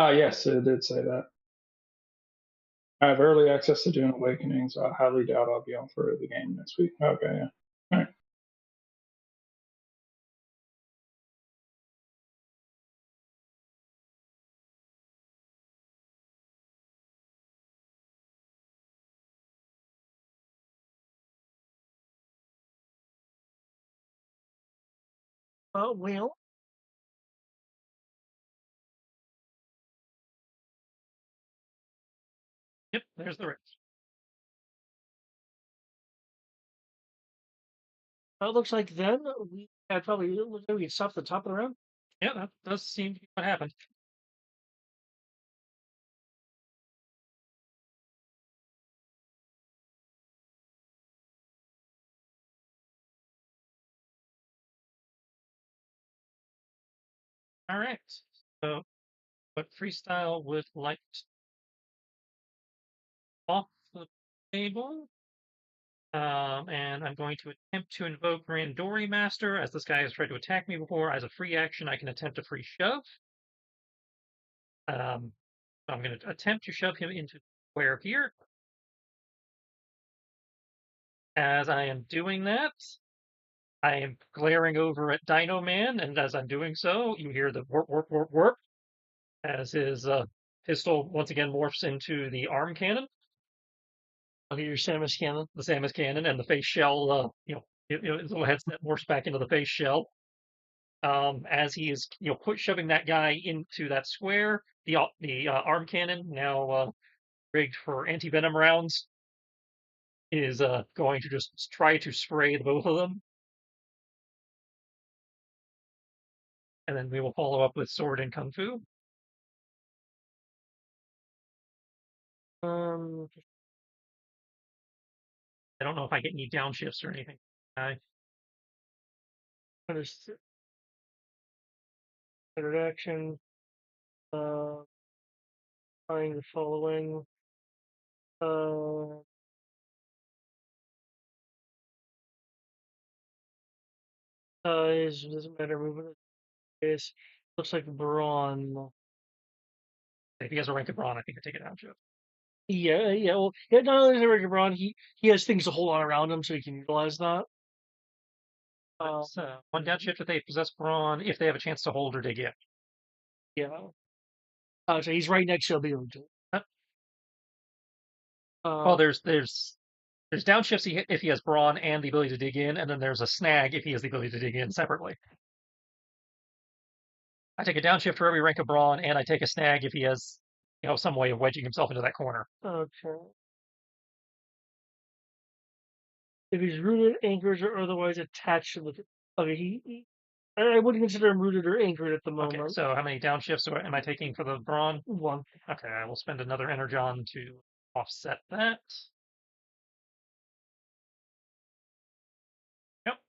Yes, it did say that. I have early access to Dune Awakening, so I highly doubt I'll be on for the game next week. Okay, yeah. All right. Well, Yep, there's the race. it looks like then we had probably we could stop at the top of the round. Yeah, that does seem to be what happened. All right. So, what freestyle would like off the table? And I'm going to attempt to invoke Randori Master, as this guy has tried to attack me before. As a free action, I can attempt a free shove. So I'm going to attempt to shove him into the square here. As I am doing that, I am glaring over at Dino Man, and as I'm doing so, you hear the warp, warp, warp, warp, as his pistol once again morphs into the arm cannon. Okay, your Samus cannon. The Samus cannon, and the face shell, his little headset morphs back into the face shell. As he is, shoving that guy into that square, the arm cannon, now rigged for anti-venom rounds, is going to just try to spray the both of them. And then we will follow up with sword and kung fu. I don't know if I get any downshifts or anything. Understood. Introduction. Find the following. Doesn't matter. Movement is looks like brawn. If he has a rank of brawn, I think I take a downshift. Yeah, yeah. Well, yeah. Not only is it brawn, he has things to hold on around him, so he can utilize that. So one downshift if they possess brawn, if they have a chance to hold or dig in. Yeah. So he's right next to a build. Well, there's downshifts if he has brawn and the ability to dig in, and then there's a snag if he has the ability to dig in separately. I take a downshift for every rank of brawn, and I take a snag if he has, some way of wedging himself into that corner. Okay. If he's rooted, anchored, or otherwise attached to the. Okay, I wouldn't consider him rooted or anchored at the moment. Okay, so how many downshifts am I taking for the brawn? One. Okay, I will spend another energon to offset that. Yep.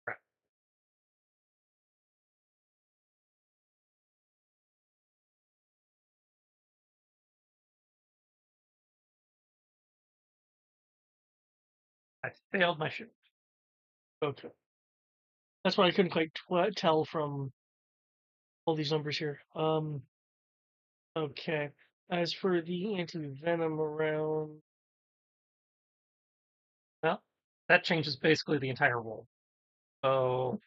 Crap. I failed my shoot. Okay. That's why I couldn't quite tell from all these numbers here. Okay. As for the anti-venom round, Well, that changes basically the entire roll. So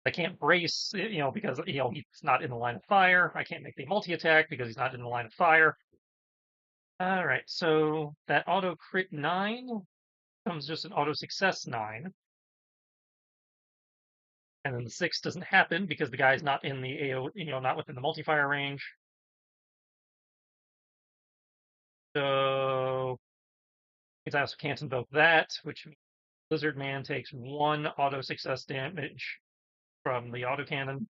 I can't brace, because he's not in the line of fire. I can't make the multi-attack because he's not in the line of fire. All right, so that auto crit 9 becomes just an auto success 9. And then the 6 doesn't happen because the guy's not in the AO, not within the multi-fire range. So I also can't invoke that, which means Lizard Man takes 1 auto success damage from the autocannon.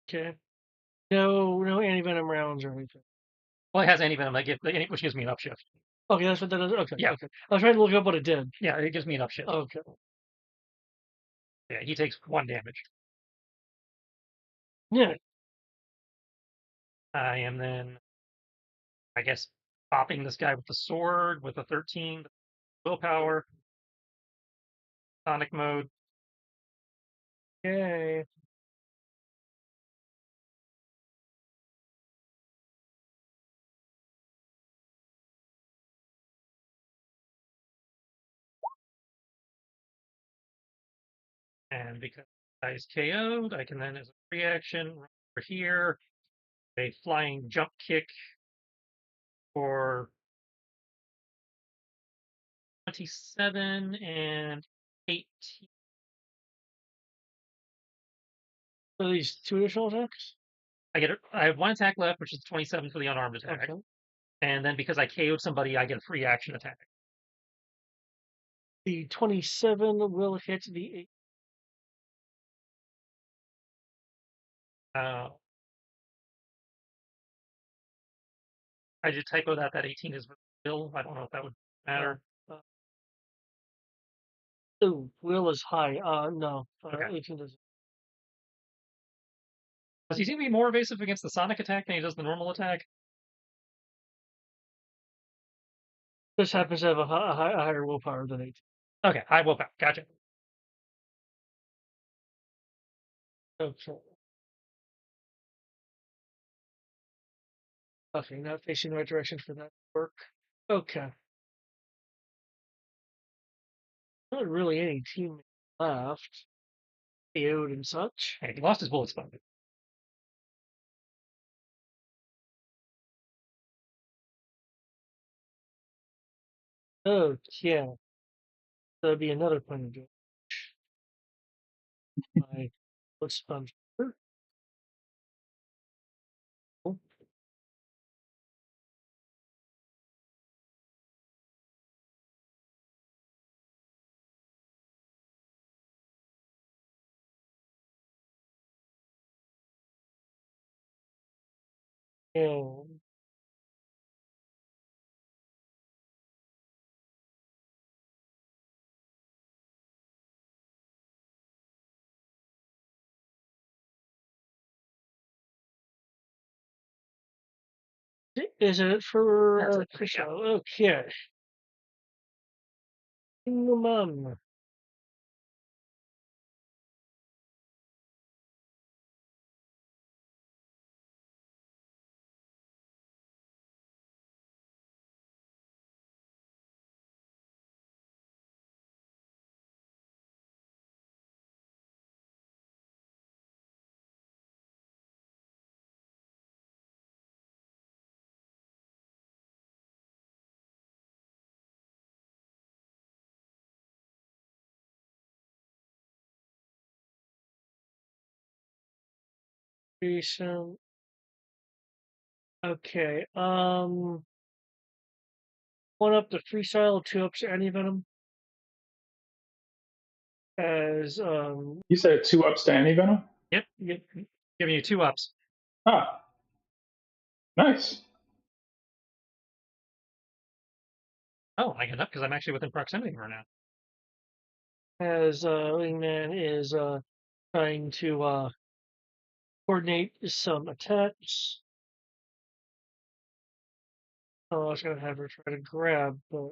okay. No anti-venom rounds or anything. Well, it has anti-venom, which gives me an upshift. Okay, that's what that is. Okay, Yeah. okay. I was trying to look up what it did. Yeah, it gives me an upshift. Okay. Yeah, he takes 1 damage. Yeah. I am then, I guess, popping this guy with the sword with a 13. willpower, sonic mode. Yay. And because the guy is KO'd, I can then, as a reaction, run over here, a flying jump kick for 27 and 18. Are these 2 additional attacks? I have 1 attack left, which is 27 for the unarmed attack. Okay. And then because I KO'd somebody, I get a free action attack. The 27 will hit the 8. I did typo that 18 is Will. I don't know if that would matter. Oh, will is high. No. Okay. 18 doesn't. Does he seem to be more evasive against the sonic attack than he does the normal attack? This happens to have a higher willpower than 18. Okay, high willpower. Gotcha. Okay. Okay, not facing the right direction for that to work. Okay. Not really any team left. KO'd and such. Hey, he lost his bullet sponge. Okay. That'd be another point of damage. My foot sponge. Oh, and 'Is it for That's it, Chris? yeah. Okay. Mum. Some. Okay. 1 up to freestyle, 2 ups to any venom. As You said 2 ups to any venom? Yep. Giving you 2 ups. Ah, nice. Oh, I get up because I'm actually within proximity of her now. as Wingman is trying to coordinate some attacks. Oh, I was gonna have her try to grab, but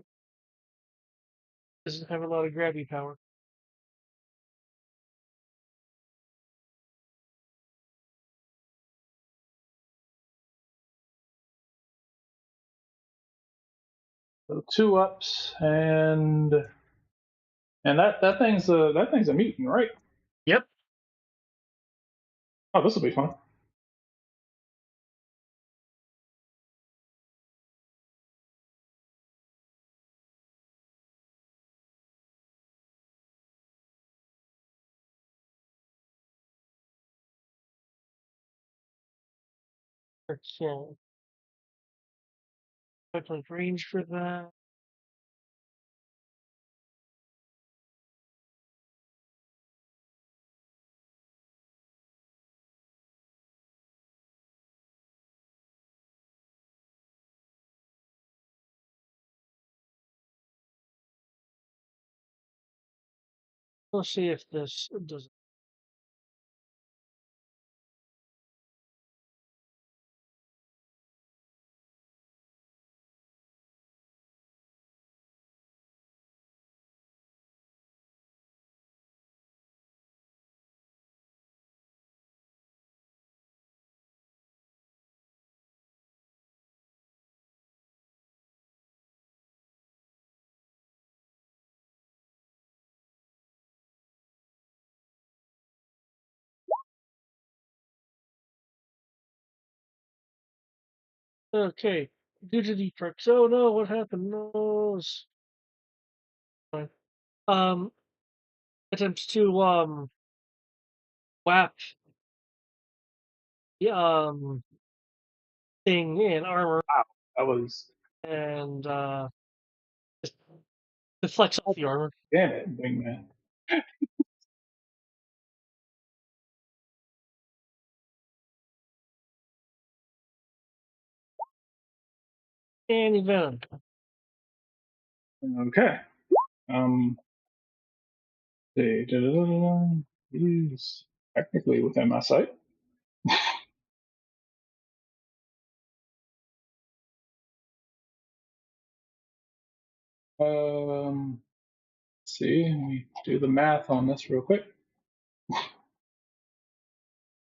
doesn't have a lot of grabby power. So 2 ups and that thing's a mutant, right? Yep. Oh, this will be fun. Okay. Different range for that. We'll see if this does. Okay. Due to the perks. Oh no, what happened? No. Fine. Attempts to whap the thing in armor That was and just deflects all the armor. damn it, wingman. And venom. Okay. He's technically within my sight. Let's see, let me do the math on this real quick. All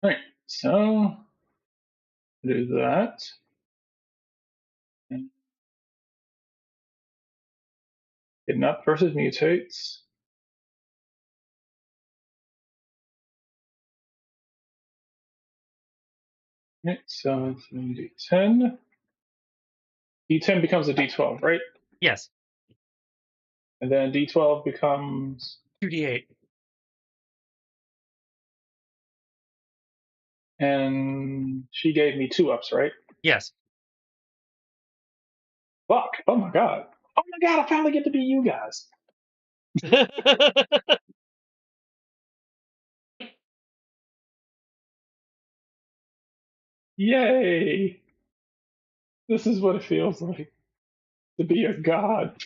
right, so do that. Kidnap versus mutates. Okay, so it's D10. D10 becomes a D12, right? Yes. And then D12 becomes 2d8. and she gave me 2-ups, right? Yes. Fuck. Oh my god. Oh my god, I finally get to be you guys. Yay. This is what it feels like to be a god.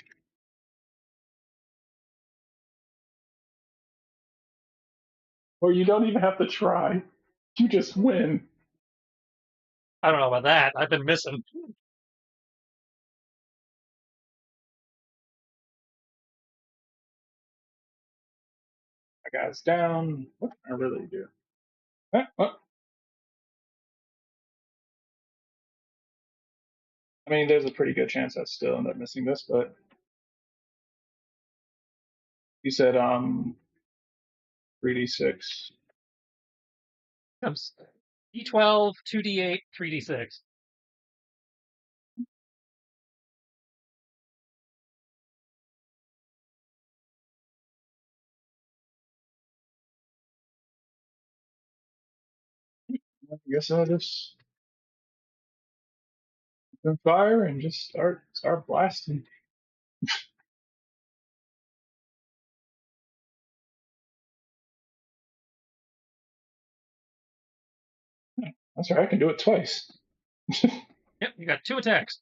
Or you don't even have to try. You just win. I don't know about that. I've been missing. My guy's down. What can I really do? What? I mean, there's a pretty good chance I still end up missing this, but you said 3d6. Comes d12, 2d8, 3d6. I guess I'll just open fire and just start blasting. That's right, I can do it twice. Yep, you got 2 attacks.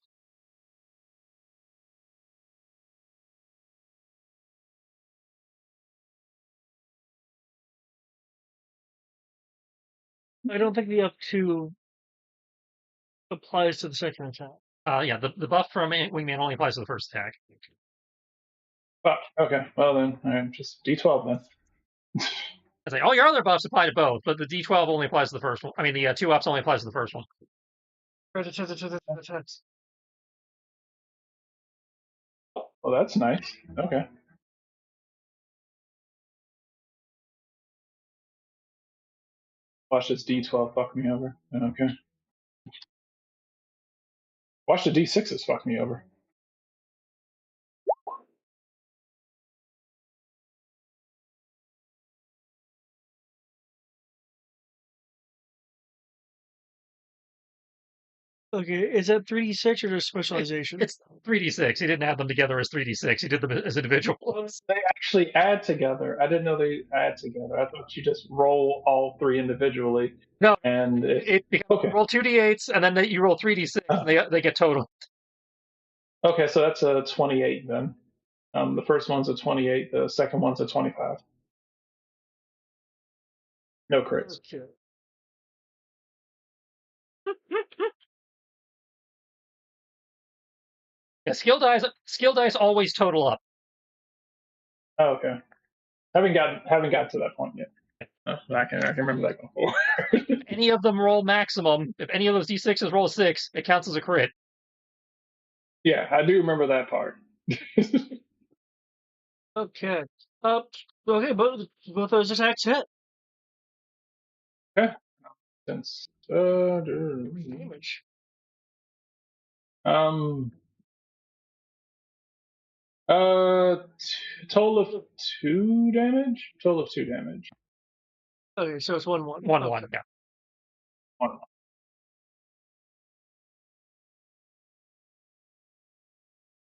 I don't think the up to applies to the second attack. Yeah, the buff from Wingman only applies to the first attack. Oh, okay. Well then, I'm just D12 then. I say all your other buffs apply to both, but the d12 only applies to the first one. I mean, the 2-ups only applies to the first one. Attacks. Well, that's nice. Okay. Watch this D12 fuck me over. Okay. Watch the D6s fuck me over. Okay, is that 3d6 or just specialization? It's 3d6. He didn't add them together as 3d6. He did them as individuals. They actually add together. I didn't know they add together. I thought you just roll all 3 individually. No, And it becomes okay. roll 2d8s and then you roll 3d6. And they get total. Okay, so that's a 28 then. The first one's a 28. The second one's a 25. No crits. Okay. Yeah, skill dice always total up. Oh, okay. Haven't got to that point yet. I can remember that before. If any of them roll maximum, if any of those d6s roll a 6, it counts as a crit. Yeah, I do remember that part. Okay. Okay, both those attacks hit. Okay. Since Damage. Um. Total of 2 damage. Total of 2 damage. Okay, so it's 1-1. 1-1. Okay. Yeah. One.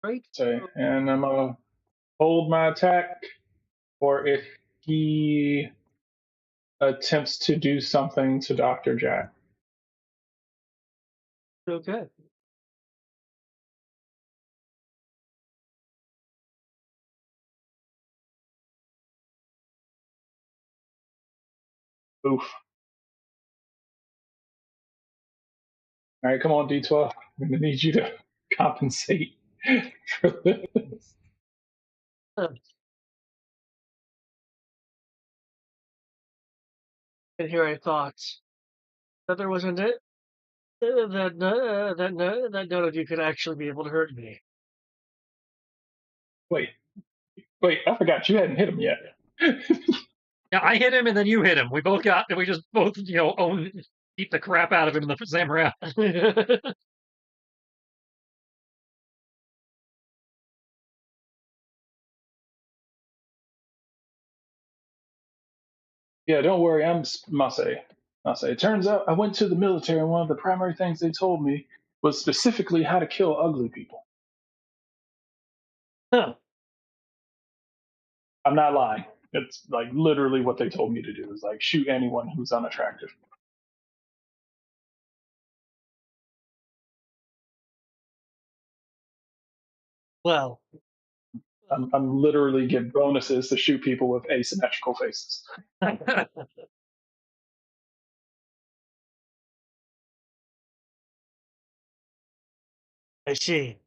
Right. Say, and I'm gonna hold my attack, or if he attempts to do something to Dr. Jack. Okay. Oof. All right, come on, D12. I'm gonna need you to compensate for this. And here I thought that there wasn't it that none of you could actually be able to hurt me. Wait, I forgot you hadn't hit him yet. Yeah, I hit him and then you hit him. We just both, beat the crap out of him in the same round. Yeah, don't worry, I'm Mase. It turns out I went to the military, and one of the primary things they told me was specifically how to kill ugly people. Huh. I'm not lying. It's like literally what they told me to do is like shoot anyone who's unattractive. Well, I'm literally get bonuses to shoot people with asymmetrical faces. I see.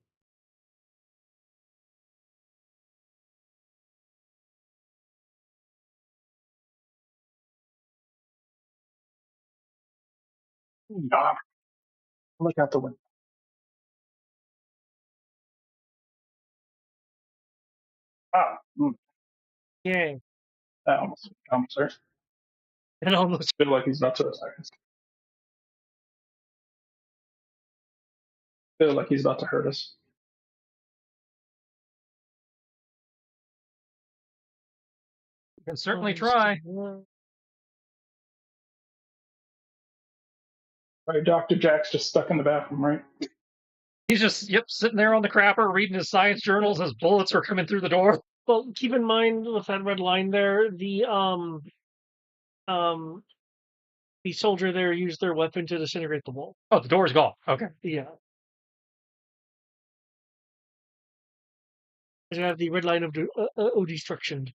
Ah, look out the window. Mm, Yay. I almost hurt. And almost. Feel like he's about to attack us. Feel like he's about to hurt us. You can certainly try. Right, Dr. Jack's just stuck in the bathroom, right? He's just, sitting there on the crapper reading his science journals as bullets are coming through the door. Well, keep in mind with that red line there, the soldier there used their weapon to disintegrate the wall. Oh, the door's gone. Okay. Yeah. I have the red line of destruction.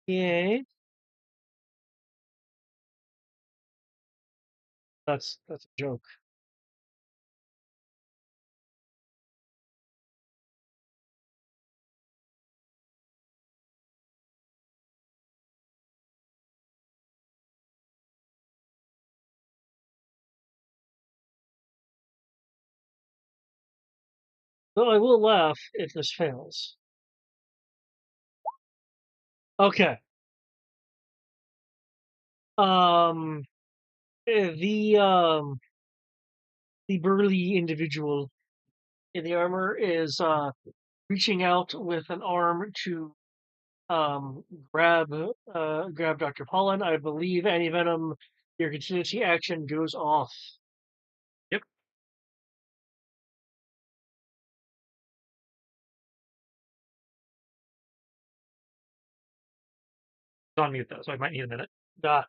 Yeah. That's a joke. Though I will laugh if this fails. Okay. Um, the the burly individual in the armor is reaching out with an arm to um grab grab Dr. Pollen. I believe anti-venom, your contingency action goes off. Yep. It's on mute though, so I might need a minute. Ah,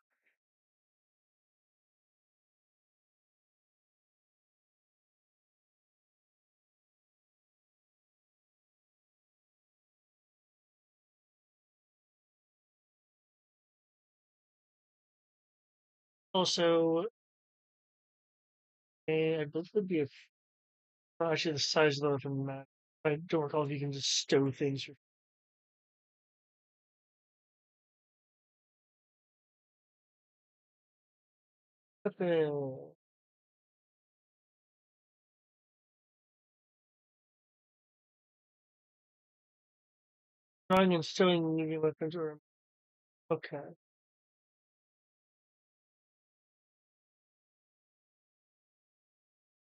also, I believe it would be actually the size of the weapon map. I don't recall if you can just stow things. the drawing and stowing moving weapons or okay.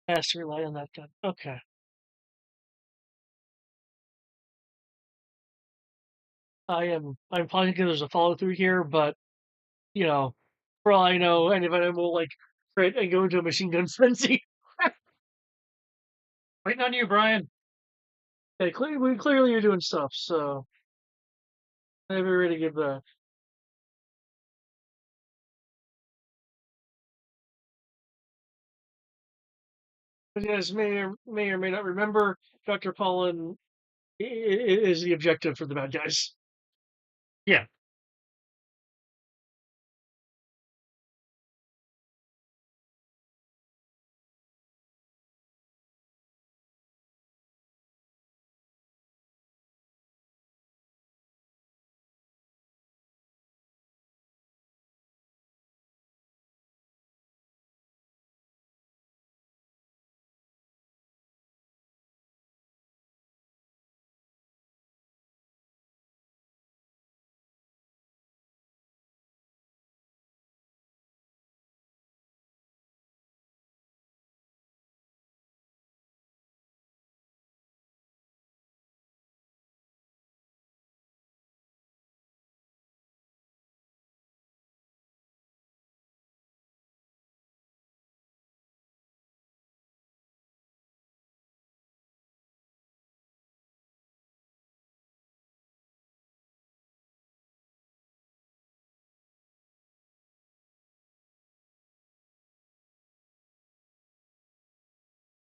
Has to rely on that gun. Okay. I'm positive there's a follow through here, but you know, for all I know, anybody will like crit and go into a machine gun frenzy. Waiting on you, Brian. Yeah, clearly you're doing stuff, so I'd be ready to give that. But you guys may or may not remember, Dr. Pollen is the objective for the bad guys. Yeah.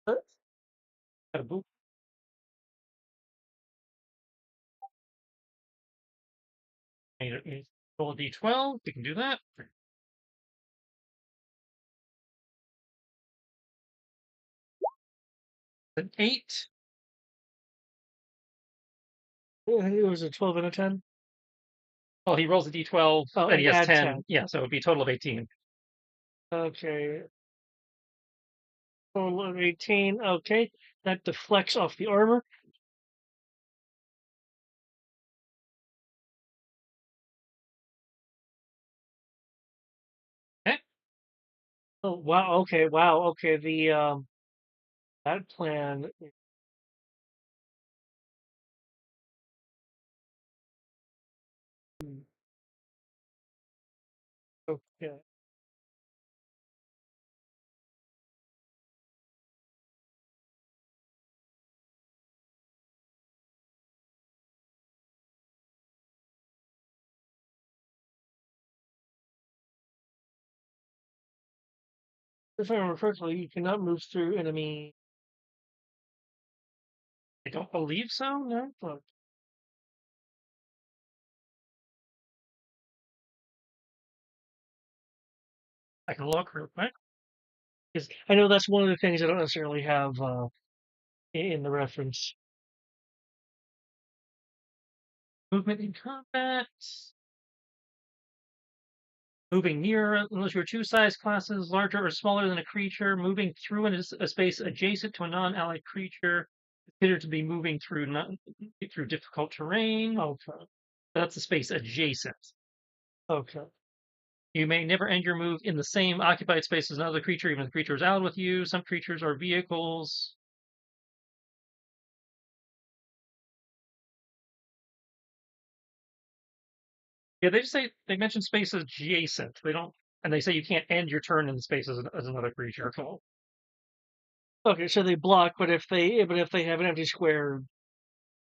Got a boop. Roll a d12. We can do that. An 8. It was a 12 and a 10. Well, he rolls a d12 Oh, and he has add 10. 10. Yeah, so it would be a total of 18. Okay. Total of 18. Okay. That deflects off the armor. Okay. Oh wow, okay, wow, okay. That plan okay. If I remember correctly, you cannot move through enemy. I don't believe so. No. Look, I can look real quick. 'cause I know that's one of the things I don't necessarily have in the reference. Movement in combat. Moving near, unless you're two size classes larger or smaller than a creature, moving through a space adjacent to a non-allied creature, considered to be moving through through difficult terrain. Okay. That's the space adjacent. Okay. You may never end your move in the same occupied space as another creature, even if the creature is out with you. Some creatures are vehicles. Yeah, they mention space adjacent. They don't, and they say you can't end your turn in the space as another creature. Okay. Okay, so they block, but if they have an empty square,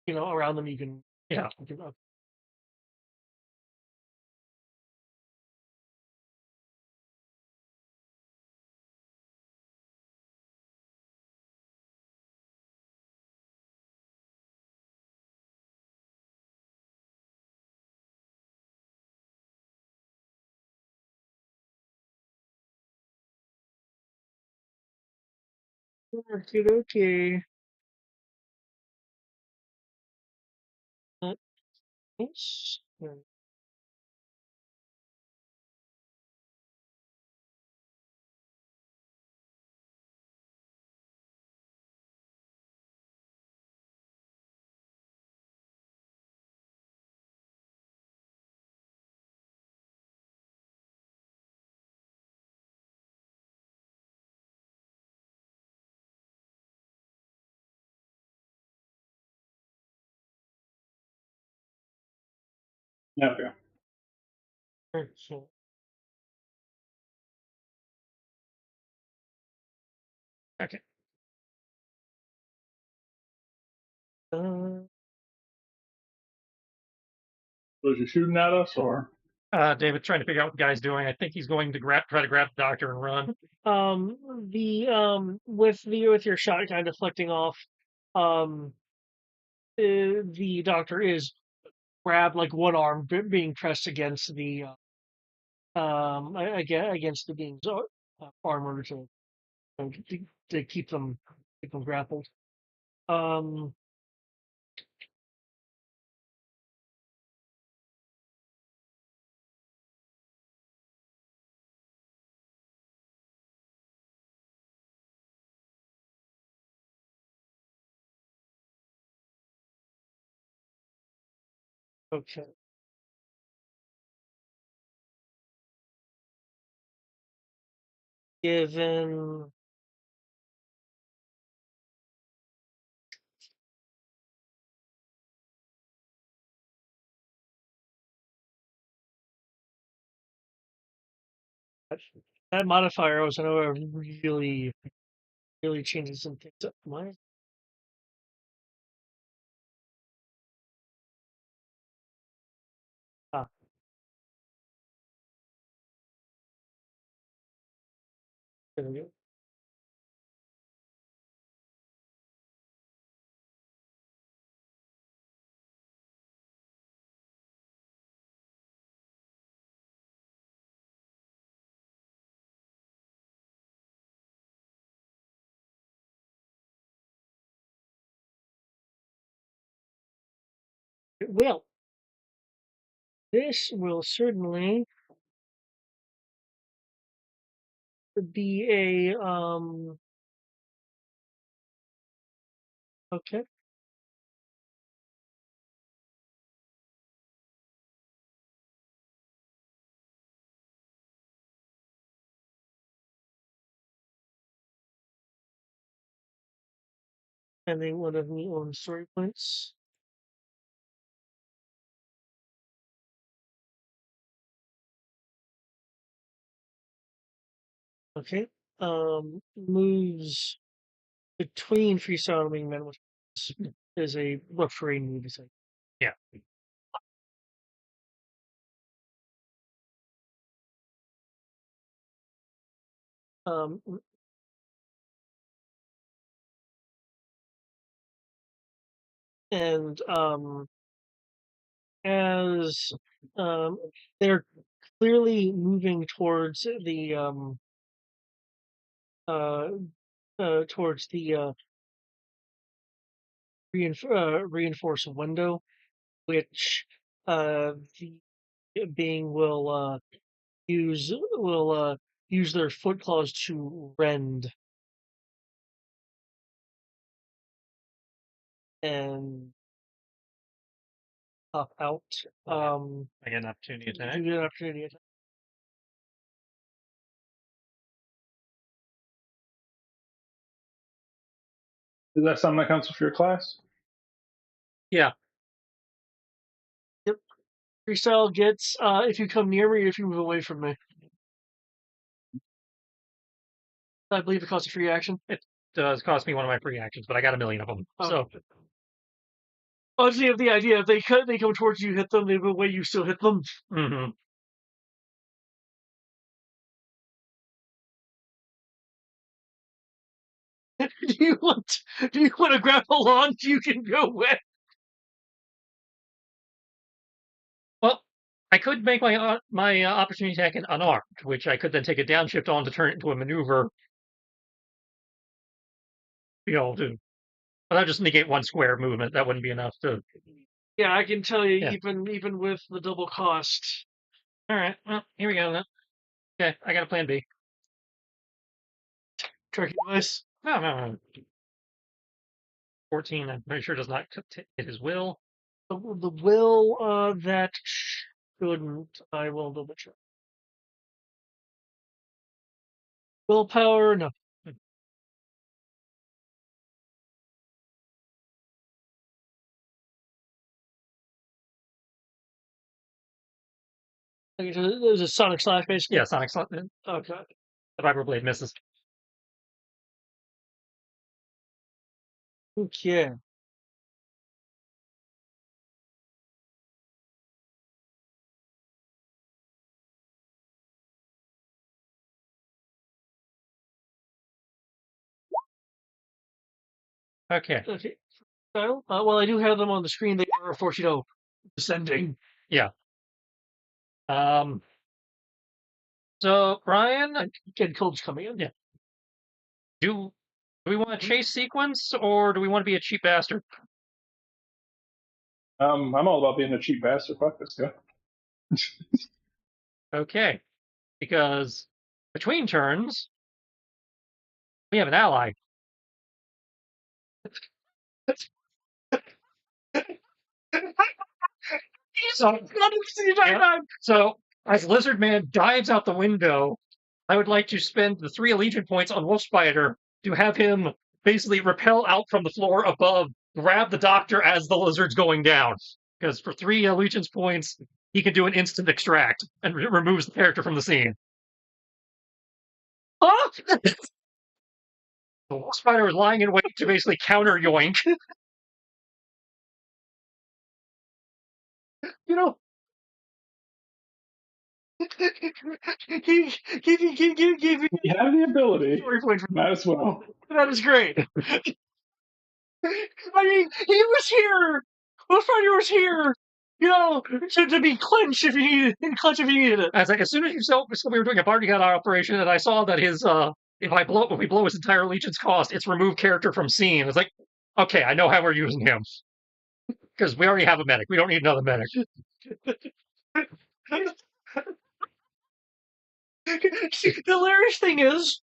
around them, you can. Yeah. Okay, okay. Oops. Okay. So, Okay. Was you shooting at us or? David's trying to figure out what the guy's doing. I think he's going to try to grab the doctor and run. with your shot kind of deflecting off, the doctor is grabbed, like one arm being pressed against the against the being's armor to keep them grappled. Okay. Given that modifier was another really changes some things up. Why? Ah, there we go. Well, this will certainly be a okay. And then one of me on story points. Okay. Moves between freestyle and wingman, which is a rough terrain move, say. Yeah. Um, and as they're clearly moving towards the uh, towards the reinforced window, which the being use will use their foot claws to rend and pop out. I get an opportunity attack. Do get an opportunity attack. Is that something that comes with your class? Yeah. Yep. Freestyle gets if you come near me, if you move away from me. I believe it costs a free action. It does cost me one of my free actions, but I got a million of them. Oh. So Honestly, the idea if they come towards you, hit them, they move away, you still hit them. mm-hmm. do you want to grapple on so you can go with? Well, I could make my opportunity attack unarmed, which I could then take a downshift on to turn it into a maneuver. To but I'll just negate one square movement. That wouldn't be enough to. Yeah, I can tell you, Yeah. even with the double cost. All right. Well, here we go then. Okay, I got a plan B. Tracking device. No. 14, I'm pretty sure does not hit his will. The will that shouldn't. I will double check. Willpower, no. Okay, so there's a Sonic Slash, basically. Yeah, Sonic Slash. Okay. The Vibroblade misses. Okay. Okay. Okay. So, well, I do have them on the screen. They are, unfortunately, descending. Yeah. So Brian, And Cold's coming in. Yeah. do we want a chase sequence or do we want to be a cheap bastard? I'm all about being a cheap bastard. Fuck this guy. Okay. Because between turns, we have an ally. So, so as Lizard Man dives out the window, I would like to spend the 3 Allegiant points on Wolf Spider to have him basically rappel out from the floor above, grab the doctor as the lizard's going down. Because for 3 Allegiance points, he can do an instant extract and removes the character from the scene. Huh? The Wolf Spider was lying in wait to basically counter Yoink. You know, Give me We have the ability. story point for Might as well. that is great. I mean, he was here. Wolf Rider was here. You know, to be clinch if you needed, clutch if you needed it. as soon as you saw we were doing a bodyguard operation, and I saw that his if we blow his entire Legion's cost, it's remove character from scene. It's like, okay, I know how we're using him because we already have a medic. We don't need another medic. The hilarious thing is,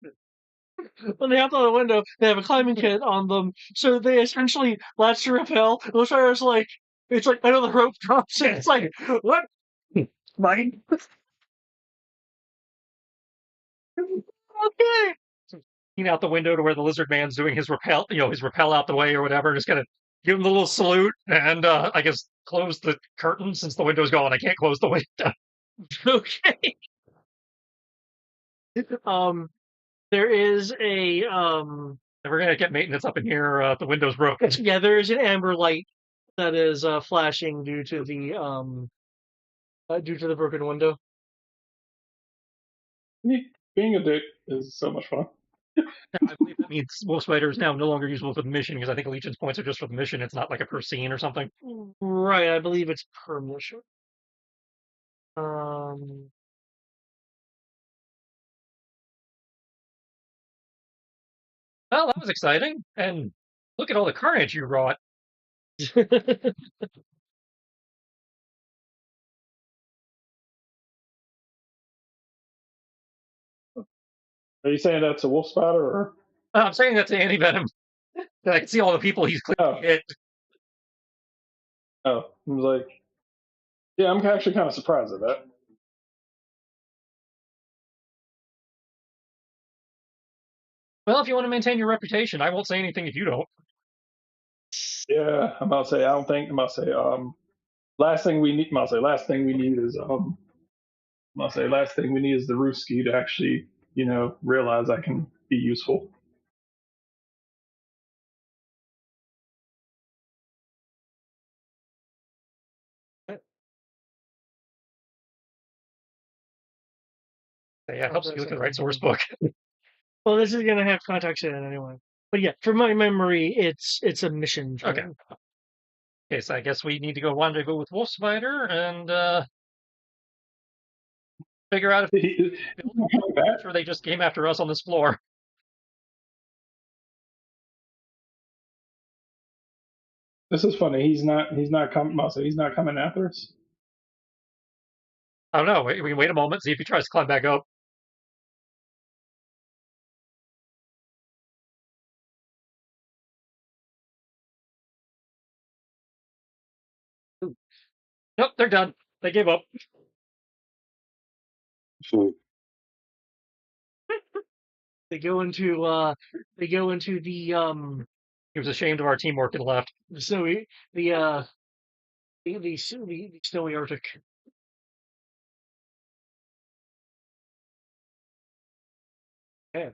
when they hop out the window, they have a climbing kit on them, so they essentially latch to rappel. Wolf Rider's like, it's like, I know the rope drops, and it's like, what? Mine? Okay. Lean out the window to where the lizard man's doing his rappel, his rappel out the way or whatever. Just gonna give him the little salute and I guess close the curtain since the window's gone. I can't close the window. Okay. There is a We're gonna get maintenance up in here. The window's broken. yeah, there is an amber light that is flashing due to the broken window. Being a dick is so much fun. I believe that means Wolf Spider is now no longer usable for the mission because I think Legion's points are just for the mission. It's not like a per scene or something. Right, I believe it's per mission. Um, Well, that was exciting. And look at all the carnage you wrought. Are you saying that's a wolf spider or? I'm saying that to Anti Venom. I can see all the people he's clearly hit. Oh, I was like, yeah, I'm actually kind of surprised at that. Well, if you want to maintain your reputation, I won't say anything if you don't. Yeah, I'm about to say, I don't think, I'm about to say, last thing we need, I'm about to say, last thing we need is, I'm about to say, last thing we need is the Ruski to actually, realize I can be useful. Yeah, it helps you look at the right source book. well, this is gonna have context in it anyway. But yeah, from my memory, it's a mission. Okay. Okay, so I guess we need to go rendezvous with Wolf Spider and figure out if sure they just came after us on this floor. This is funny. He's not coming. He's not coming after us. I don't know. We can wait a moment, see if he tries to climb back up. Nope, they're done. They gave up. They go into the He was ashamed of our teamwork and left. snowy the snowy Arctic. Yeah.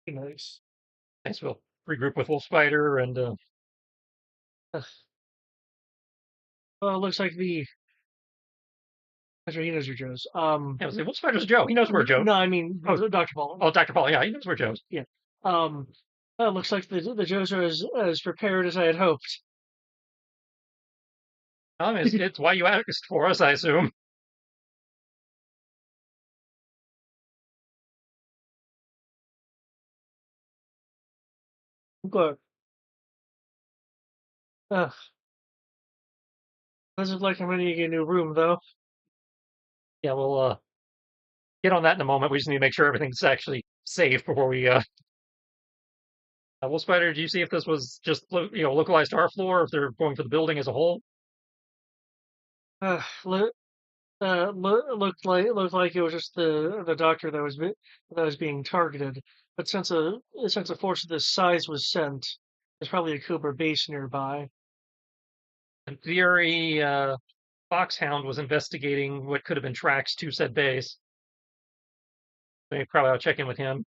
Nice. Nice. We'll regroup with Wolf Spider and Well, it looks like the actually he knows your Joe's. yeah, we'll say, Wolf Spider's Joe. He knows where Joe. No, I mean Oh, Dr. Paul. oh, Dr. Paul. Yeah, he knows where Joe's. Yeah. Looks like the Joes are as prepared as I had hoped. It's why you asked for us, I assume. Good. Ugh. Doesn't look like I'm gonna get a new room though. Yeah, we'll get on that in a moment. We just need to make sure everything's actually safe before we. Wolf Spider, did you see if this was just localized to our floor, or if they're going for the building as a whole? Looked like it was just the doctor that was being targeted. But since a force of this size was sent, there's probably a COBRA base nearby. In theory, Foxhound was investigating what could have been tracks to said base. They probably ought to check in with him.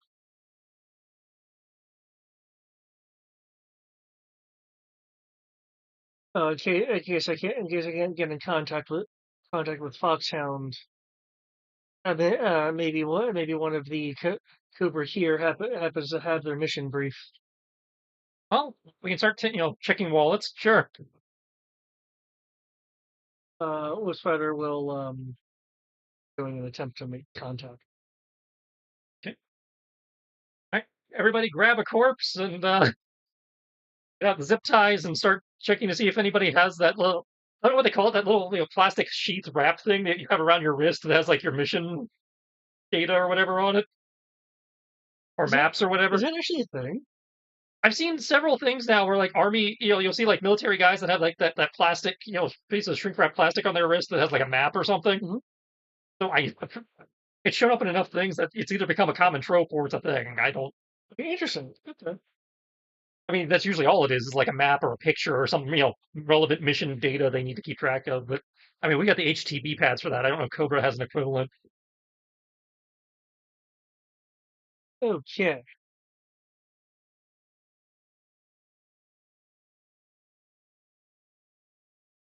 In case I can't get in contact with Foxhound, maybe one of the COBRA here happens to have their mission brief. Well, we can start checking wallets. Sure. Wolf Spider will doing an attempt to make contact. Okay. All right. Everybody, grab a corpse and get out the zip ties and start checking to see if anybody has that little. I don't know what they call it. That little plastic sheath wrap thing that you have around your wrist that has like your mission data or whatever on it, or maps or whatever. Is that actually a thing? I've seen several things now where like army, you'll see like military guys that have like that plastic, piece of shrink wrap plastic on their wrist that has like a map or something. Mm-hmm. So it's shown up in enough things that it's either become a common trope or it's a thing. I don't. Interesting. Okay. I mean, that's usually all it is like a map or a picture or some relevant mission data they need to keep track of. But I mean, we got the HTB pads for that. I don't know if COBRA has an equivalent. Okay.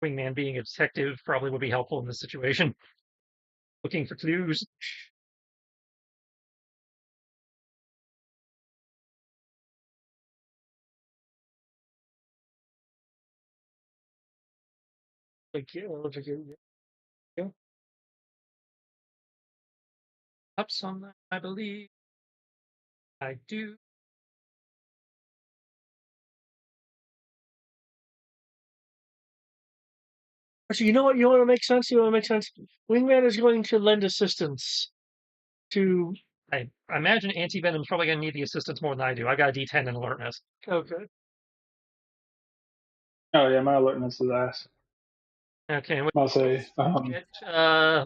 Wingman being a detective probably would be helpful in this situation. Looking for clues. Looks like yeah. Ups on that, I believe. I do. Actually, you know what? You want to make sense. Wingman is going to lend assistance to. I imagine Anti-Venom's probably going to need the assistance more than I do. I got a D10 in alertness. Okay. Oh yeah, my alertness is ass. Okay, I'll say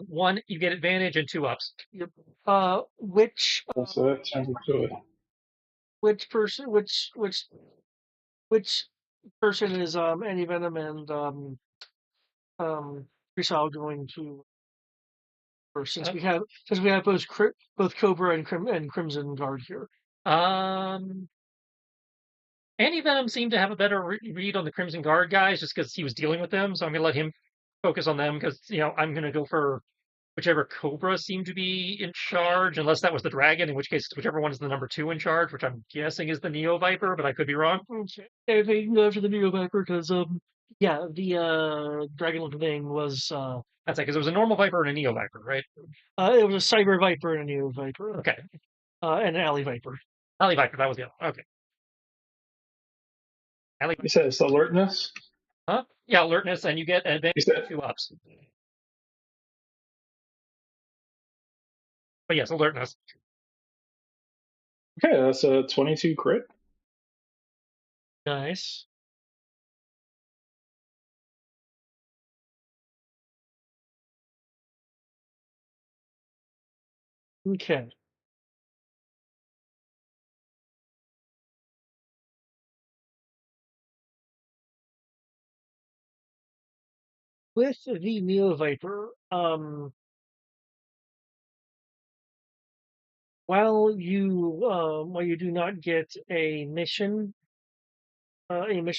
one, you get advantage, and 2 ups. Yep. Which so that turns into it. which person which person is Anti Venom and Rizal going to first since we have both Cobra and Crimson Guard here. Anti-Venom seemed to have a better read on the Crimson Guard guys just because he was dealing with them, so I'm going to let him focus on them because, I'm going to go for whichever Cobra seemed to be in charge, unless that was the Dragon, in which case it's whichever one is the number 2 in charge, which I'm guessing is the Neo Viper, but I could be wrong. Okay. They can go after the Neo Viper because yeah, the Dragon looking thing was That's it, because it was a normal Viper and a Neo Viper, right? It was a Cyber Viper and a Neo Viper. Okay. And an Alley Viper. Alley Viper, that was the other. Okay. Alley. You said it's alertness? Huh? Yeah, alertness, and you get advantage 2 ups. But yes, alertness. Okay, that's a 22 crit. Nice. Okay. With the Neo Viper, while you do not get a mission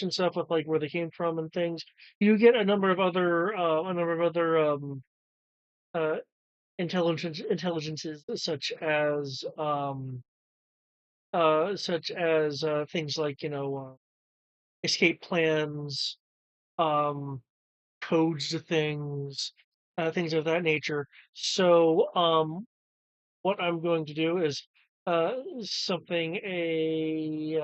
stuff with like where they came from and things, you get a number of other uh, intelligences such as things like escape plans, um, codes to things, things of that nature. So what I'm going to do is something a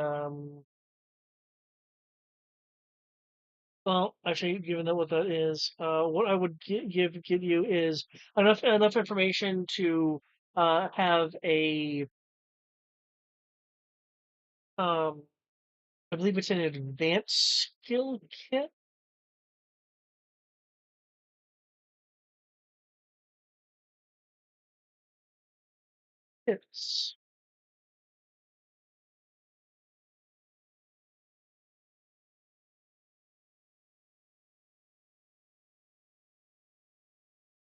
well, actually, given that what that is, what I would give you is enough information to have a um, I believe it's an advanced skill kit. It's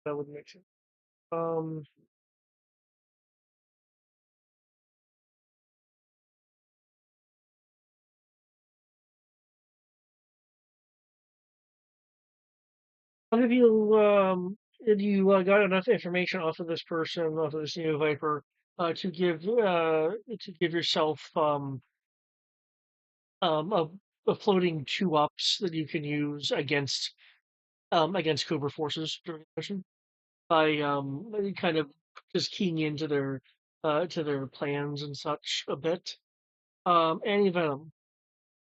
that would make sense. Um, I'll give you if you got enough information off of this person, off of this new Viper, to give yourself a floating 2-ups that you can use against COBRA forces during the mission by kind of just keying into their to their plans and such a bit. Any venom.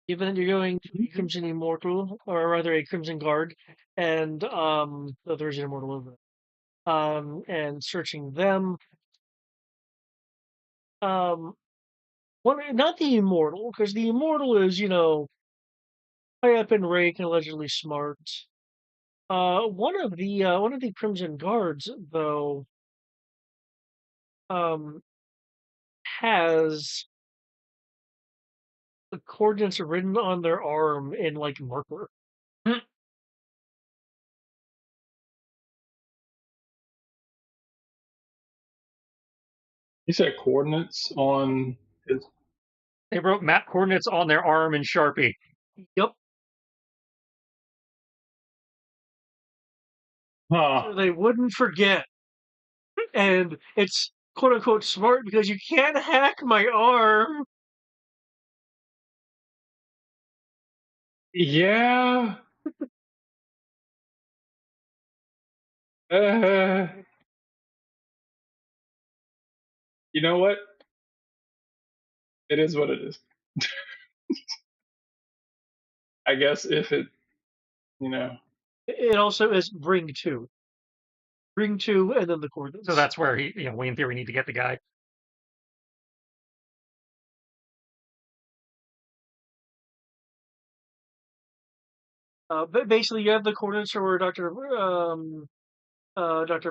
Given that you're going to a Crimson Immortal, or rather a Crimson Guard, and there's an Immortal over there, and searching them. One, not the Immortal, because the Immortal is, high up in rank and allegedly smart. One of the Crimson Guards, though, um, has the coordinates written on their arm in like marker. You said coordinates on his. They wrote map coordinates on their arm in Sharpie. Yep. Huh. So they wouldn't forget. And it's quote unquote smart because you can't hack my arm. Yeah. Uh, you know what? It is what it is. I guess if it, you know, It also is bring two, and then the coordinates. So that's where we in theory need to get the guy. But basically, you have the coordinates for where Dr.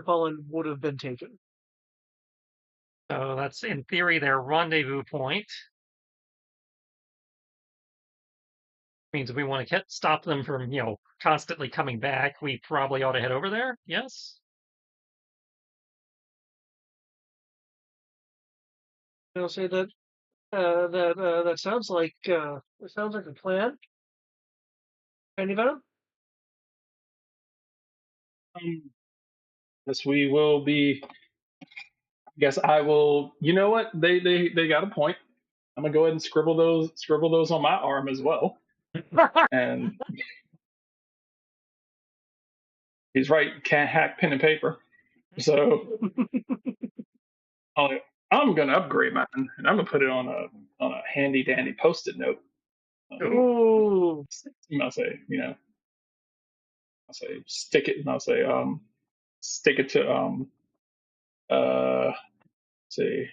Pollen would have been taken. So that's in theory their rendezvous point. Means if we want to stop them from constantly coming back, we probably ought to head over there. Yes. I'll say that that sounds like a plan. Any venom? yes, we will be. Guess I will. You know what? They got a point. I'm gonna go ahead and scribble those on my arm as well. And he's right. Can't hack pen and paper. So I'm gonna upgrade mine, and I'm gonna put it on a handy dandy post-it note. Ooh. I'll say, I'll say stick it, and I'll say stick it to say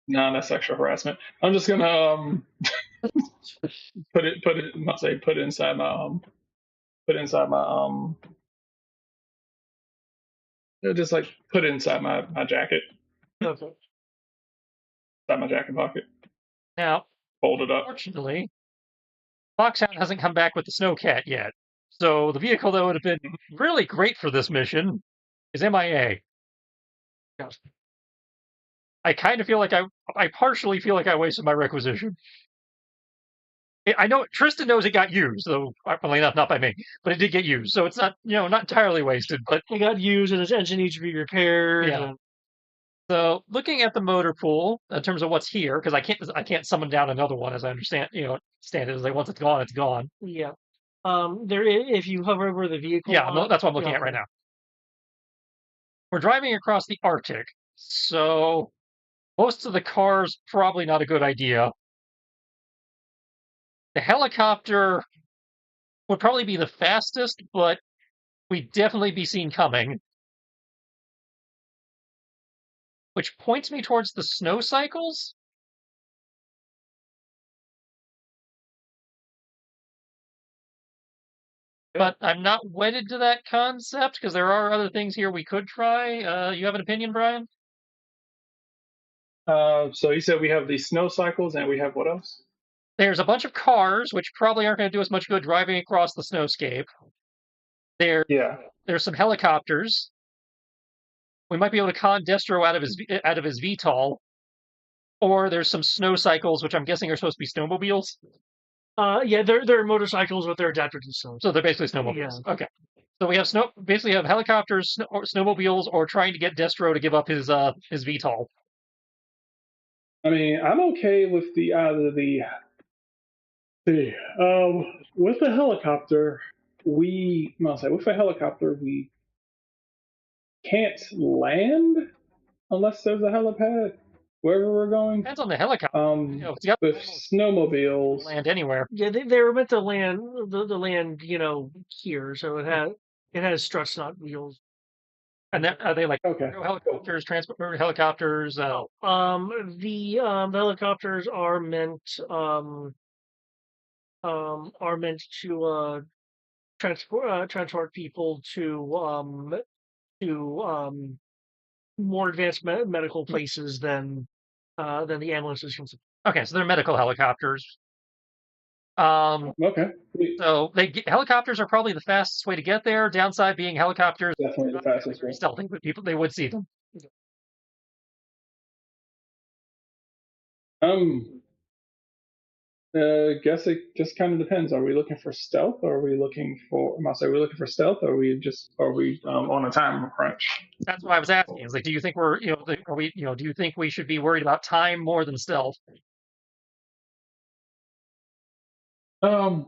no, that's sexual harassment. I'm just gonna put it. I'll say put it inside my just like put it inside my jacket, Okay. inside my jacket pocket, Now, fold it up. unfortunately, Foxhound hasn't come back with the Snowcat yet. So the vehicle that would have been really great for this mission is MIA. Yes. I kind of feel like I partially feel like I wasted my requisition. I know Tristan knows it got used, though funnily enough, not by me, but it did get used, so it's not not entirely wasted. But It got used, and its engine needs to be repaired. yeah. And So looking at the motor pool in terms of what's here, because I can't summon down another one as I understand stand it is like once it's gone, it's gone. yeah, if you hover over the vehicle, Yeah, no, that's what I'm looking at right now. We're driving across the Arctic, so most of the cars probably not a good idea. The helicopter would probably be the fastest, but we'd definitely be seen coming. Which points me towards the snow cycles. But I'm not wedded to that concept because there are other things here we could try. You have an opinion, Brian? So you said we have these snow cycles, and we have what else? There's a bunch of cars, which probably aren't going to do us much good driving across the snowscape. Yeah. There's some helicopters. We might be able to con Destro out of his VTOL. Or there's some snow cycles, which I'm guessing are supposed to be snowmobiles. Yeah, they're motorcycles, but they're adapted to snow. So they're basically snowmobiles. Yeah. Okay. So we have basically have helicopters, snowmobiles, or trying to get Destro to give up his VTOL. I mean, I'm okay with with the helicopter. We can't land unless there's a helipad wherever we're going. Depends on the helicopter. With snowmobiles, land anywhere. Yeah, they were meant to land the land, here, so it has struts, not wheels. And then, are they like okay? Helicopters, transport helicopters? The helicopters are meant to transport people to more advanced medical places than the ambulances can. Okay, so they're medical helicopters. Okay. So helicopters are probably the fastest way to get there. Downside being helicopters definitely the fastest way. Stealthy, but they would see them. Guess it just kind of depends. Are we looking for stealth, or are we looking for? Are we looking for stealth, or are we on a time crunch? That's why I was asking. It's like, do you think we're do you think we should be worried about time more than stealth? I'm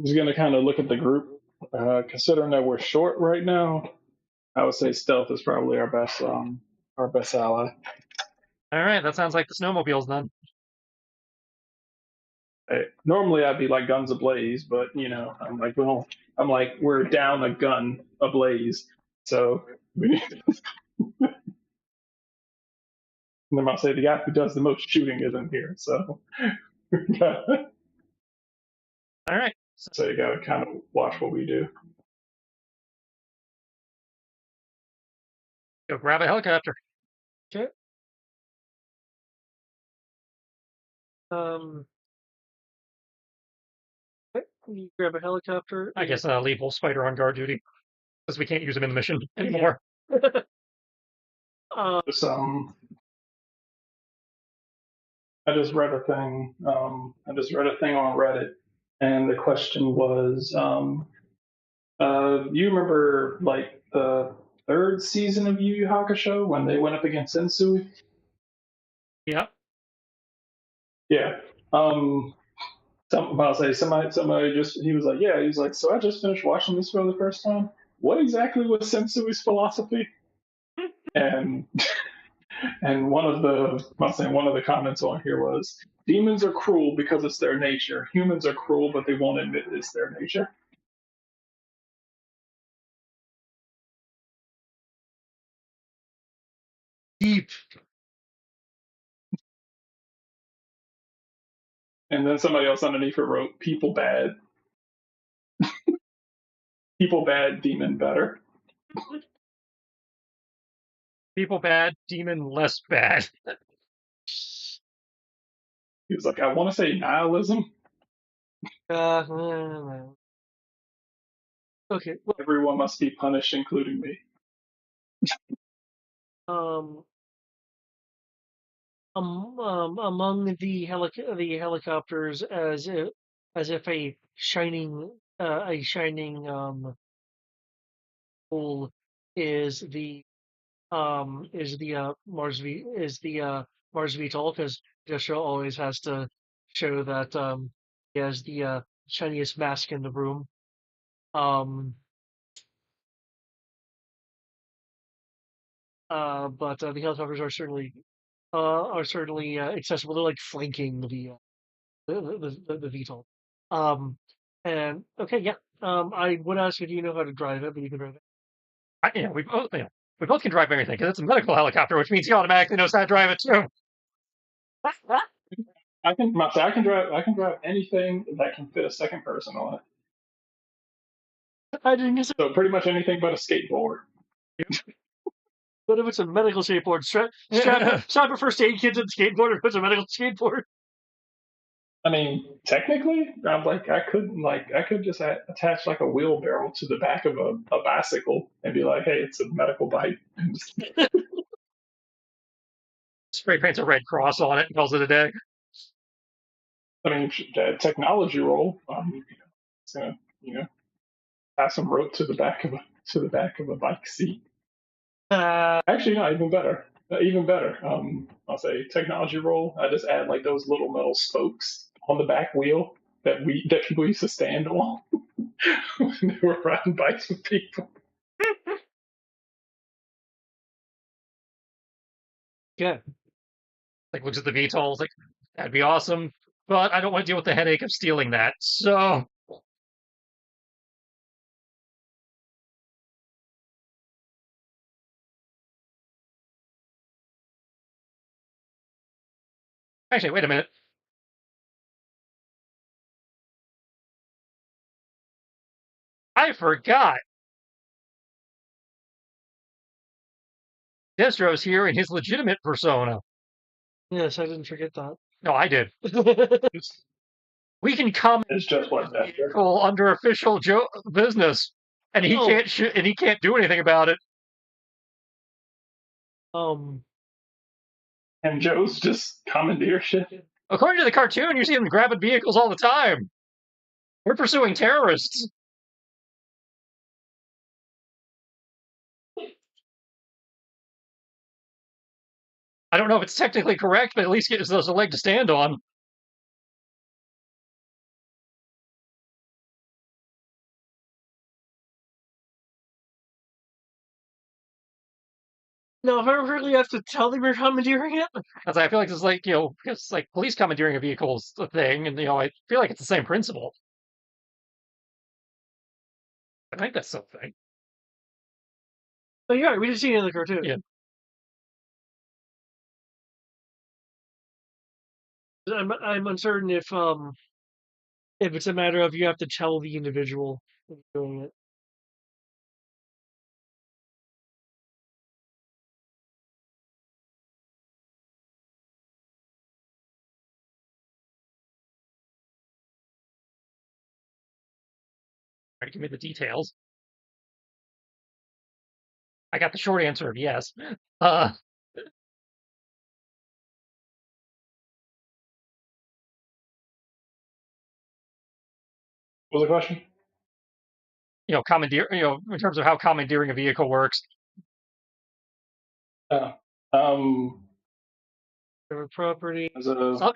just gonna kind of look at the group. Considering that we're short right now, I would say stealth is probably our best ally. All right, that sounds like the snowmobiles then. Normally I'd be like guns ablaze, but I'm like we're down a gun ablaze, so we need. And then I'll say the guy who does the most shooting isn't here, so. All right. So you gotta kind of watch what we do. Go grab a helicopter. Okay. You grab a helicopter. I guess leave Wolf Spider on guard duty because we can't use him in the mission anymore. I just read a thing. I just read a thing on Reddit, and the question was, you remember like the third season of Yu Yu Hakusho when they went up against Sensui? Yeah. Yeah. I'll say somebody just he was like, yeah, he's like, so I just finished watching this for the first time. What exactly was Sensui's philosophy? and one of the comments on here was, demons are cruel because it's their nature. Humans are cruel, but they won't admit it's their nature. Deep. And then somebody else underneath it wrote, people bad. People bad, demon better. People bad, demon less bad. He was like, I want to say nihilism. Okay. Well, Everyone must be punished, including me. um, among the helicopters, as if a shining pole is the Mars VTOL, because Joshua always has to show that he has the shiniest mask in the room. But the helicopters are certainly accessible. They're like flanking the VTOL. Um, and okay, yeah. I would ask you, do you know how to drive it? But you can drive it. We both can drive everything because it's a medical helicopter, which means he automatically knows how to drive it too. I can drive anything that can fit a second person on it. I didn't guess. So pretty much anything but a skateboard. What if it's a medical skateboard? Strap a first aid kit to the skateboard, or if it's a medical skateboard. I mean, technically, I could just attach like a wheelbarrow to the back of a bicycle and be like, hey, it's a medical bike. Spray paints a red cross on it and calls it a day. I mean, technology roll. It's gonna have some rope to the back of a bike seat. Actually, no, even better. Even better. I'll say technology roll. I just add like those little metal spokes on the back wheel that people used to stand on when they were riding bikes with people. Yeah. Like looks at the VTOL, like that'd be awesome, but I don't want to deal with the headache of stealing that. So actually, wait a minute. I forgot. Destro's here in his legitimate persona. Yes, I didn't forget that. No, I did. It's, We can come it's just like that. under official business, and he Oh. can't do anything about it. And Joe's just commandeer shit. According to the cartoon, you see them grabbing vehicles all the time. We're pursuing terrorists. I don't know if it's technically correct, but at least gives us a leg to stand on. No, if I really have to tell them you're commandeering it. As I feel like it's like it's like police commandeering a vehicle is a thing, and I feel like it's the same principle. I think that's something. Oh, you're right. We just seen it in the cartoon. Yeah. I'm uncertain if it's a matter of you have to tell the individual that you're doing it. Right, give me the details. I got the short answer of yes. What was the question? Commandeer. In terms of how commandeering a vehicle works. Property.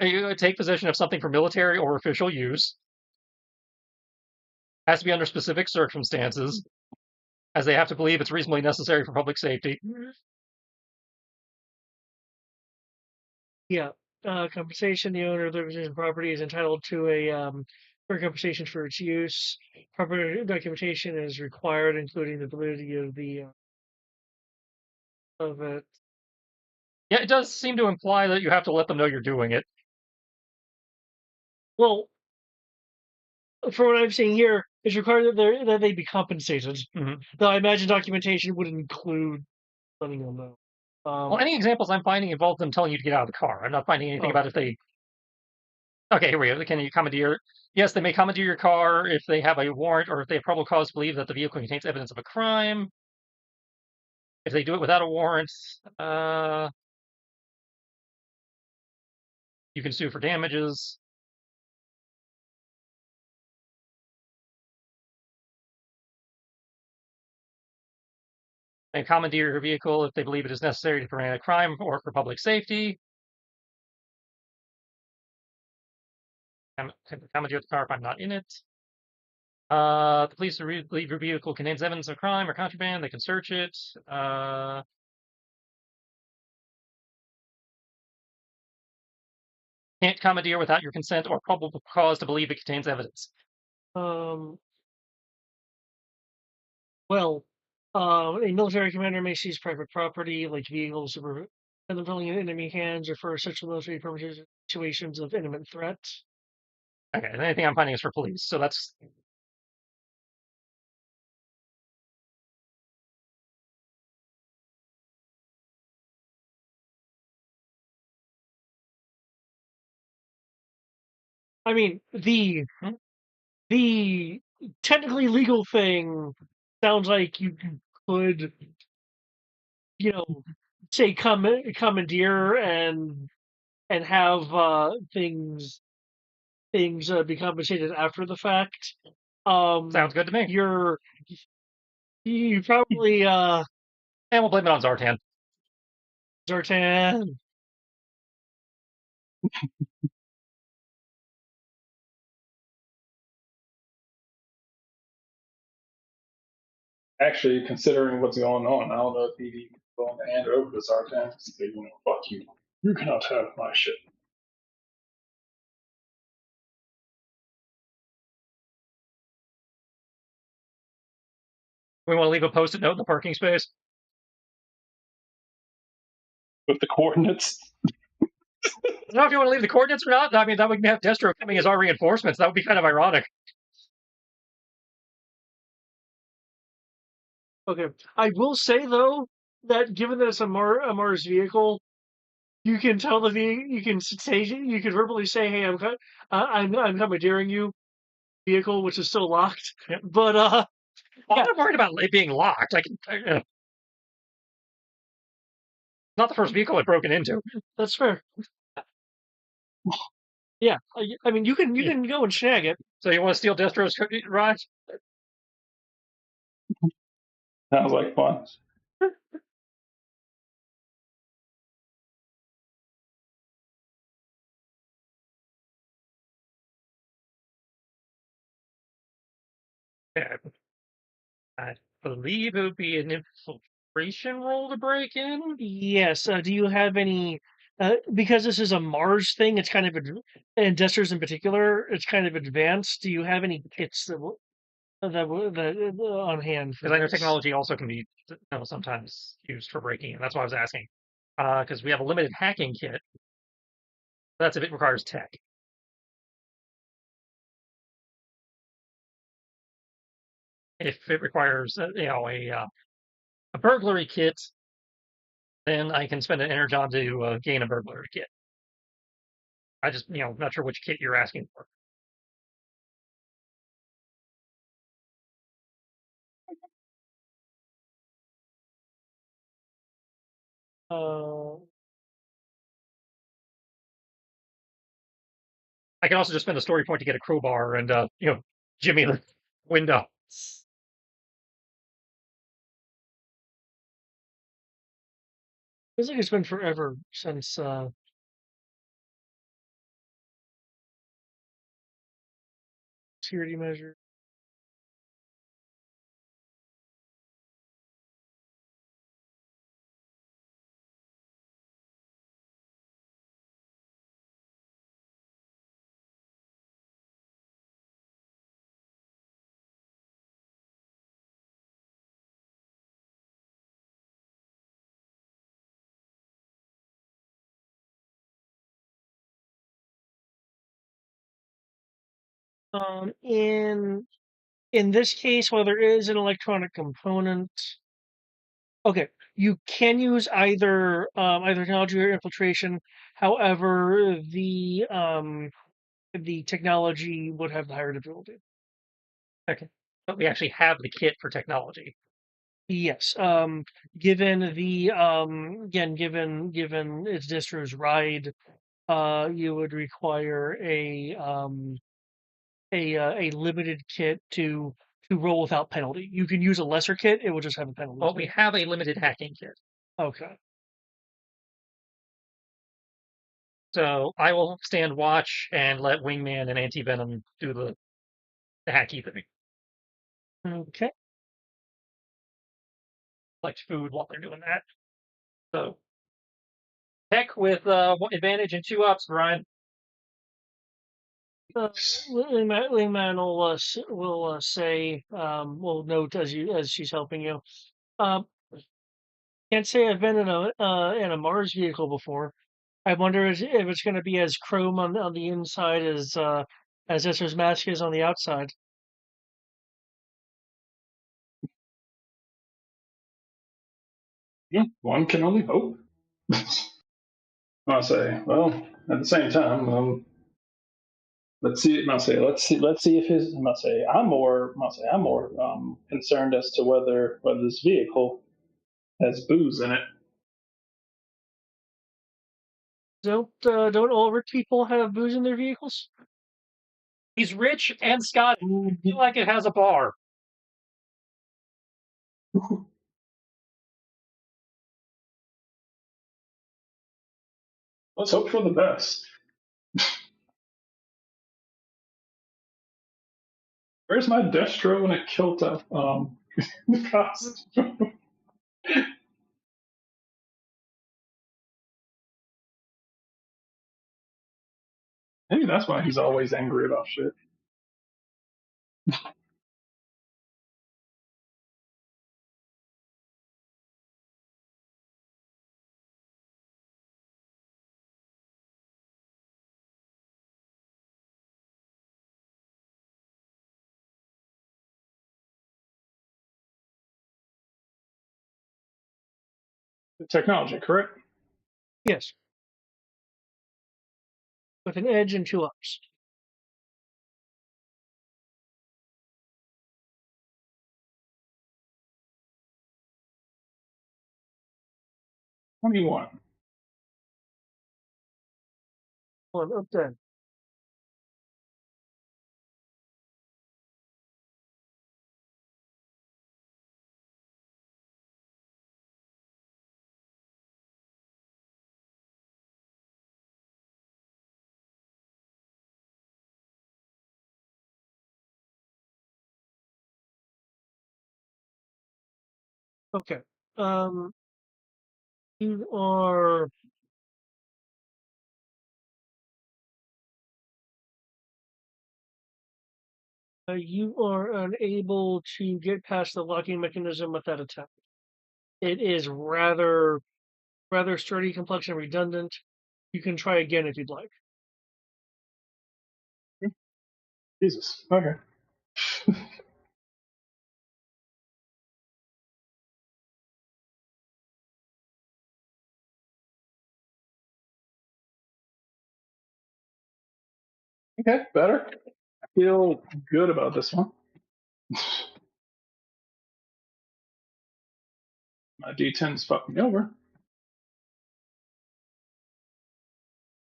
You take possession of something for military or official use. Has to be under specific circumstances, as they have to believe it's reasonably necessary for public safety. Yeah. Compensation. The owner of the property is entitled to for compensation for its use. Proper documentation is required, including the validity of it. Yeah, it does seem to imply that you have to let them know you're doing it. Well, for what I'm seeing here, it's required that they be compensated. Mm-hmm. Though I imagine documentation would include letting them know. Well, any examples I'm finding involve them telling you to get out of the car. I'm not finding anything about if they Okay, here we go. Can you commandeer? Yes, they may commandeer your car if they have a warrant or if they have probable cause to believe that the vehicle contains evidence of a crime. If they do it without a warrant, you can sue for damages. They commandeer your vehicle if they believe it is necessary to prevent a crime or for public safety. Commandeer the car if I'm not in it. The police believe your vehicle contains evidence of crime or contraband. They can search it. Can't commandeer without your consent or probable cause to believe it contains evidence. Well, a military commander may seize private property, like vehicles, and them falling in enemy hands, or for such military purposes, situations of imminent threat. Okay, and anything I'm finding is for police, so that's. I mean, the technically legal thing sounds like you could, you know, say commandeer and have things be compensated after the fact. Sounds good to me. You probably And we'll blame it on Zartan. Zartan. Actually, considering what's going on, I don't know if he'd even going to hand it over to Zartan. Say, fuck you. You cannot have my shit. We want to leave a post-it note in the parking space. With the coordinates. I don't know if you want to leave the coordinates or not. I mean, that would have Destro coming as our reinforcements. That would be kind of ironic. Okay, I will say though that given that it's a Mars vehicle, you can tell the you can say you can verbally say, "Hey, I'm commandeering you." Vehicle, which is still locked, Yep. but well, I'm not worried about it being locked. Not the first vehicle I've broken into. That's fair. Yeah, I mean, you can go and snag it. So you want to steal Destro's ride? Sounds like fun. Yeah. I believe it would be an infiltration roll to break in. Yes. Do you have any? Because this is a Mars thing, it's kind of and Desters in particular, it's kind of advanced. Do you have any kits that on hand? Because I know technology also can be sometimes used for breaking in. That's why I was asking. Because we have a limited hacking kit. That's if it requires tech. If it requires, a burglary kit, then I can spend an energon to gain a burglary kit. I just, not sure which kit you're asking for. I can also just spend a story point to get a crowbar and, jimmy the window. Feels like it's been forever since security measure. In this case, while there is an electronic component, okay, you can use either technology or infiltration. However, the technology would have the higher difficulty. Okay. But we actually have the kit for technology. Yes. Given the again, given its distro's ride, you would require a limited kit to roll without penalty. You can use a lesser kit; it will just have a penalty. Well, we have a limited hacking kit. Okay. So I will stand watch and let Wingman and Anti-Venom do the hacky thing. Okay. Collect food while they're doing that. So tech with advantage and 2 ups, Brian. Wingman will say will note as she's helping you. Can't say I've been in a Mars vehicle before. I wonder if it's going to be as chrome on the inside as Esther's mask is on the outside. Yeah, one can only hope. I say, well, at the same time, let's see. Let's see if his. I'm more concerned as to whether this vehicle has booze in it. Don't all rich people have booze in their vehicles? He's rich and Scottish. I feel like it has a bar. Let's hope for the best. Where's my Destro in a kilt costume? Maybe that's why he's always angry about shit. The technology, correct? Yes. With an edge and 2 ups. What do you want? 1 up 10. Okay. Um, you are you are unable to get past the locking mechanism with that attempt. It is rather sturdy, complex, and redundant. You can try again if you'd like. Jesus. Okay. Okay, better. I feel good about this one. My D10's fucked me over.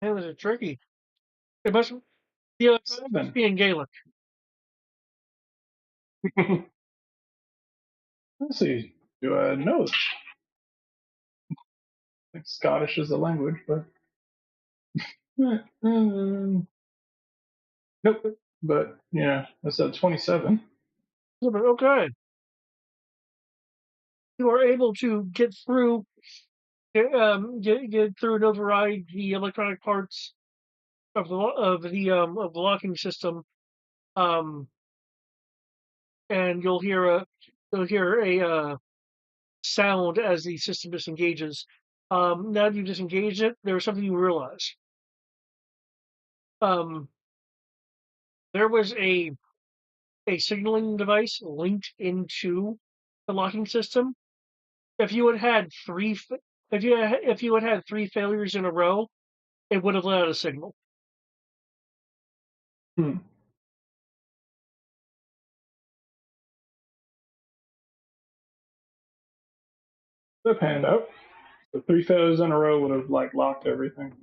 Man, this is tricky. It must be 7. in Gaelic. Let's see. Do I know this? I think Scottish is the language, but nope. But yeah, that's at 27. Yeah, but okay. You are able to get through get through and override the electronic parts of the locking system. Um, and you'll hear a sound as the system disengages. Now that you've disengaged it, there's something you realize. There was a signaling device linked into the locking system. If you had if you had 3 failures in a row, it would have let out a signal. Hmm. That panned out. The three failures in a row would have like locked everything.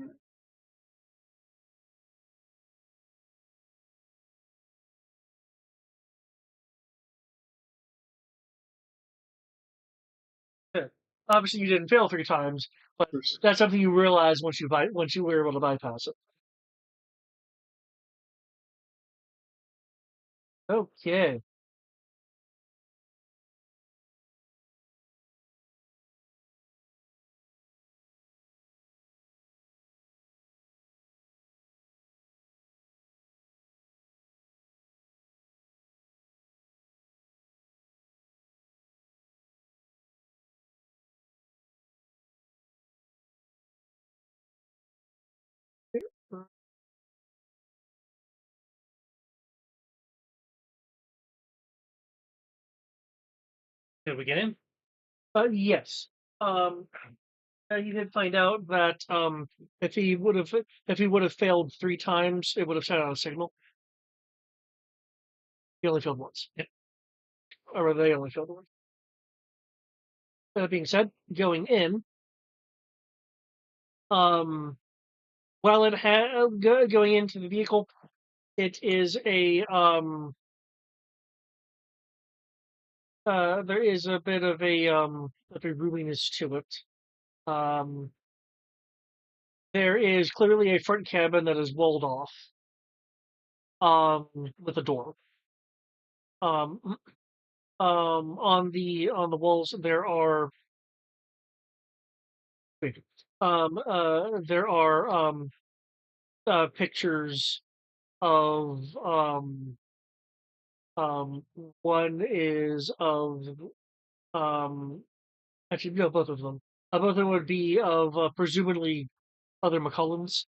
Yeah. Obviously, you didn't fail 3 times, but that's something you realize once you were able to bypass it. Okay. Did we get in? Yes. Um, you did find out that if he would have failed 3 times, it would have sent out a signal. He only failed once. Yep. Or they only failed once. That being said, going in, um, while going into the vehicle, it is there is a bit of a roominess to it. Um, there is clearly a front cabin that is walled off, with a door. Um, on the walls wait, there are pictures of um, one is of um, actually no, both of them. Both of them would be of presumably other McCullens.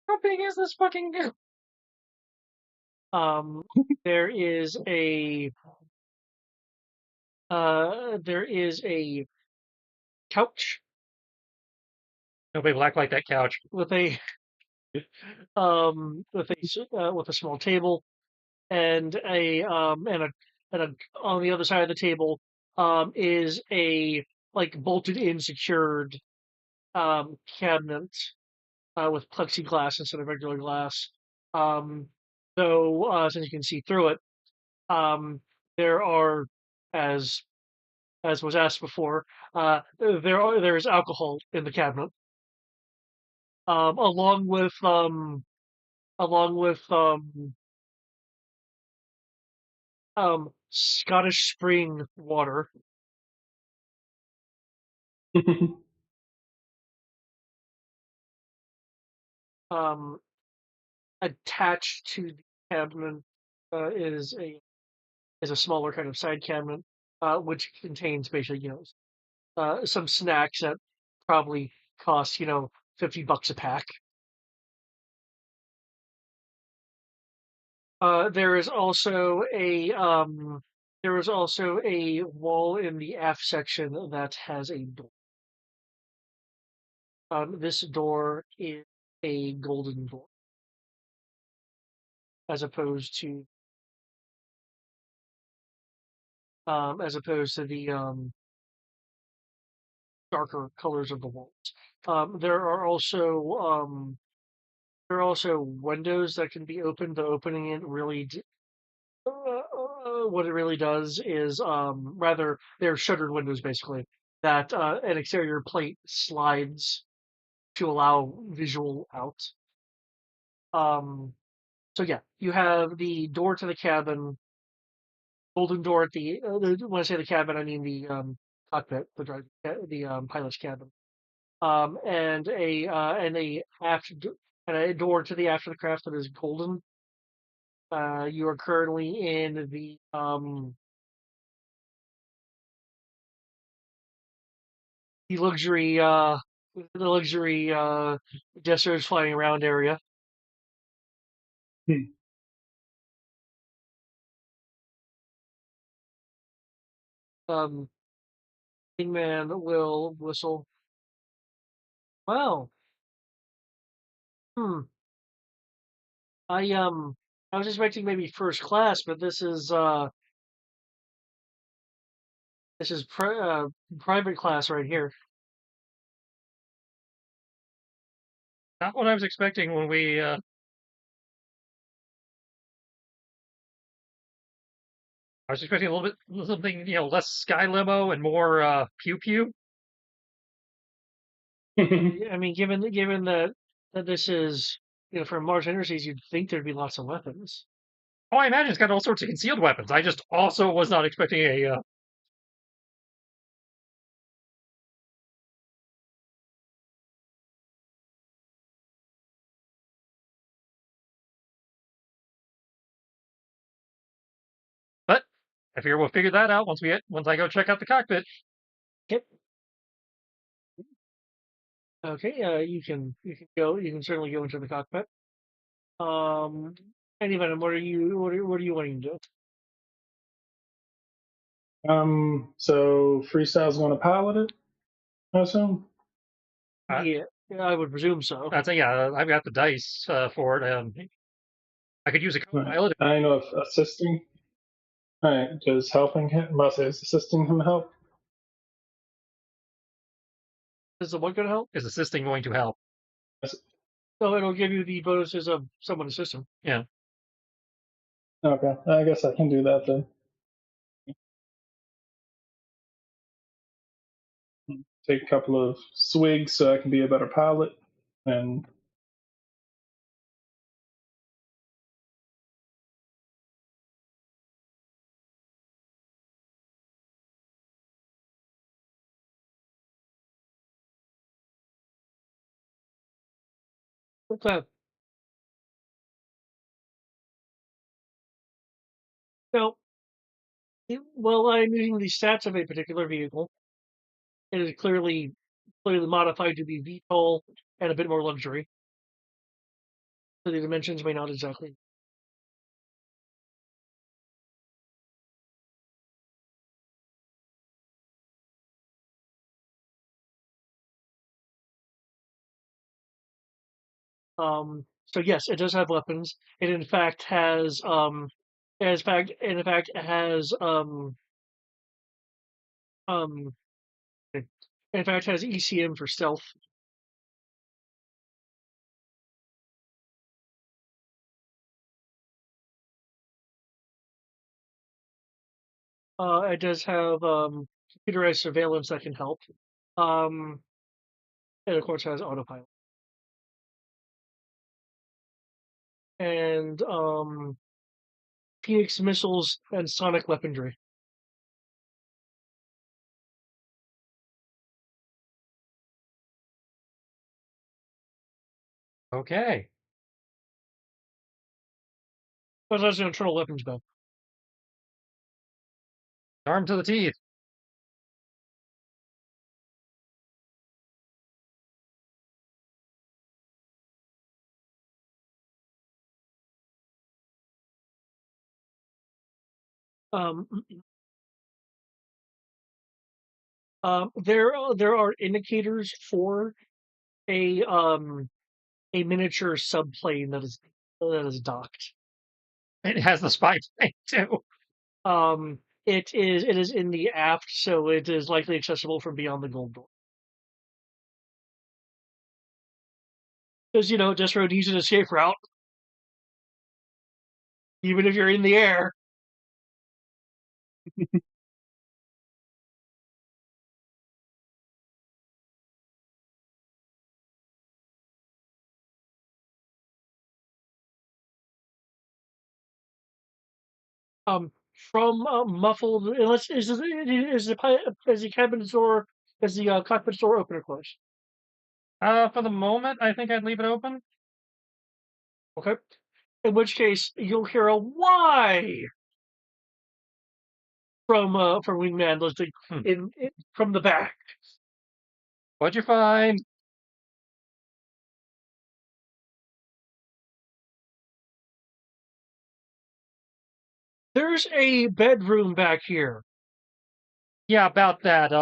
How big is this fucking dude? Um, there is a there is a couch Nobody black like that couch. with a with a small table and a on the other side of the table is a like bolted in secured cabinet with plexiglass instead of regular glass. Um, since you can see through it, um, there are as was asked before, there is alcohol in the cabinet, um, along with um, along with Scottish spring water. Um, Attached to the cabinet is a smaller kind of side cabinet, which contains basically some snacks that probably cost $50 a pack. There is also a wall in the aft section that has a door. This door is a golden door, as opposed to the darker colors of the walls. There are also windows that can be opened. The opening it really what it really does is rather they're shuttered windows basically that an exterior plate slides to allow visual out. Um, so yeah, you have the door to the cabin, golden door at when I say the cabin, I mean the cockpit, the pilot's cabin, and a door to the after the craft that is golden. You are currently in the luxury the luxury jesters flying around area. Hmm. Um, Man will whistle. Well, hmm. I was expecting maybe first class, but this is private class right here. Not what I was expecting when we. I was expecting a little bit something, less sky limo and more pew pew. I mean, given that this is from Mars Industries, you'd think there'd be lots of weapons. Oh, I imagine it's got all sorts of concealed weapons. I just also was not expecting a. But I figure we'll figure that out once I go check out the cockpit. Yep. Okay. You can certainly go into the cockpit. Anyway, what are you wanting to do? So Freestyle's going to pilot it, I assume. Uh, Yeah, I would presume so. I'd say yeah. I've got the dice for it. I could use a Right. co-pilot. I know if assisting. All right, does helping him? I must say, is assisting him help? Is the what going to help? Is assisting going to help? So it'll give you the bonuses of someone assisting. Yeah. Okay, I guess I can do that then. Take a couple of swigs so I can be a better pilot, and Okay. So, well, I'm using the stats of a particular vehicle. It is clearly modified to be VTOL and a bit more luxury. So the dimensions may not exactly. So yes, it does have weapons. It in fact has in fact has um in fact has ECM for stealth. It does have computerized surveillance that can help. Um, and of course has autopilot. And Phoenix missiles and sonic weaponry. Okay. But that's an internal weapons belt. Armed to the teeth. Um, there are indicators for a miniature subplane that is docked. It has the spy plane too. It is in the aft, so it is likely accessible from beyond the gold door. Because just road needs an escape route, even if you're in the air. From muffled. Unless is the cabin door is the cockpit door open or closed? For the moment, I think I'd leave it open. Okay. In which case, you'll hear a why from Wingman listing from the back. What'd you find? There's a bedroom back here. Yeah, about that.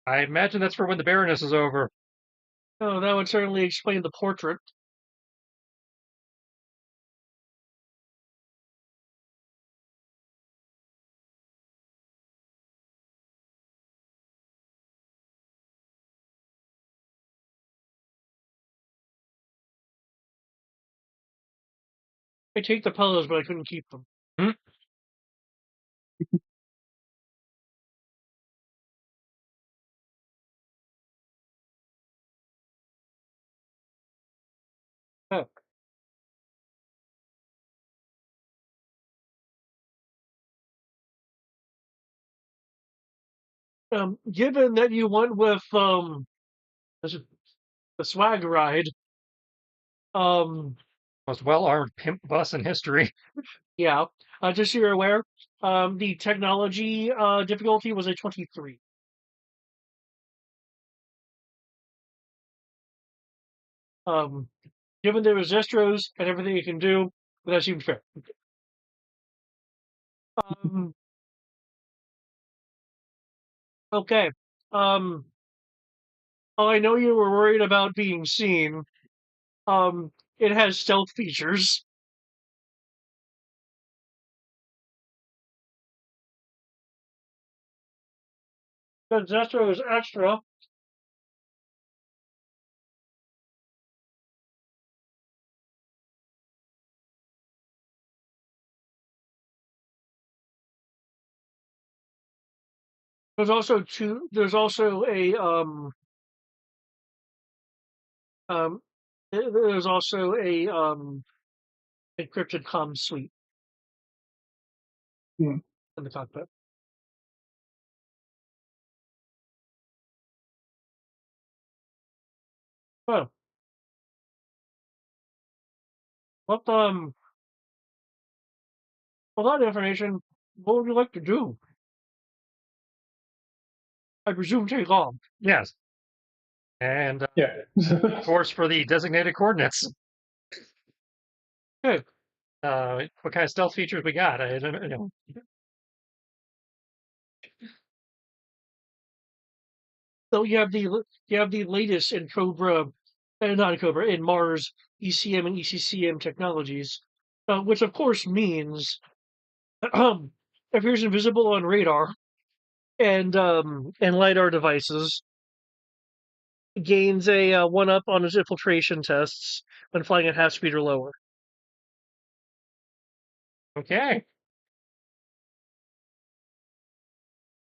I imagine that's for when the Baroness is over. Oh, that would certainly explain the portrait. I take the pillows, but I couldn't keep them. Hmm? Oh. Given that you went with this is the swag ride, Most well-armed pimp bus in history. yeah, just so you're aware, the technology difficulty was a 23. Um, given the resistors and everything you can do, that seems fair. Um, okay. Um, I know you were worried about being seen. It has stealth features. The Zestro is extra. There's also two. There's also a um. There's also a encrypted comm suite Hmm. in the cockpit. Oh, what well, that information. What would you like to do? I presume take off. Yes. And Yeah. course for the designated coordinates. Okay. What kind of stealth features we got? I don't know. So you have the latest in COBRA, not in COBRA, in Mars ECM and ECCM technologies, which of course means appears invisible on radar and lidar devices, gains a one up on his infiltration tests when flying at half speed or lower. Okay.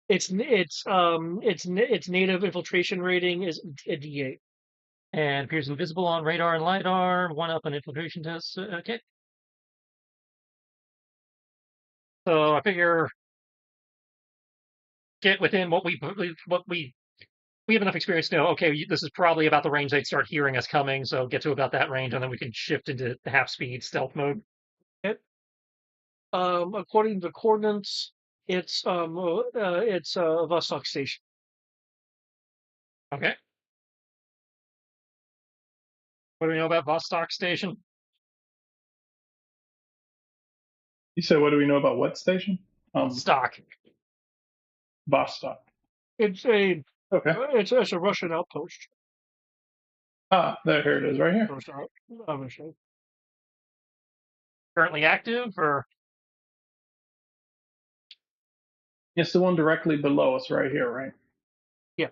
Its native infiltration rating is a D8. And appears invisible on radar and lidar. One up on infiltration tests. Okay. So I figure get within what we have enough experience to know. Okay, this is probably about the range they'd start hearing us coming. So get to about that range, and then we can shift into the half speed stealth mode. According to the coordinates, it's Vostok Station. Okay. What do we know about Vostok Station? You said, what do we know about what station? Stock. Vostok. It's a Okay. it's a Russian outpost. Ah, here it is, right here. Obviously. Currently active, or It's the one directly below us, right here, right? Yeah.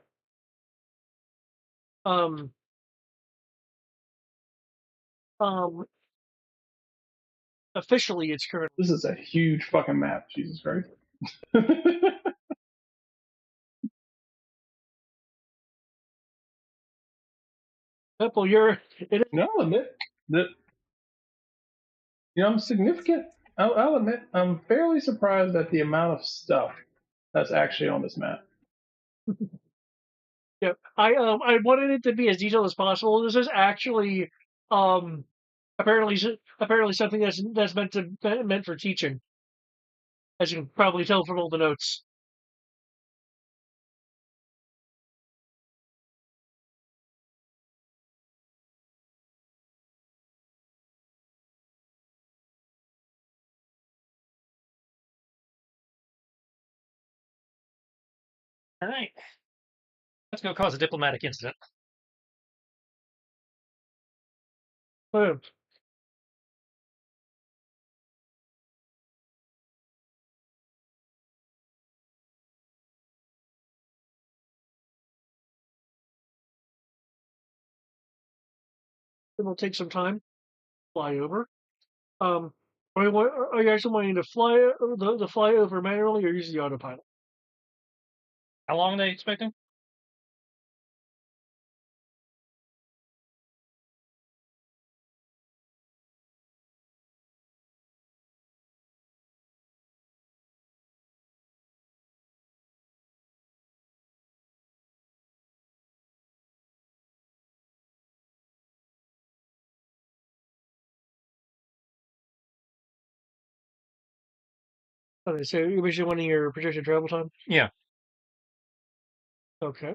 Um. Um. Officially, it's currently. This is a huge fucking map. Jesus Christ. Well, you're. It No, I'll admit that I'm significant. I'll admit I'm fairly surprised at the amount of stuff that's actually on this map. Yeah, I wanted it to be as detailed as possible. This is actually um apparently something that's meant for teaching, as you can probably tell from all the notes. all right. Let's go cause a diplomatic incident. Oh, it'll take some time. Fly over. Are you actually wanting to fly the fly over manually or use the autopilot? How long are they expecting? Okay, so you're basically wanting your projected travel time? Yeah. Okay.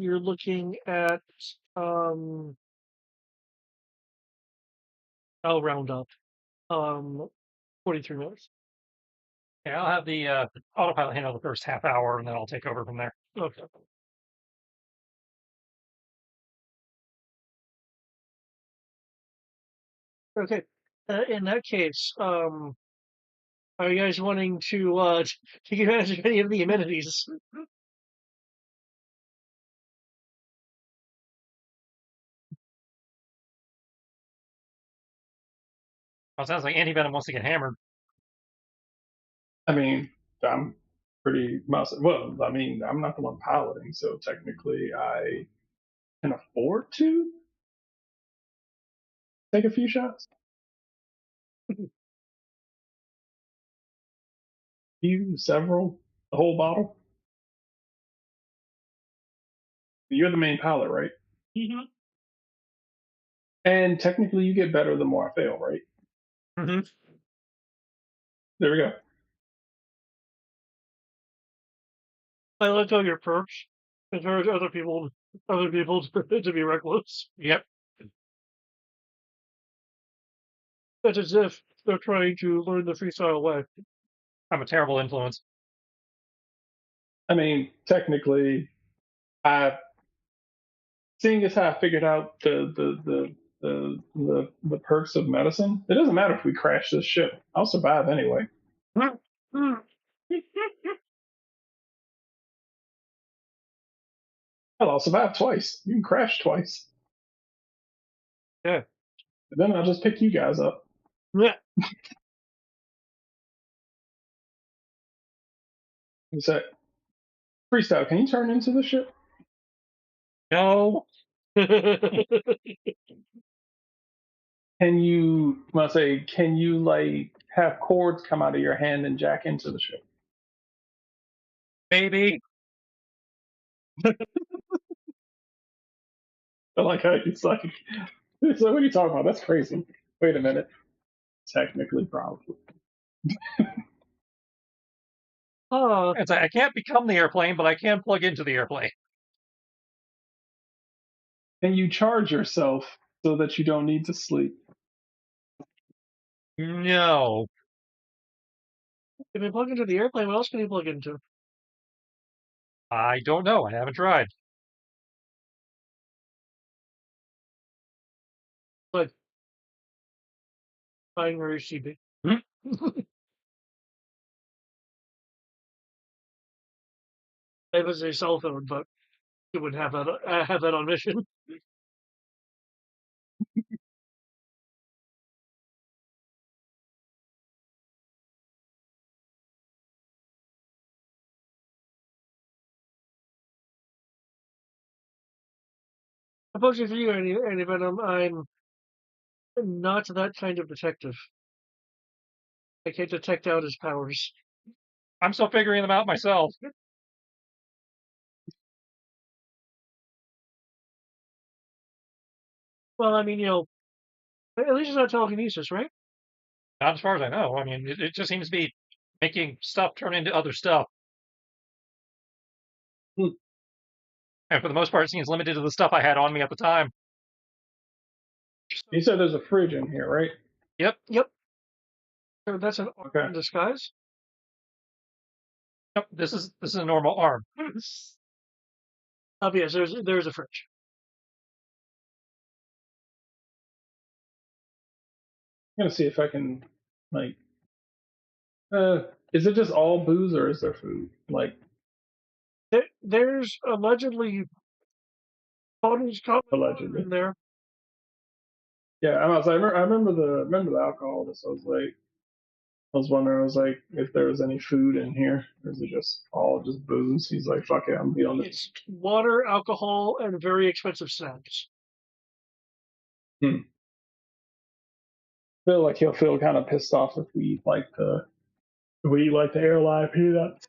You're looking at I'll round up. 43 minutes. Yeah, I'll have the autopilot handle the first half hour, and then I'll take over from there. Okay. Okay. In that case, are you guys wanting to take advantage of any of the amenities? Well, it sounds like Andy Venom wants to get hammered. I mean, I'm pretty much, well, I mean, I'm not the one piloting, so technically I can afford to take a few shots. Few, several, the whole bottle. You're the main pilot, right? Mm-hmm. And technically you get better the more I fail, right? Mm-hmm. There we go. I like all your perks. Encourage other people to be reckless. Yep. It's as if they're trying to learn the freestyle way. I'm a terrible influence. I mean, technically, I seeing as how I figured out the perks of medicine. It doesn't matter if we crash this ship. I'll survive anyway. Hell, I'll survive twice. You can crash twice, Yeah. and then I'll just pick you guys up. Yeah. You say, freestyle, can you turn into the ship? No. Can you? When I say, can you like have cords come out of your hand and jack into the ship? Maybe. I like how it's like. So what are you talking about? That's crazy. Wait a minute. Technically, probably. It's like I can't become the airplane, but I can plug into the airplane. Can you charge yourself so that you don't need to sleep? No. If you plug into the airplane, what else can you plug into? I don't know. I haven't tried. Like binary CB. It was a cell phone, but it would have that on mission. Unfortunately for you, Annie Venom, I'm not that kind of detective. I can't detect out his powers. I'm still figuring them out myself. Well, I mean, at least it's not telekinesis, right? Not as far as I know. I mean, it just seems to be making stuff turn into other stuff. Hmm. And for the most part, it seems limited to the stuff I had on me at the time. You said there's a fridge in here, right? Yep. Yep. So that's an arm Okay. in disguise. Yep. This is a normal arm. Yes, there's a fridge. I'm gonna see if I can, like, is it just all booze or is there food? Like, There's allegedly bottles of water allegedly. in there. Yeah, I remember the alcohol. So I was wondering, I was like, if there was any food in here, or is it just all just booze? He's like, fuck it, I'm beyond it. It's water, alcohol, and very expensive snacks. Feel like he'll feel kind of pissed off if we like the air live peanuts.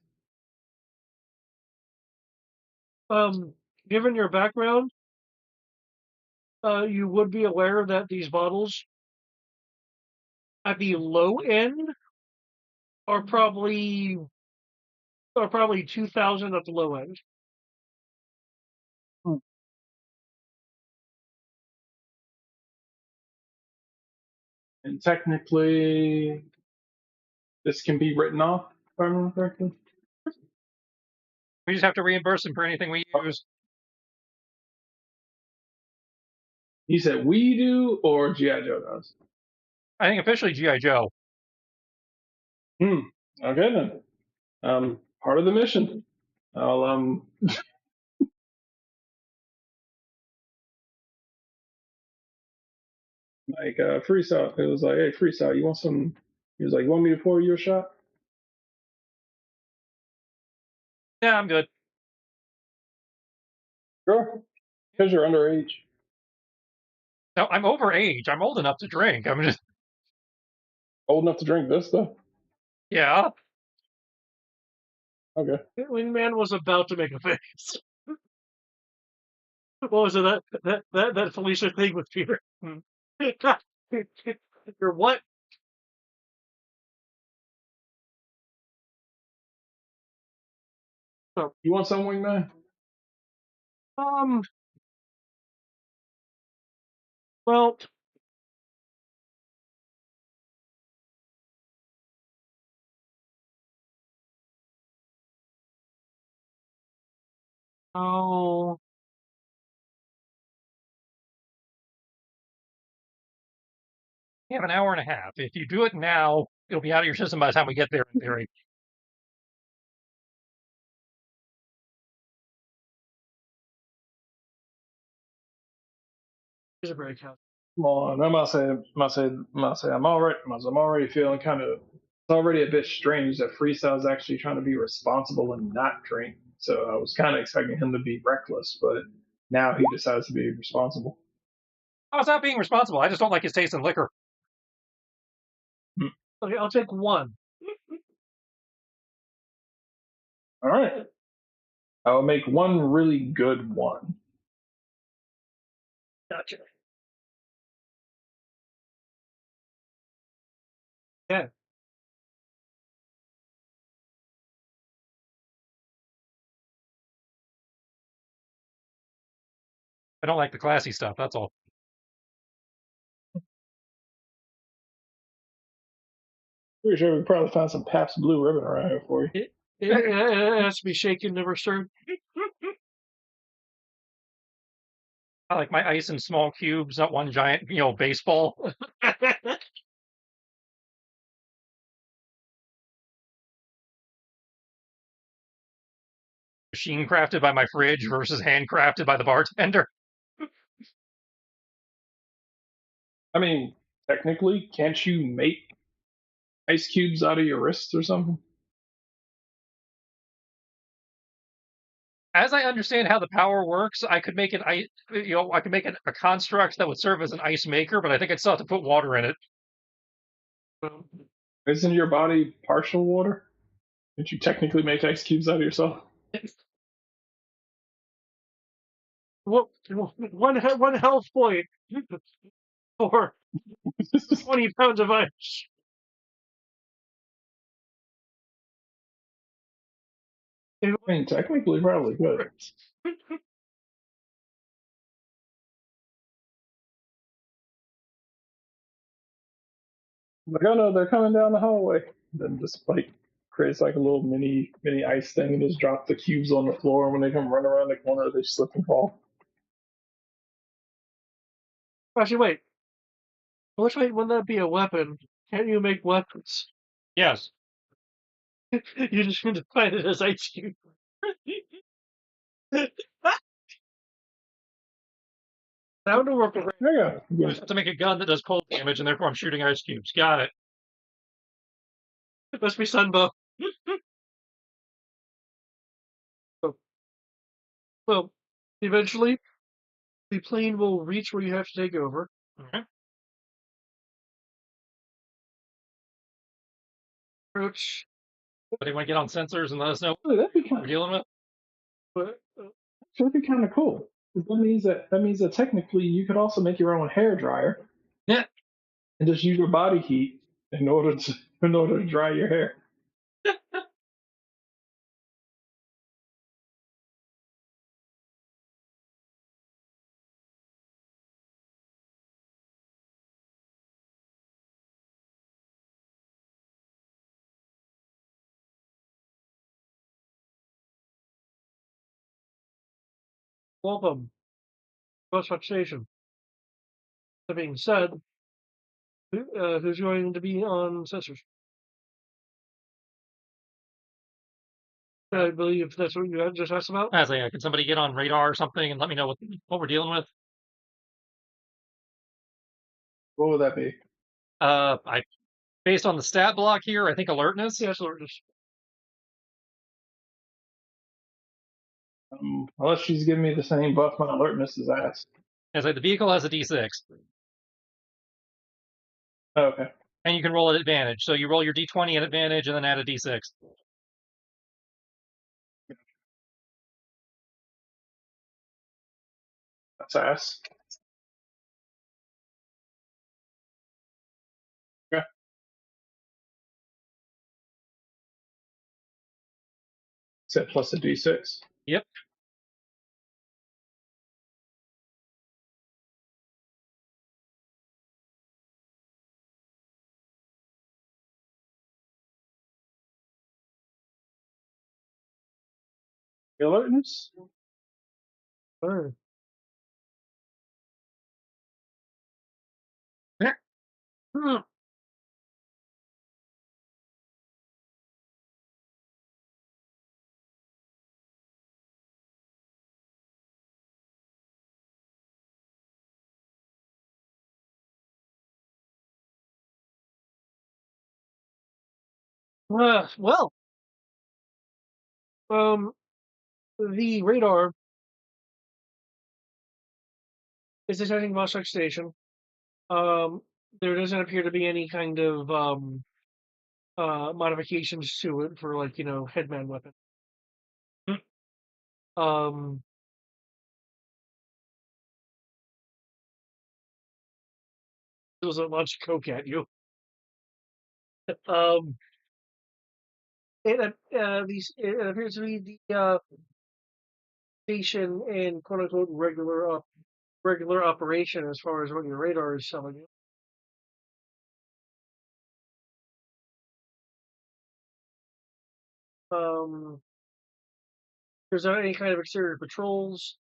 Given your background, you would be aware that these bottles at the low end are probably 2,000 at the low end. And technically, this can be written off, if I remember correctly. We just have to reimburse him for anything we use. He said we do or GI Joe does. I think officially G.I. Joe. Okay then. Part of the mission. I'll like Freestyle. It was like, hey Freestyle, you want some? He was like, you want me to pour you a shot? Yeah, I'm good. Sure. Because you're underage. No, I'm over age. I'm old enough to drink. I'm just Old enough to drink this stuff. yeah. Okay. Wingman was about to make a face. What was it that Felicia thing with Peter? You're what? You want some wingman? Um. Well, oh, We have an hour and a half. If you do it now, it'll be out of your system by the time we get there in theory. he's a very count. Come on. I'm already feeling kind of. It's already a bit strange that Freestyle's actually trying to be responsible and not drink. So I was kind of expecting him to be reckless, but now he decides to be responsible. Oh, it's not being responsible. I just don't like his taste in liquor. Okay, I'll take one. All right. I'll make one really good one. Gotcha. Yeah. I don't like the classy stuff. That's all. Pretty sure we probably found some Pabst Blue Ribbon around here for you. It has to be shaken, never stirred. I like my ice in small cubes, not one giant, baseball. Machine crafted by my fridge versus handcrafted by the bartender. I mean, technically, can't you make ice cubes out of your wrists or something? As I understand how the power works, I could make I could make a construct that would serve as an ice maker, but I think I'd still have to put water in it. Isn't your body partial water? Did you technically make ice cubes out of yourself? One health point for 20 pounds of ice. I mean, technically, probably good. Like, oh no, they're coming down the hallway. Then just like creates like a little mini ice thing and just drop the cubes on the floor. And when they come run around the corner, they slip and fall. Actually, wait. Which way wouldn't that be a weapon? Can't you make weapons? Yes. You just need to find it as ice cube. That would work. Yeah, I have to make a gun that does cold damage, and therefore I'm shooting ice cubes. Got it. It must be Sunbow. Well, eventually, the plane will reach where you have to take over. Okay. Approach. But they want to get on sensors and let us know that'd be what kind we're of dealing with. But, cool. That means that technically you could also make your own hair dryer. Yeah. And just use your body heat in order to dry your hair. welcome. Prospect Station. That being said, who's going to be on sensors? I believe that's what you had just asked about. I was like, can somebody get on radar or something and let me know what we're dealing with? What would that be? I based on the stat block here, I think alertness. Yes, alertness. Unless she's giving me the same buff my alertness is asked. As like the vehicle has a D6. Okay. And you can roll at advantage. So you roll your D20 at advantage and then add a D6. That's ass. Okay. Except plus a D6. Yep. Alertness? Sure. Yeah. Well, the radar is detecting Vostok Station. There doesn't appear to be any kind of modifications to it for, like, headman weapon. Um, it was a launch coke at you. It appears to be the station in quote unquote regular operation as far as what your radar is telling you. There's not any kind of exterior patrols.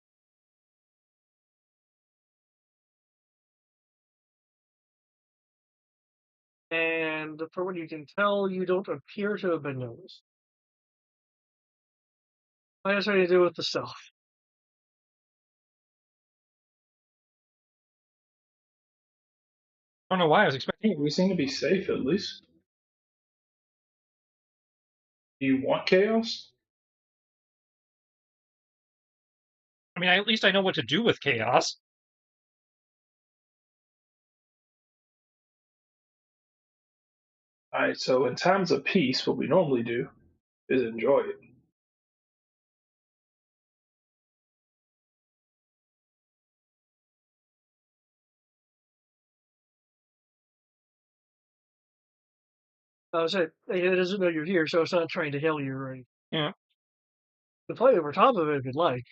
And from what you can tell, you don't appear to have been noticed. I have something to do with the stealth. I don't know why I was expecting. We seem to be safe at least. Do you want chaos? I mean, at least I know what to do with chaos. All right, so in times of peace, what we normally do is enjoy it. I was like, it doesn't know you're here, so it's not trying to hail you or anything. Yeah. You can play over top of it if you'd like.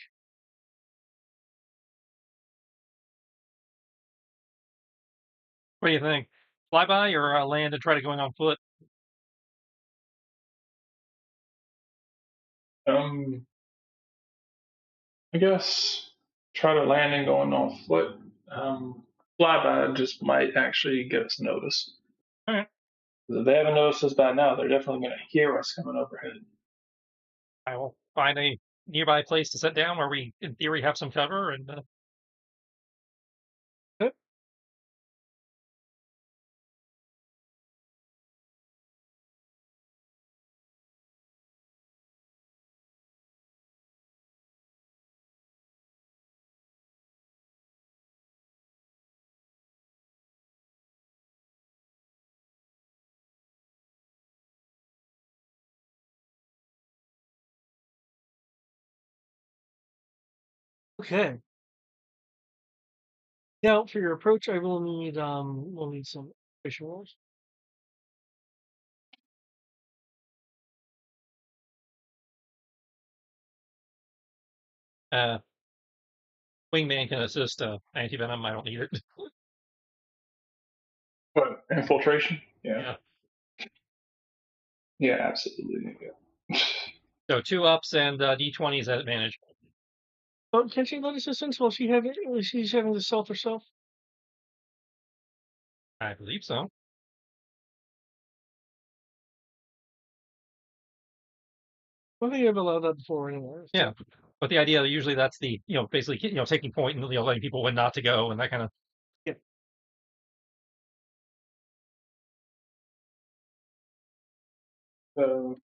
What do you think? Fly by or land and try to go in on foot? Um, I guess try to landing going on foot. Flyby just might actually get us noticed. All right. If they haven't noticed us by now, they're definitely going to hear us coming overhead. I will find a nearby place to set down where we, in theory, have some cover. And Okay. Okay. Now, for your approach, I will need we'll need some visual rolls. uh, Wingman can assist anti-venom. I don't need it. What infiltration? Yeah, Yeah. yeah, absolutely. Yeah. So 2 ups and D20s at advantage. Oh, can she let assistance while she's having to self herself? I believe so. I think I've allowed that before anyway. So. Yeah. But the idea usually that's the basically taking point and letting people when not to go and that kind of. Yeah. So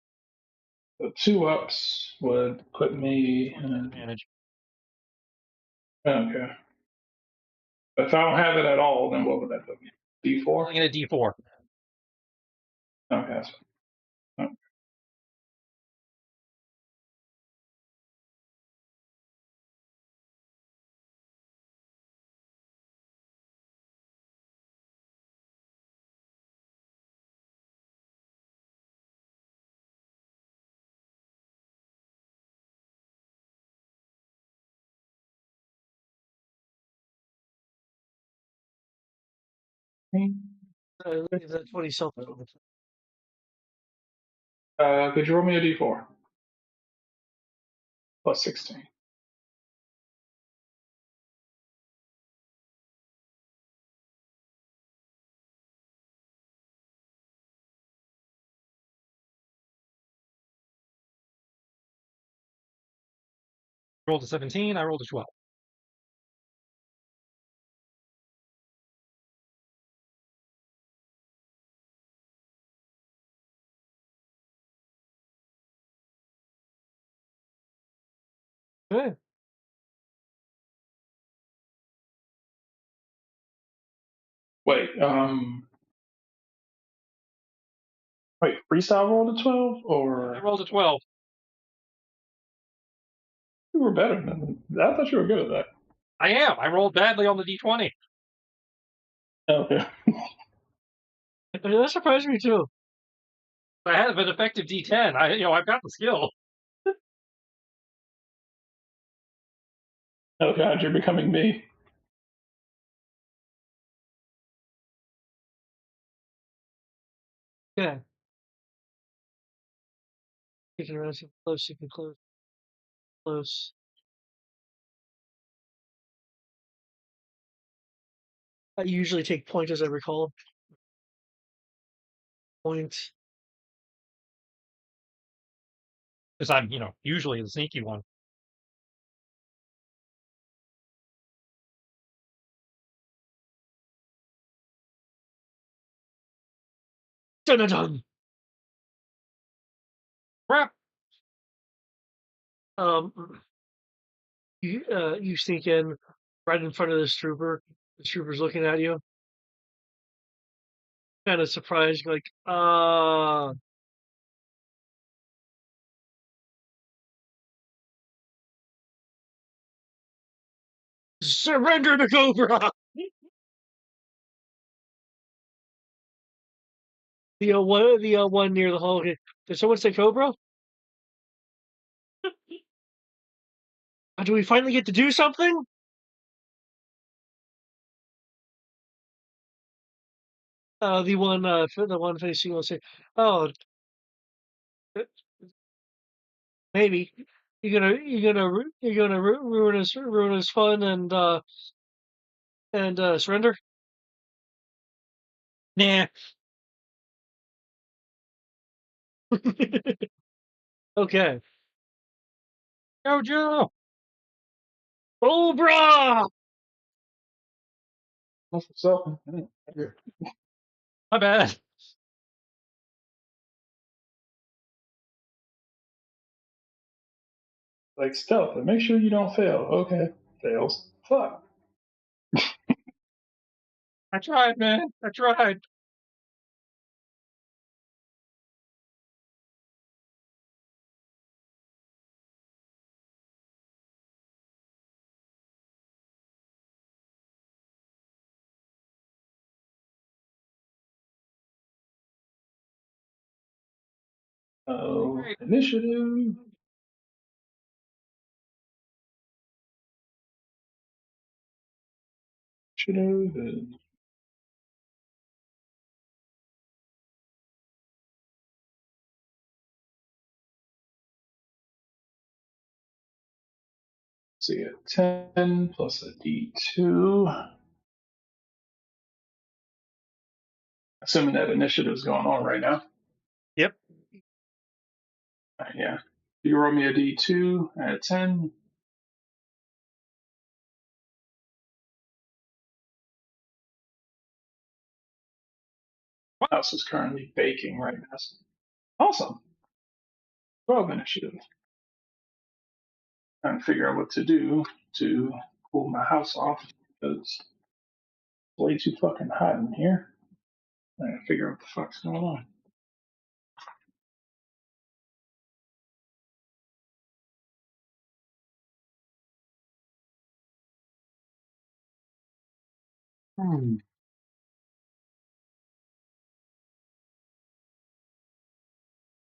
the 2 ups would put me in. Advantage. Okay. If I don't have it at all, then what would that put me? D4? Rolling in a D4. Okay, that's fine. That's what he's self. Could you roll me a D4? Plus 16. Rolled a 17. I rolled a 12. Okay. Wait, freestyle rolled a 12? I Or rolled a 12. you were better than that? I thought you were good at that. I am. I rolled badly on the D20. Okay. That surprised me too. I have an effective D10. I've got the skill. Oh god, you're becoming me. Yeah. You can run close. You can close. Close. I usually take point as I recall. Point. Because I'm, usually the sneaky one. Dun dun dun. Crap. Um. You sneak in right in front of this trooper. The trooper's looking at you, kind of surprised, like, surrender to Cobra. The one near the hall. Did someone say Cobra? Do we finally get to do something? The one facing will say, "Oh, uh, maybe ruin his fun and surrender." Nah. Okay. Jojo, Cobra. That's what's up. My bad. Like stealth, and make sure you don't fail. Okay, fails. Fuck. I tried, man. I tried. Oh, initiative. Initiative. See, a 10 plus a D2. Assuming that initiative is going on right now. Yep. Yeah. You roll me a D2 at 10. House is currently baking right now. Awesome. 12 initiative. Trying to figure out what to do to cool my house off because it's way too fucking hot in here. Trying to figure out what the fuck's going on.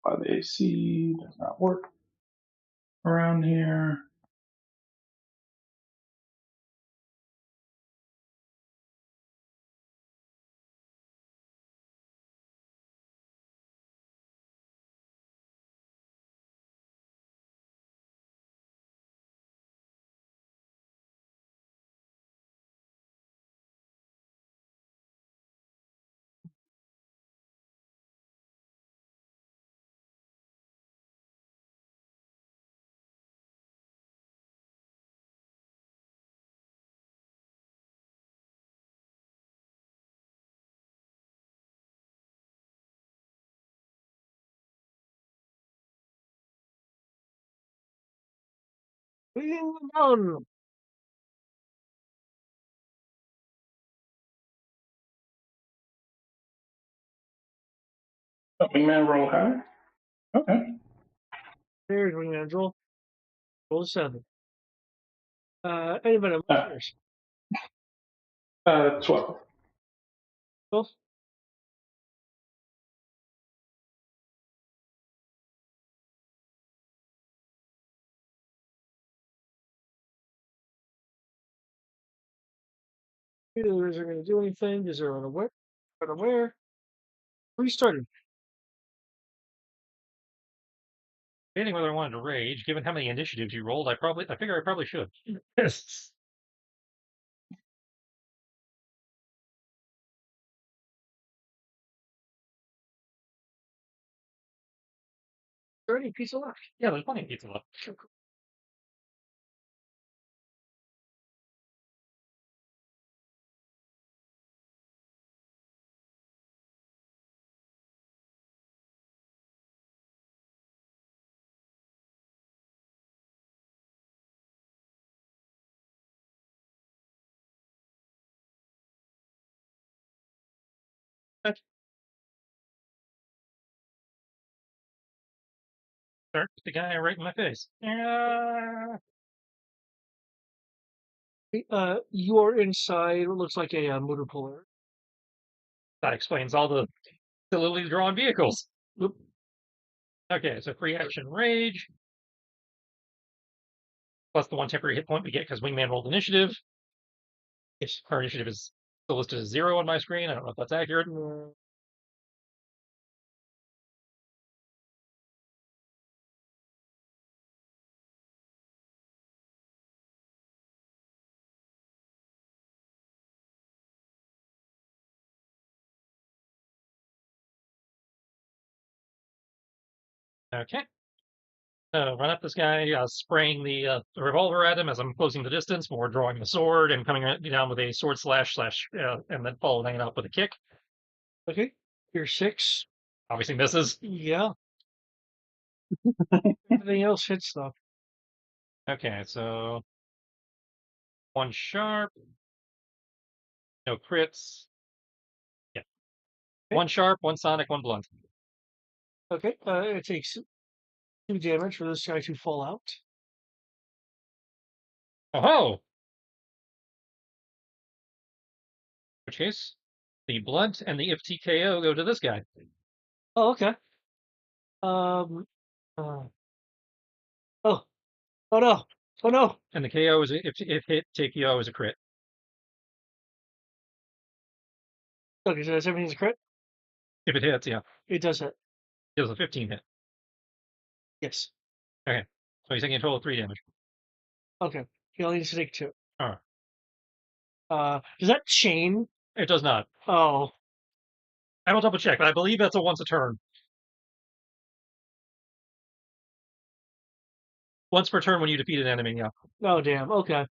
Why the AC does not work around here. On. Oh, wingman roll high. Okay. There's Wingman roll. Roll 7. Anybody? Uh, Yours. 12. 12. Neither is going to do anything because they're unaware. Unaware. Restarted. Debating whether I wanted to rage, given how many initiatives you rolled, I figure I probably should. 30 pizza left. Yeah, there's plenty of pizza left. Start with the guy right in my face. You are inside what looks like a motor puller. That explains all the silly drawn vehicles. Oop. Okay, so free action rage. Plus the 1 temporary hit point we get because Wingman rolled initiative. Her initiative is still listed as 0 on my screen. I don't know if that's accurate. Okay. Run up this guy, spraying the revolver at him as I'm closing the distance, more drawing the sword and coming down with a sword slash, and then following it up with a kick. Okay. You're 6. Obviously misses. Yeah. Everything else hits though. Okay, so 1 sharp, no crits. Yeah. Okay. 1 sharp, 1 sonic, 1 blunt. Okay. It takes 2 damage for this guy to fall out. Oh! In which case, the blunt and the if TKO go to this guy. Oh, okay. Um. Oh. Oh no. Oh no. And the KO is if hit, TKO is a crit. Okay, so 17's a crit. If it hits, yeah. It does hit. It was a 15 hit. Yes. Okay. So he's taking a total of 3 damage. Okay. He only needs to take 2. Alright. Does that chain? It does not. Oh. I will double check, but I believe that's a once a turn. Once per turn when you defeat an enemy, yeah. Oh, damn. Okay.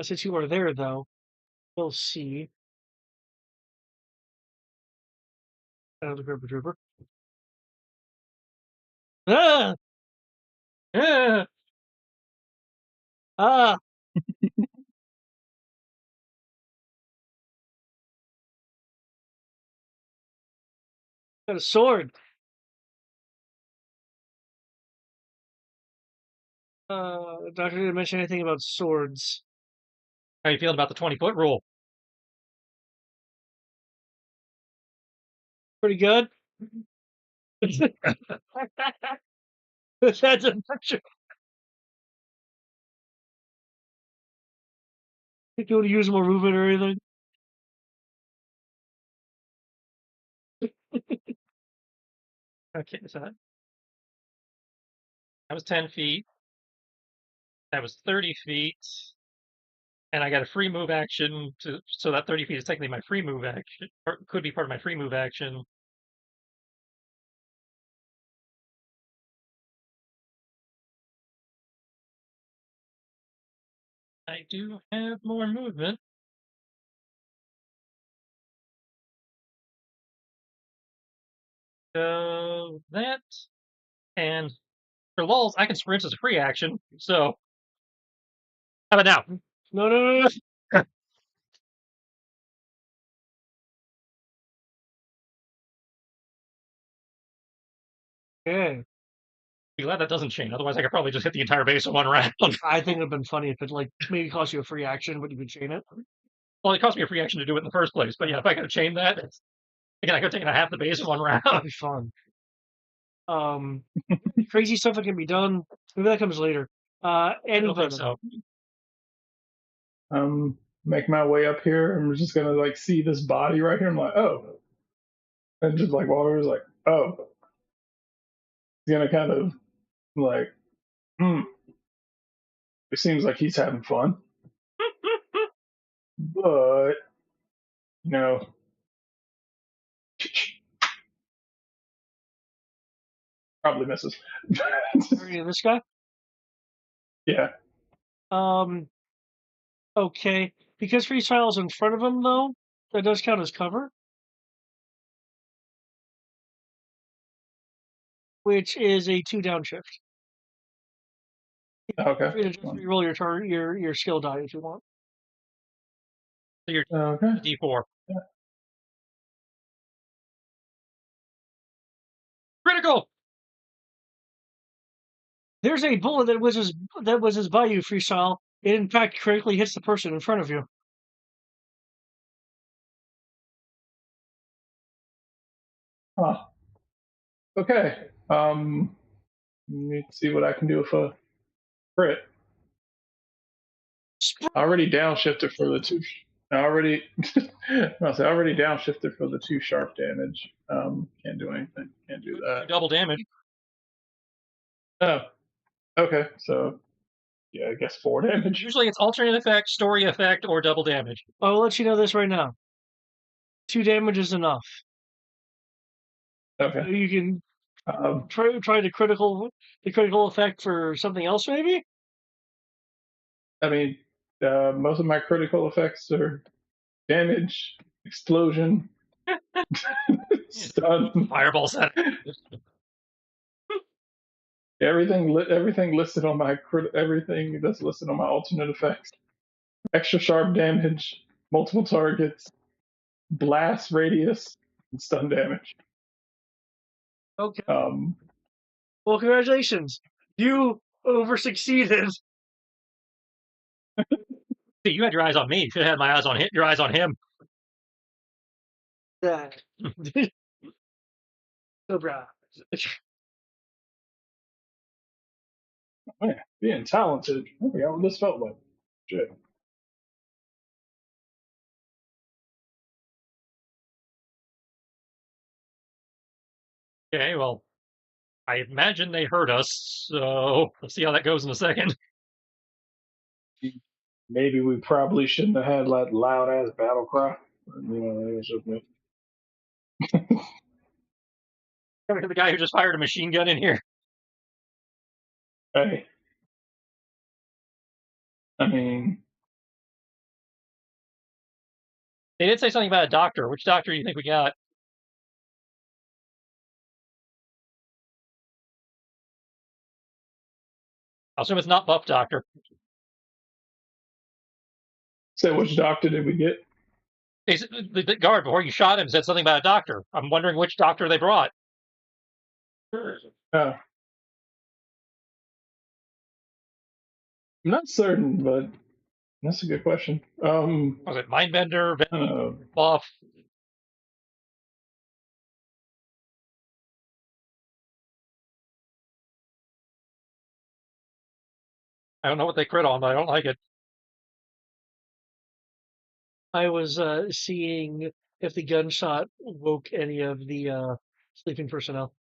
Since you are there, though, we'll see. The Gripper Trooper. Ah! Ah! Ah! Got a sword. Doctor didn't mention anything about swords. How you feeling about the 20-foot rule? Pretty good. That's a picture. Think you want to use more movement or anything? Okay, so that was 10 feet. That was 30 feet. And I got a free move action, so that 30 feet is technically my free move action, or could be part of my free move action. I do have more movement. So that, and for lulz, I can sprint as a free action. So how about now? No. Okay. Be glad that doesn't chain. Otherwise, I could probably just hit the entire base in 1 round. I think it'd been funny if it like maybe cost you a free action, but you could chain it. Well, it cost me a free action to do it in the first place. But yeah, if I could have chained that, again, I could have taken a half the base in 1 round. That'd be fun. Crazy stuff that can be done. Maybe that comes later. I Any don't think so. Make my way up here. I'm just gonna like see this body right here. I'm like, oh, and just like Walter was like, oh, he's gonna kind of like, it seems like he's having fun, but you know, probably misses. This guy. Yeah. Okay. Because freestyle is in front of him, though, that does count as cover. Which is a 2 downshift. Okay. Free to just reroll your turn, your skill die if you want. So you're Okay. D4. Yeah. Critical! There's a bullet that whizzes by you, freestyle. It in fact critically hits the person in front of you. Huh. Okay. Let me see what I can do with a crit. I already downshifted for the two. I already, I already downshifted for the 2 sharp damage. Can't do anything. Can't do that. Double damage. Oh, okay. So yeah, I guess 4 damage. Usually it's alternate effect, story effect, or double damage. I'll let you know this right now. 2 damage is enough. Okay. You can Um, try the critical effect for something else, maybe. I mean, most of my critical effects are damage, explosion, stun. Fireball set. Everything listed on my everything that's listed on my alternate effects. Extra sharp damage, multiple targets, blast radius, and stun damage. Okay. Um, Well, congratulations. You over succeeded. See, you had your eyes on me. You should have had my eyes on him. Your eyes on him. That. COBRA. man, being talented. I forgot what this felt like. Shit. Okay, well, I imagine they heard us, so let's see how that goes in a second. Maybe we probably shouldn't have had that loud ass battle cry. You know, it was just me. The guy who just fired a machine gun in here. Hey, I mean, They did say something about a doctor. Which doctor do you think we got? I'll assume it's not Buff Doctor. so which doctor did we get? The guard, before you shot him, said something about a doctor. I'm wondering which doctor they brought. I'm not certain, but that's a good question. Was it Mindbender, Uh, Buff? I don't know what they crit on, but I don't like it. I was seeing if the gunshot woke any of the sleeping personnel.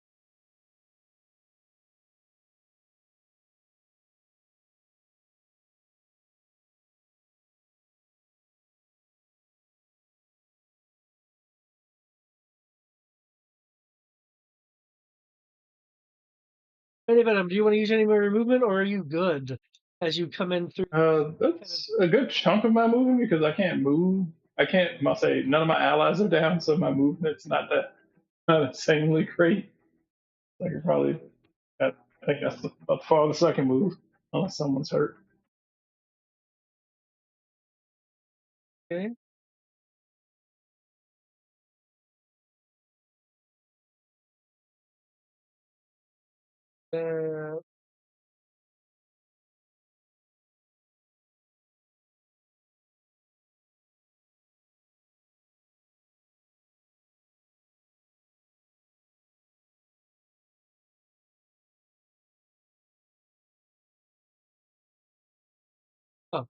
Hey, Venom, do you want to use any more of your movement, or are you good as you come in through? that's a good chunk of my movement because I can't move. I can't. I'll say none of my allies are down, so my movement's not insanely great. I could probably. I think that's about far the second move, unless someone's hurt. Okay. Uh, oh.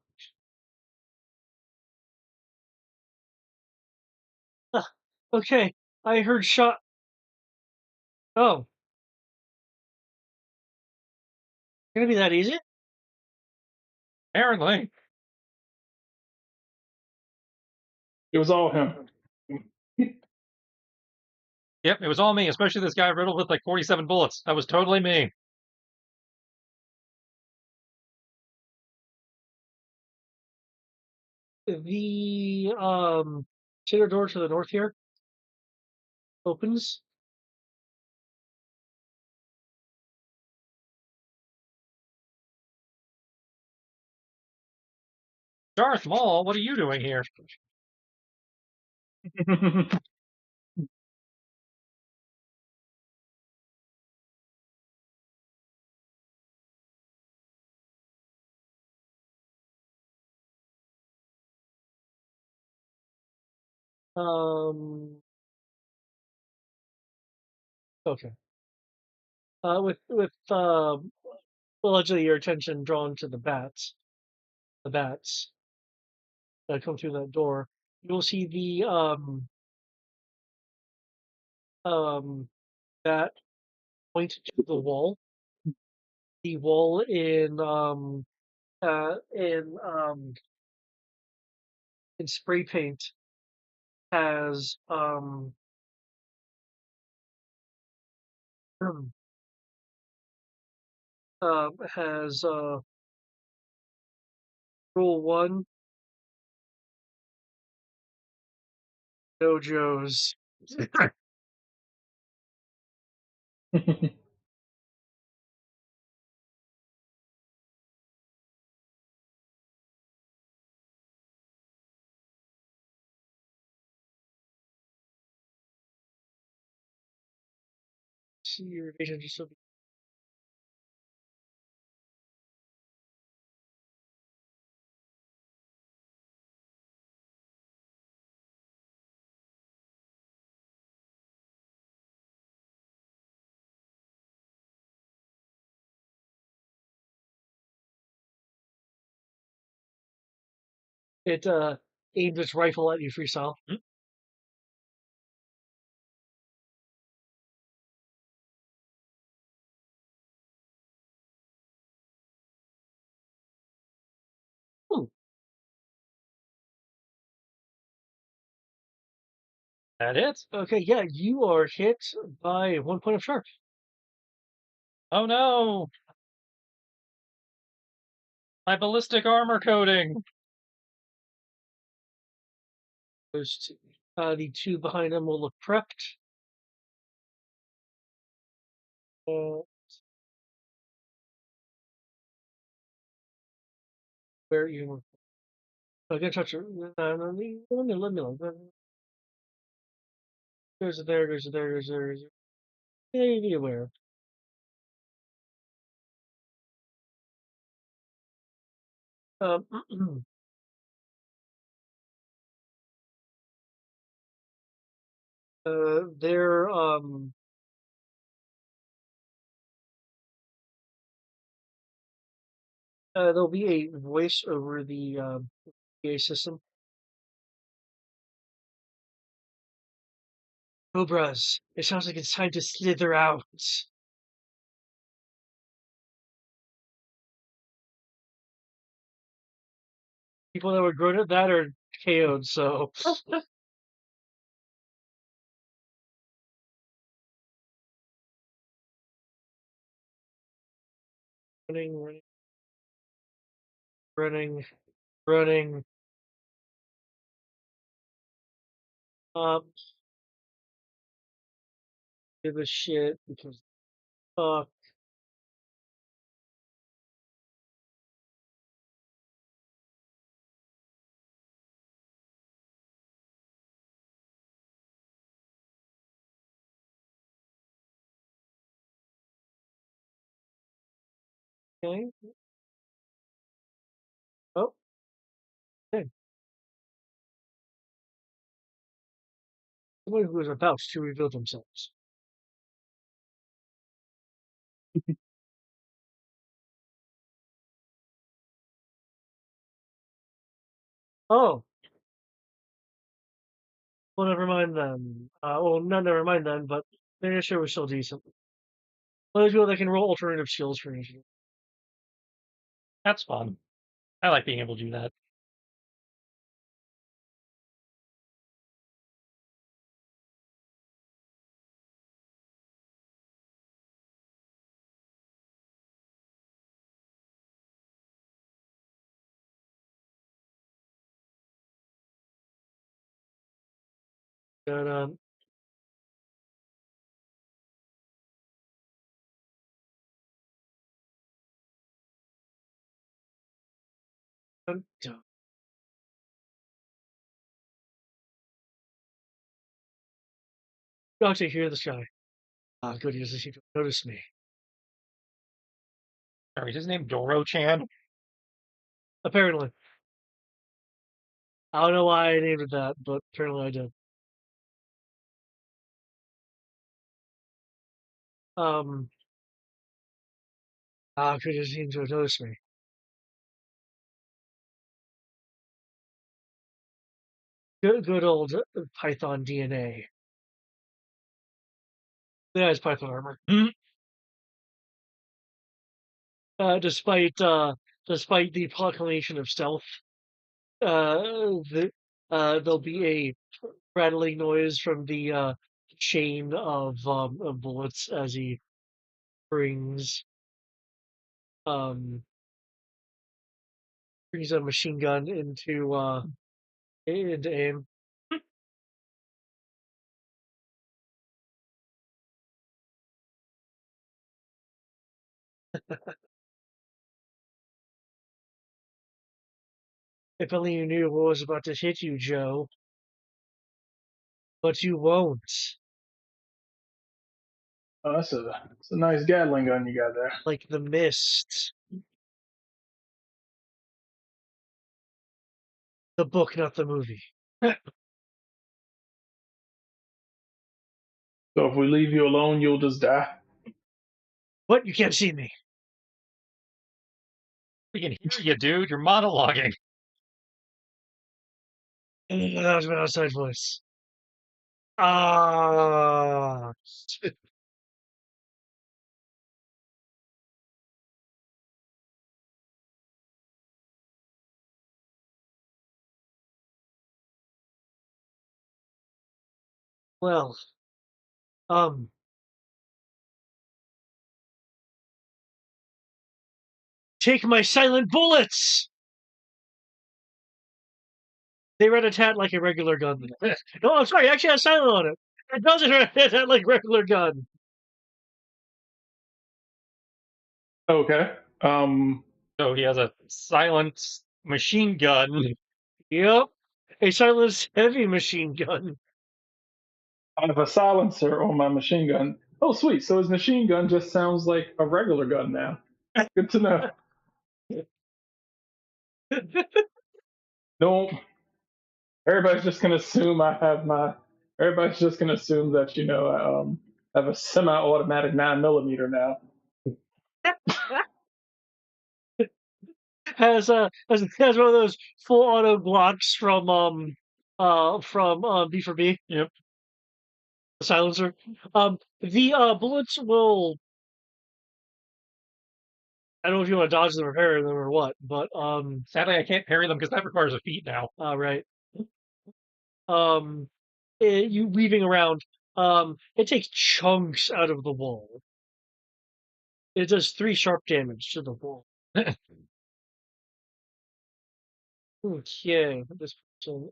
Okay. I heard shot. Oh, gonna be that easy? Apparently. It was all him. Yep, it was all me, especially this guy riddled with like 47 bullets. That was totally me. The chamber door to the north here opens. Darth Maul, what are you doing here? Okay. With allegedly your attention drawn to the bats that come through that door, you'll see the bat point to the wall. The wall uh in um in spray paint has has rule one, no Joes. See your vision just so it aims its rifle at you freestyle. Hmm. That it? Okay, yeah, you are hit by 1 point of sharp. Oh no! My ballistic armor coating! The two behind them will look prepped. Where you I can touch her. Let me look. There's a there, there's a there, there's a there. Yeah, be aware. Um, there there'll be a voice over the PA system. Cobras, it sounds like it's time to slither out. People that were good at that are KO'd, so running, running, running. Um, give a shit because fuck. Okay. Oh, okay. Someone who is about to reveal themselves. Oh, well, never mind then. Well, not never mind then, but the initiative was still decent. Those people that can roll alternative skills for initiative. That's fun. I like being able to do that. But done. Doctor, hear this guy. Ah, good. He doesn't seem to notice me. Sorry, is his name Doro-chan? Apparently, I don't know why I named it that, but apparently I did. Could you seem to have noticed me? Good old Python DNA. Yeah, it's Python armor. Despite the proclamation of stealth, there'll be a rattling noise from the chain of bullets as he brings um brings a machine gun into aim. If only you knew what was about to hit you, Joe. But you won't. Oh, that's a nice Gatling gun you got there. Like the mist. The book, not the movie. So if we leave you alone, you'll just die. What? You can't see me. We can hear you, dude. You're monologuing. That was my outside voice. Ah. Well, um, take my silent bullets! They rat-a-tat like a regular gun. No, I'm sorry, it actually has silent on it. It doesn't rat-a-tat like a regular gun. Okay. So he has a silent machine gun. Yep. A silenced heavy machine gun. I have a silencer on my machine gun. Oh, sweet. So his machine gun just sounds like a regular gun now. Good to know. Don't. Everybody's just gonna assume I have my. Everybody's just gonna assume that I have a semi-automatic 9mm now. Has one of those full auto blocks from B for B. Yep. The silencer. The bullets will. I don't know if you want to dodge them or parry them or what, but Sadly, I can't parry them because that requires a feat now. right. You weaving around. It takes chunks out of the wall. It does 3 sharp damage to the wall. Okay, this person.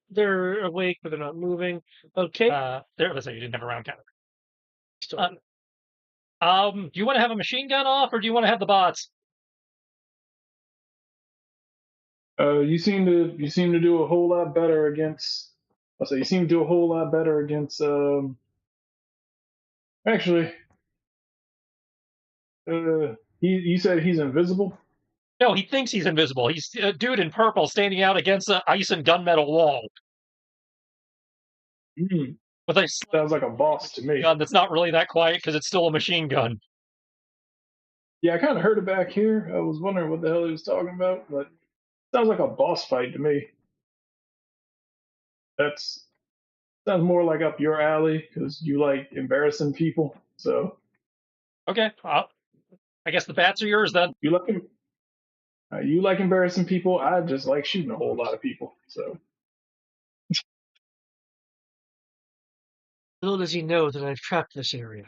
They're awake, but they're not moving. Okay. Let's say you didn't have a round counter. Still, Do you want to have a machine gun off, or do you want to have the bots? You seem to do a whole lot better against. I'll say you seem to do a whole lot better against. Actually, you said he's invisible. No, he thinks he's invisible. He's a dude in purple standing out against an ice and gunmetal wall Mm, with a sounds like a boss to me. gun that's not really that quiet because it's still a machine gun. Yeah, I kind of heard it back here. I was wondering what the hell he was talking about, but sounds like a boss fight to me. That's sounds more like up your alley because you like embarrassing people. So Okay, I guess the bats are yours then. you like embarrassing people. I just like shooting a whole lot of people. So little does he know that I've trapped this area.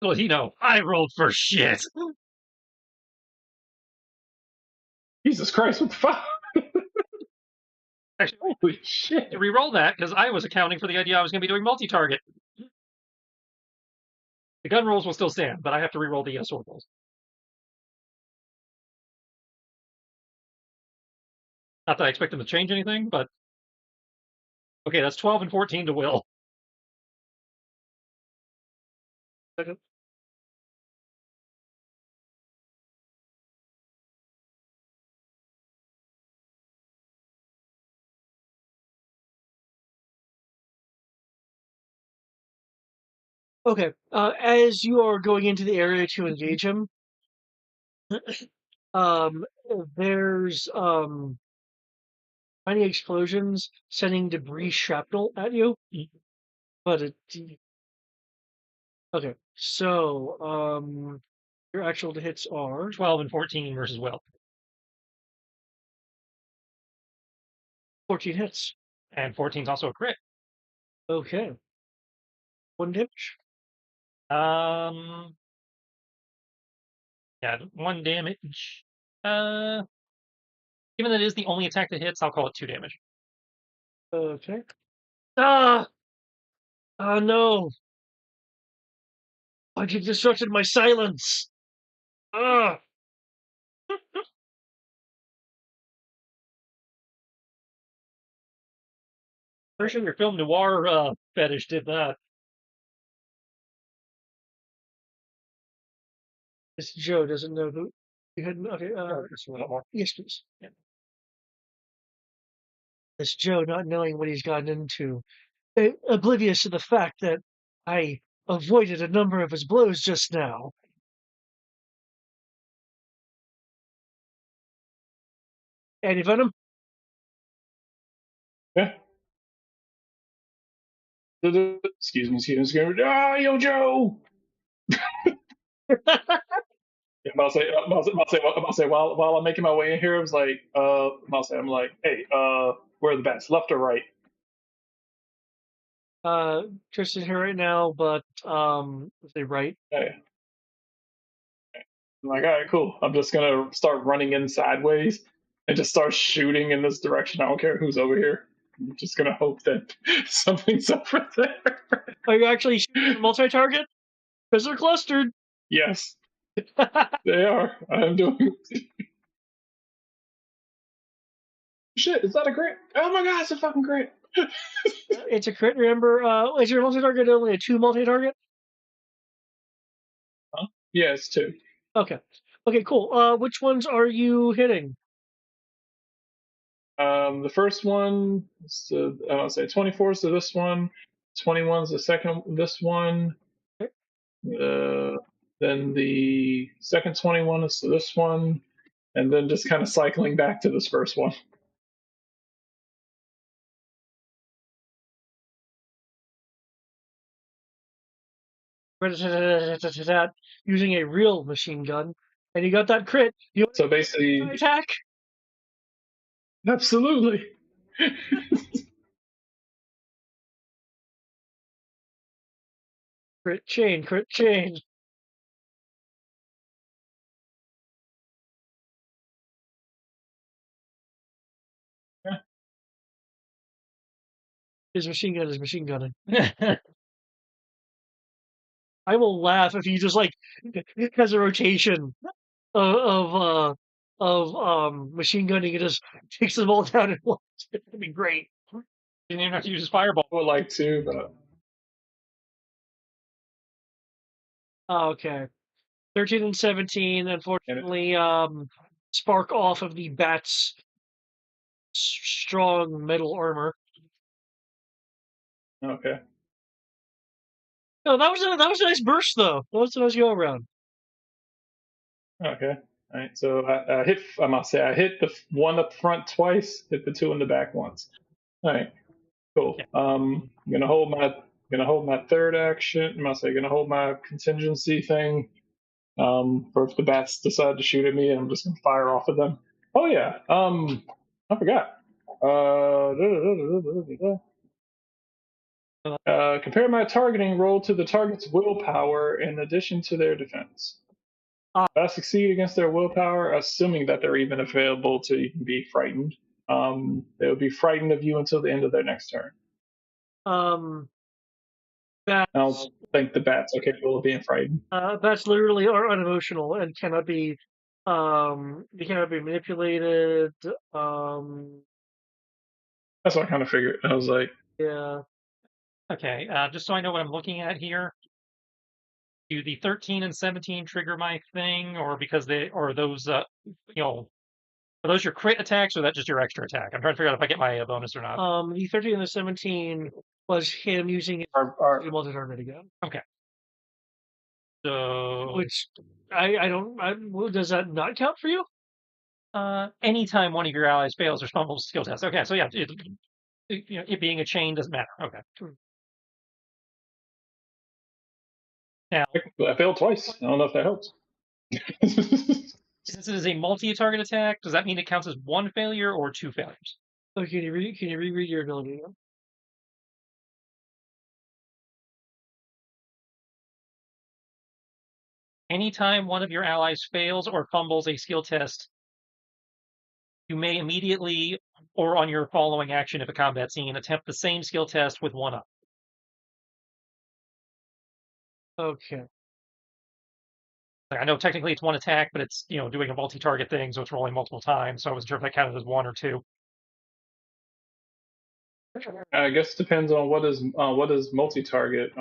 Well, I rolled for shit. Jesus Christ, what the fuck? Actually, Holy shit! to re-roll that because I was accounting for the idea I was going to be doing multi-target. The gun rolls will still stand, but I have to re-roll the sword rolls. Not that I expect them to change anything, but okay, that's 12 and 14 to will. Second. Okay. As you are going into the area to engage him, um, there's tiny explosions sending debris shrapnel at you. But it. Okay. So your actual hits are 12 and 14 versus Will. 14 hits. And 14 is also a crit. Okay. 1 damage. Yeah, 1 damage. Given that it is the only attack that hits, I'll call it 2 damage. Okay. Ah! Oh no! I just disrupted my silence! Ah! Pretty sure your film noir fetish did that. This Joe doesn't know who you had. Okay, Just a little more. yes, please. Yeah. This Joe not knowing what he's gotten into, oblivious to the fact that I avoided a number of his blows just now. Anti-venom? Yeah. Excuse me. Ah, yo, Joe. Yeah, I'm about to say, while I'm making my way in here, I was like, I'm like, hey, where are the bats, left or right? Tristan's here right now, but let's say right. Hey. I'm like, all right, cool. I'm just gonna start running in sideways and just start shooting in this direction. I don't care who's over here. I'm just gonna hope that something's over there. Are you actually shooting multi-target? Because they're clustered. Yes, they are. I'm doing. Shit, is that a crit? Oh my god, it's a fucking crit. It's a crit. Remember, is your multi-target only a 2 multi-target? Huh? Yeah, it's 2. Okay. Okay, cool. Which ones are you hitting? The first one is I'll say 24 to this one, 21 is the second this one. Then the second 21 is to this one, and then just kind of cycling back to this first one. Using a real machine gun, and you got that crit. You So basically, attack. absolutely. Crit chain, crit chain. His machine gun is machine gunning. I will laugh if he just like has a rotation of machine gunning and just takes them all down at once. That'd be great. Didn't even have to use his fireball. I would like to, but Okay. 13 and 17, unfortunately, spark off of the bat's strong metal armor. okay. No, that was a nice burst though. That was a nice go around. Okay. All right. So I hit. I must say I hit the one up front twice. Hit the 2 in the back once. All right. Cool. Yeah. I'm gonna hold my third action. I must say gonna hold my contingency thing. For if the bats decide to shoot at me, I'm just gonna fire off at them. Oh yeah. I forgot. Compare my targeting roll to the target's willpower in addition to their defense. If I succeed against their willpower, assuming that they're even available to even be frightened, they will be frightened of you until the end of their next turn. Bats, I don't think the bats are capable of being frightened. bats literally are unemotional and cannot be they cannot be manipulated. That's what I kind of figured. I was like, Yeah. Okay, just so I know what I'm looking at here. Do the 13 and 17 trigger my thing, or because they or those are those your crit attacks, or that just your extra attack? I'm trying to figure out if I get my bonus or not. The 13 and the 17 was him using his our multi-target again. Okay. So, Which well, does that not count for you? anytime one of your allies fails or fumbles skill test. Okay, so yeah, it being a chain doesn't matter. Okay. Now, I failed twice. I don't know if that helps. since it is a multi-target attack, does that mean it counts as one failure or two failures? So can you reread your ability again? Anytime one of your allies fails or fumbles a skill test, you may immediately, or on your following action if a combat scene, attempt the same skill test with one up. Okay. Like, I know technically it's one attack, but it's doing a multi-target thing, so it's rolling multiple times. So I wasn't sure if that counted as one or two. I guess it depends on what is multi-target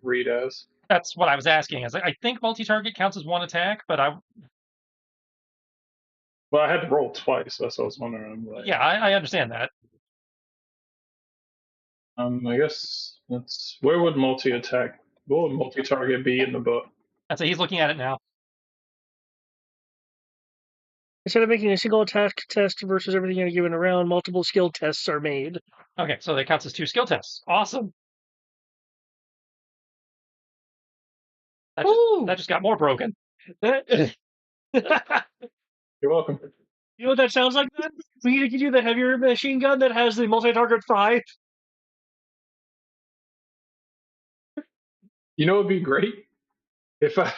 read as. That's what I was asking. I think multi-target counts as one attack, but Well, I had to roll twice. That's what I was wondering. Like, yeah, I understand that. I guess that's where would multi-attack, what would multi-target be in the book? I'd say he's looking at it now. Instead of making a single attack test versus everything in a given round, multiple skill tests are made. Okay, so that counts as two skill tests. Awesome. That just got more broken. You're welcome. You know what that sounds like then? We need to give you the heavier machine gun that has the multi-target 5. You know, it'd be great if I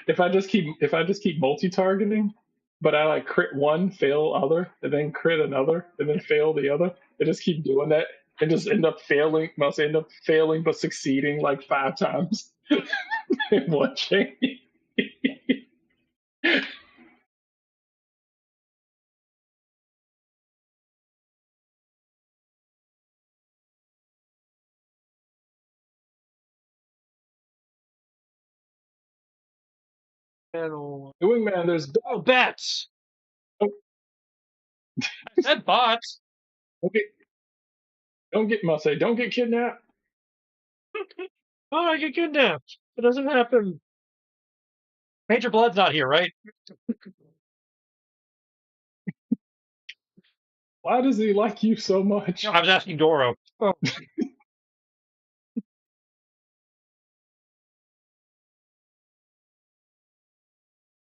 if I just keep multi-targeting, but I like crit one, fail other, and then crit another, and then fail the other, and just keep doing that, and just end up failing. Must end up failing, but succeeding like 5 times in one chain. And Wingman, there's bats. don't, I said bots. don't get don't get kidnapped. Oh, I get kidnapped. It doesn't happen. Major Blood's not here, right? Why does he like you so much? I was asking Doro. Oh.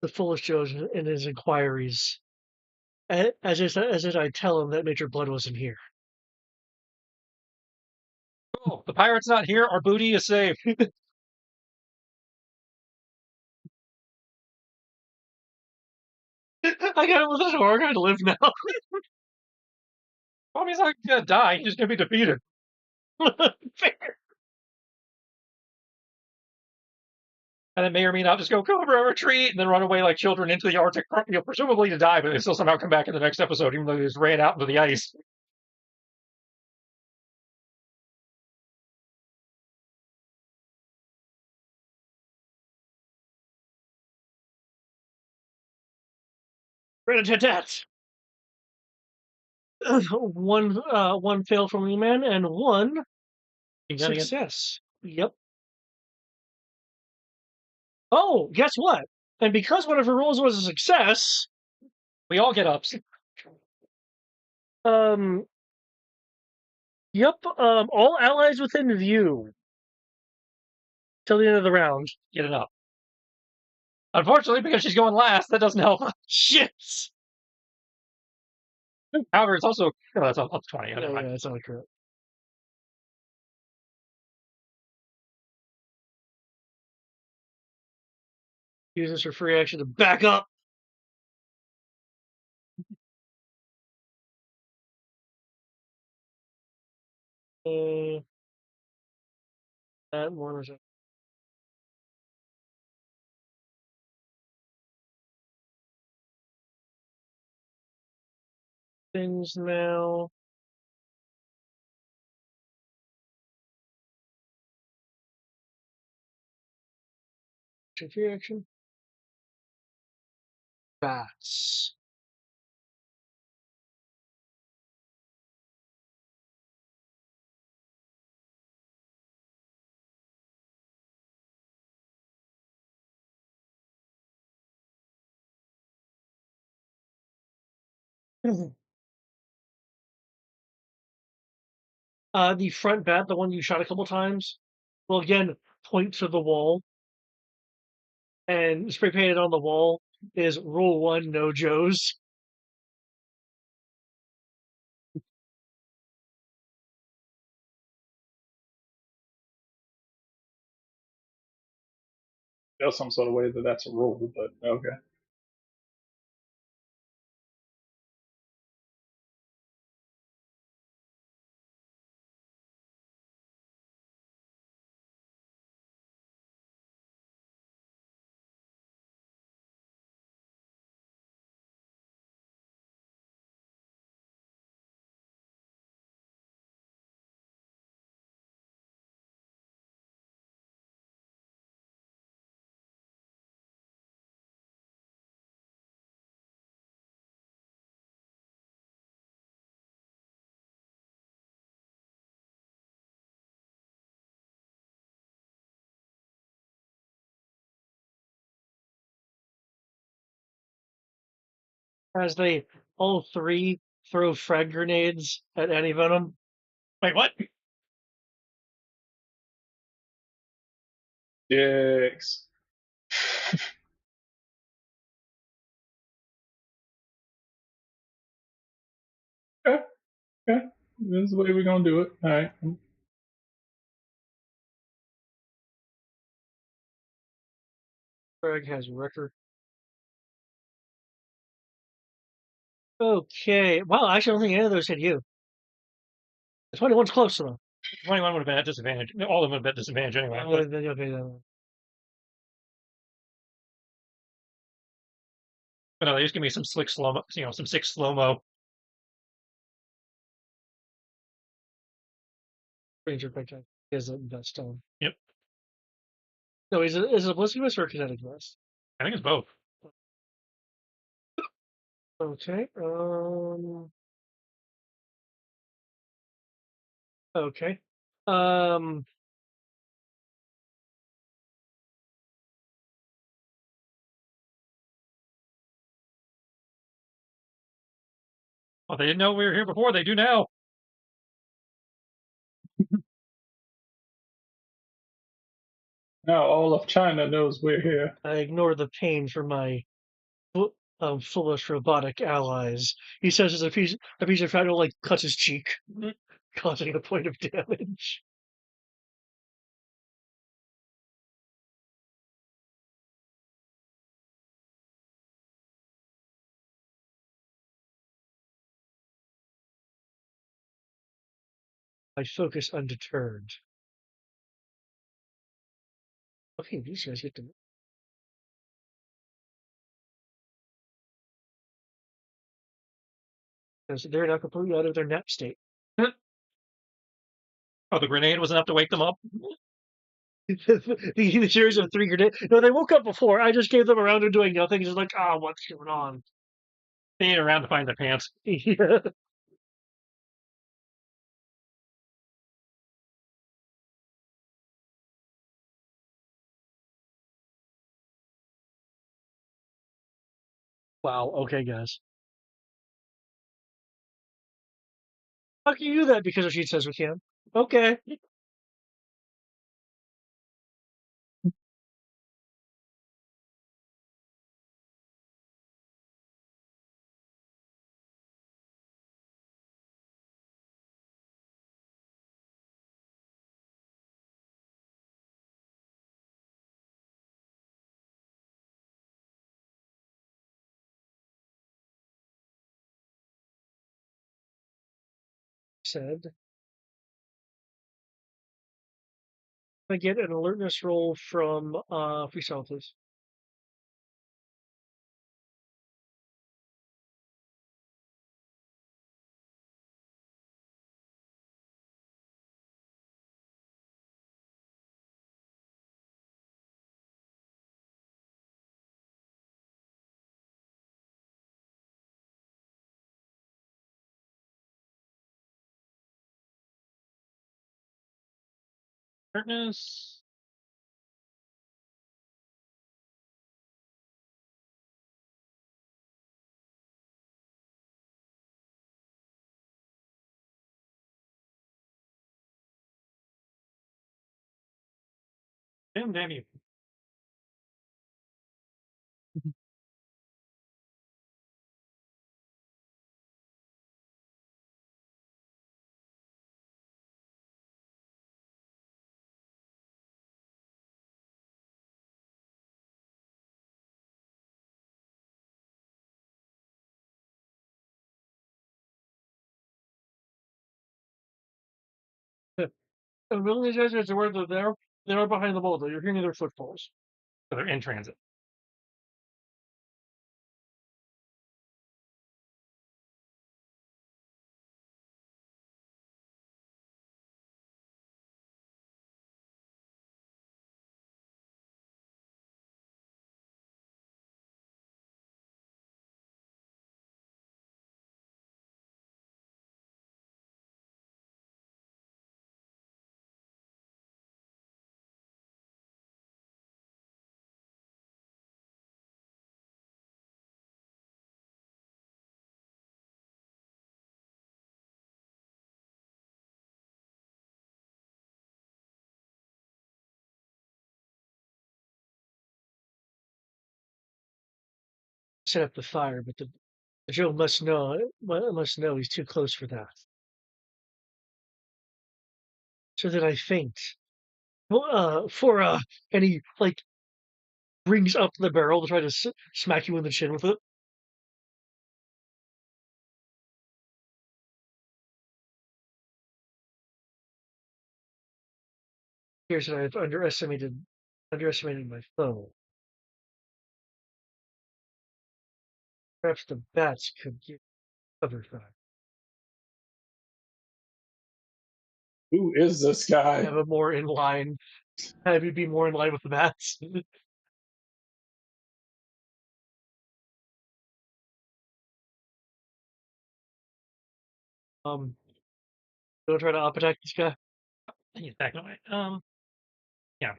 The foolish Joe in his inquiries. As if I tell him that Major Blood wasn't here. Oh, the pirate's not here. Our booty is safe. I got him with a sword. I live now. Well, he's not gonna die. He's just gonna be defeated. Fair. And then may or may not just go COBRA retreat and then run away like children into the Arctic, presumably to die, but they still somehow come back in the next episode, even though they just ran out into the ice. Rat-a-tat-tat. One fail from Wingman and one success. Yep. Oh, guess what? And because one of her rolls was a success, We all get ups. Yep, all allies within view till the end of the round Get it up. Unfortunately, because she's going last, that doesn't help. Shit. However, it's also that's up 20. Yeah, that's not correct. Uses her free action to back up. That one is things now. Free action. Bats. The front bat, the one you shot a couple times, will again point to the wall, and spray painted on the wall is "Rule 1: No Joes." There's some sort of way that that's a rule, but okay. As they all three throw frag grenades at anti-venom. Wait, what? Dicks. Okay, okay. This is the way we're gonna do it. All right. Frag has record. Okay. Well, actually, I don't think any of those hit you. The 21's close enough. 21 would have been at disadvantage. All of them would have been at disadvantage anyway. But no, they just give me some slick slow mo, some sick slow mo. Ranger picture is a best stone. Yep. No, is it a Blizzard Vest or a Kinetic Vest? I think it's both. Okay. Okay. Well, they didn't know we were here before. They do now. Now all of China knows we're here. I ignore the pain for my foolish robotic allies. He says as a piece of shadow like cuts his cheek, causing a point of damage. I focus undeterred. Okay, these guys get to. Because they're now completely out of their nap state. Oh, the grenade was enough to wake them up? the series of 3 grenades. No, they woke up before. I just gave them a round of doing nothing. Just like, what's going on? They ain't around to find their pants. Yeah. Wow. Okay, guys. How can you do that? Because she says we can. Okay. Said. I get an alertness roll from Freestyle, please. Alertness. Damn you. And really, these guys are where they're behind the boulder. You're hearing their footfalls. So they're in transit. Set up the fire, but the Joe must know he's too close for that. So that I faint. And he like brings up the barrel to try to smack you in the chin with it. Here's that I've underestimated my foe. Perhaps the bats could give cover fire. Who is this guy? Have you be more in line with the bats. Don't try to up attack this guy. He's backing away. Yeah.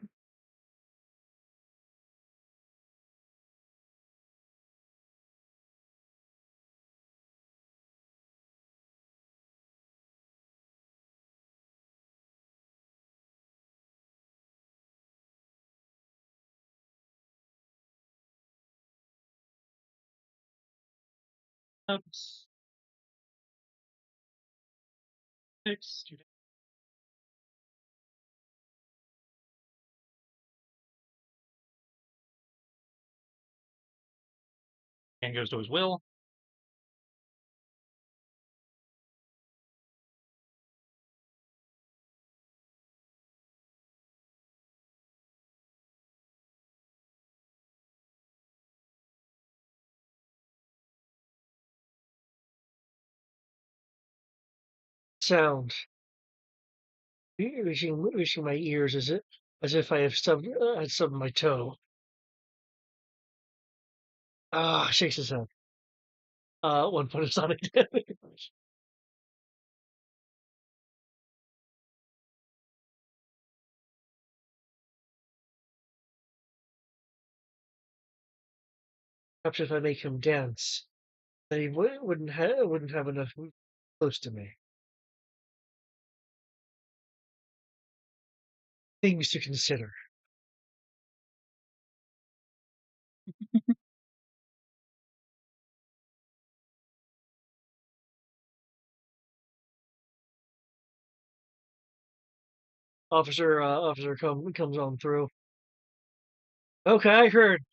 Oops. 6. And goes to his will. Sound reaching my ears as if I have had stubbed my toe. Shakes his head. 1 point of sonic damage. Perhaps if I make him dance, then he wouldn't have enough close to me. Things to consider. Officer comes on through. Okay, I heard.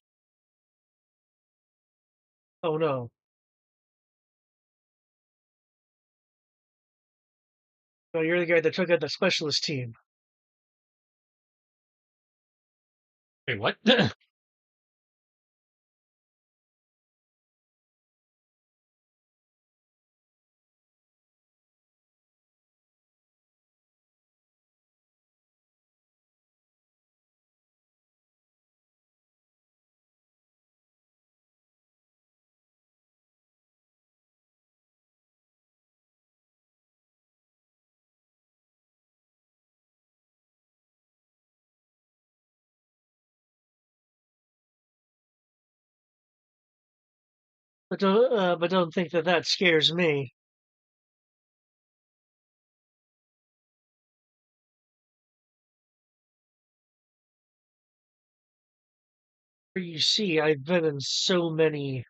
Oh no. No, you're the guy that took out the specialist team. Wait, what? But don't think that scares me. You see, I've been in so many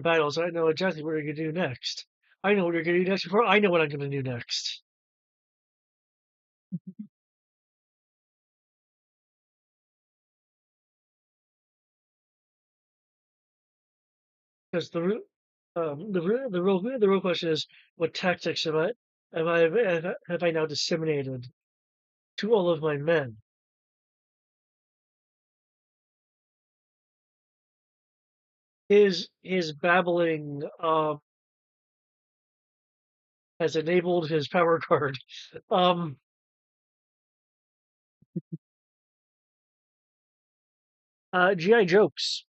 battles. I know exactly what you're going to do next. I know what you're going to do next before I know what I'm going to do next. Because the real question is, what tactics have I now disseminated to all of my men? His babbling has enabled his power card. GI jokes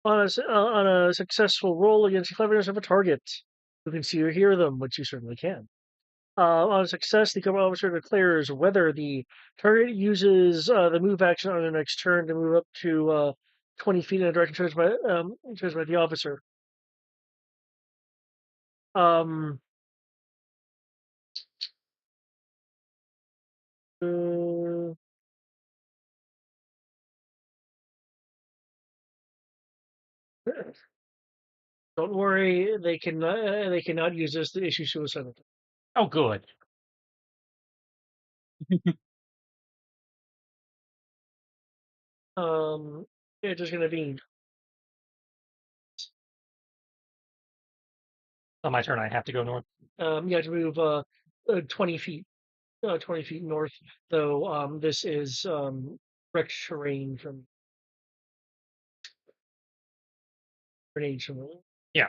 on a successful roll against the cleverness of a target. You can see or hear them, which you certainly can. On success, the COBRA officer declares whether the target uses the move action on their next turn to move up to 20 feet in a direction chosen by the officer. Um, uh, don't worry, they cannot use this to issue suicide. Oh, good. It's just gonna be On my turn, I have to go north. you have to move 20 feet 20 feet north, though this is wrecked terrain from grenades from Yeah.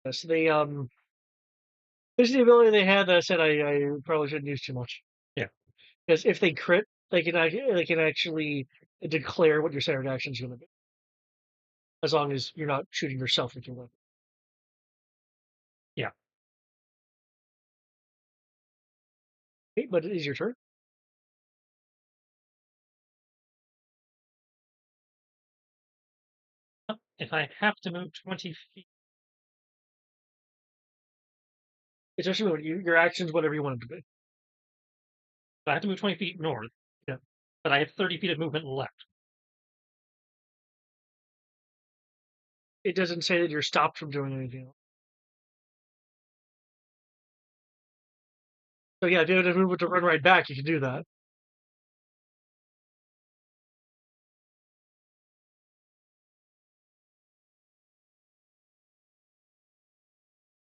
yes, they this is the ability they had that I said I probably shouldn't use too much. Yeah. Because if they crit, they can actually declare what your standard action is going to be, as long as you're not shooting yourself with your weapon. Yeah. Okay, but it is your turn. If I have to move 20 feet, It's actually what your actions, whatever you want it to be. I have to move 20 feet north. Yeah. But I have 30 feet of movement left. It doesn't say that you're stopped from doing anything else. So yeah, if you have to move it to run right back, you can do that.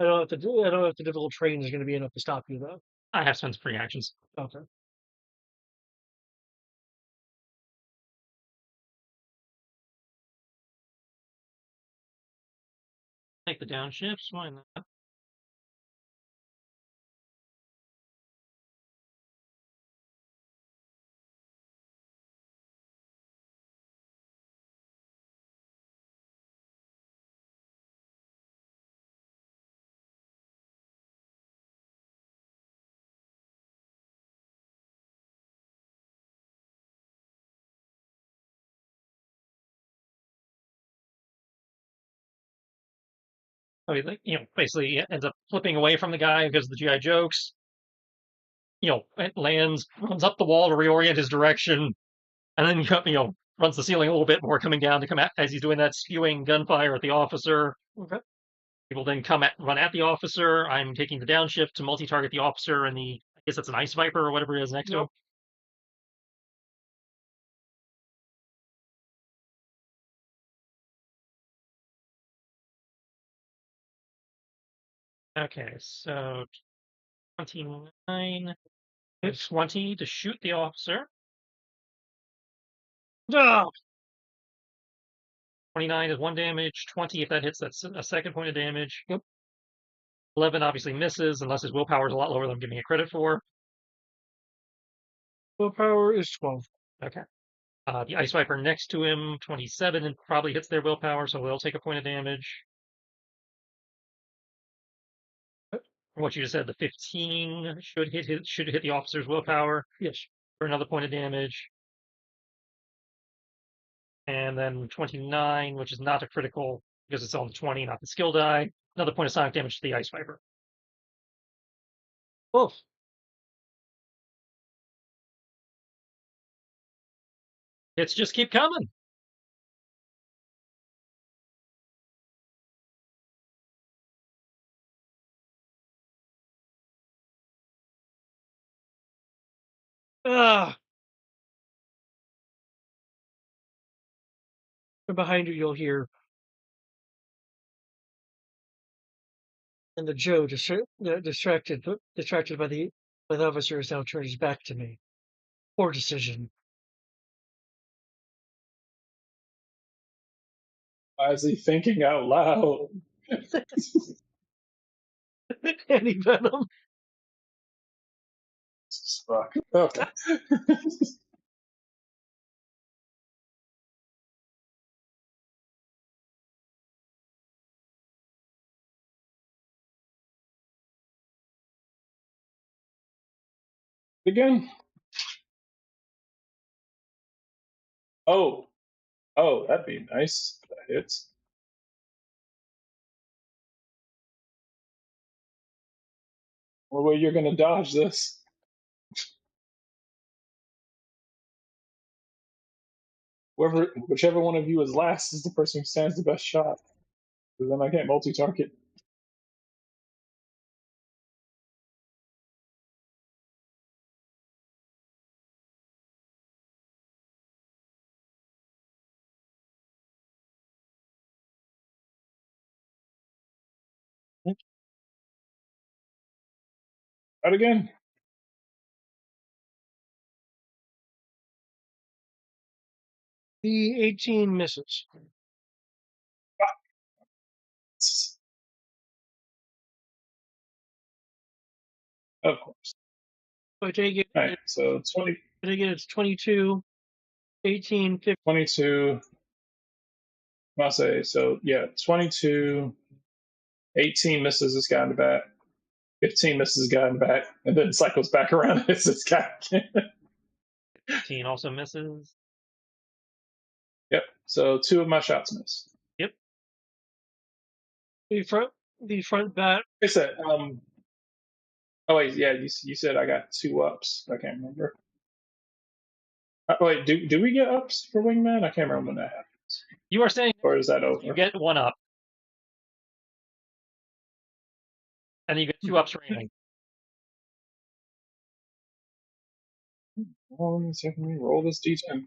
I don't know if the difficult terrain is going to be enough to stop you though. I have spent free actions. Okay. Take the downshifts. Why not? Oh, basically ends up flipping away from the guy because of the GI jokes. It lands, runs up the wall to reorient his direction, and then runs the ceiling a little bit before coming down to come at as he's doing that, spewing gunfire at the officer. Okay. People then run at the officer. I'm taking the downshift to multi-target the officer and I guess that's an ice viper or whatever it is next to him. Okay, so 29 and 20 to shoot the officer. No. 29 is 1 damage. 20 if that hits, that's a second point of damage. Yep. 11 obviously misses unless his willpower is a lot lower than I'm giving it credit for. Willpower is 12. Okay. The ice viper next to him, 27, and probably hits their willpower, so they'll take a point of damage. From what you just said, the 15 should hit the officer's willpower. Yes. For another point of damage. And then 29, which is not a critical, because it's on the 20, not the skill die. Another point of sonic damage to the Ice Viper. Wolf. Hits just keep coming. Ah. From behind you, you'll hear. And the Joe, distracted by the officers, now turns back to me. Poor decision. Why is he thinking out loud? Any venom. Fuck. Okay. Again. Oh, that'd be nice. That hits. What way you're gonna dodge this? Whichever one of you is last is the person who stands the best shot. Because then I can't multi-target. Out again. The 18 misses. Of course. So I take it. All right, so 20, I take it. It's 22, 18, 15. 22. I'll say, so yeah, 22, 18 misses this guy in the back, 15 misses this guy in the back, and then cycles back around and hits this guy again. 15 also misses. Yep, so 2 of my shots miss. Yep. The front bat. I said, oh wait, yeah, you said I got 2 ups. I can't remember. Wait, do we get ups for wingman? I can't remember when that happens. You are saying, Or is that over? you get 1 up. And you get 2 ups remaining. Hold on a second, let me roll this d10.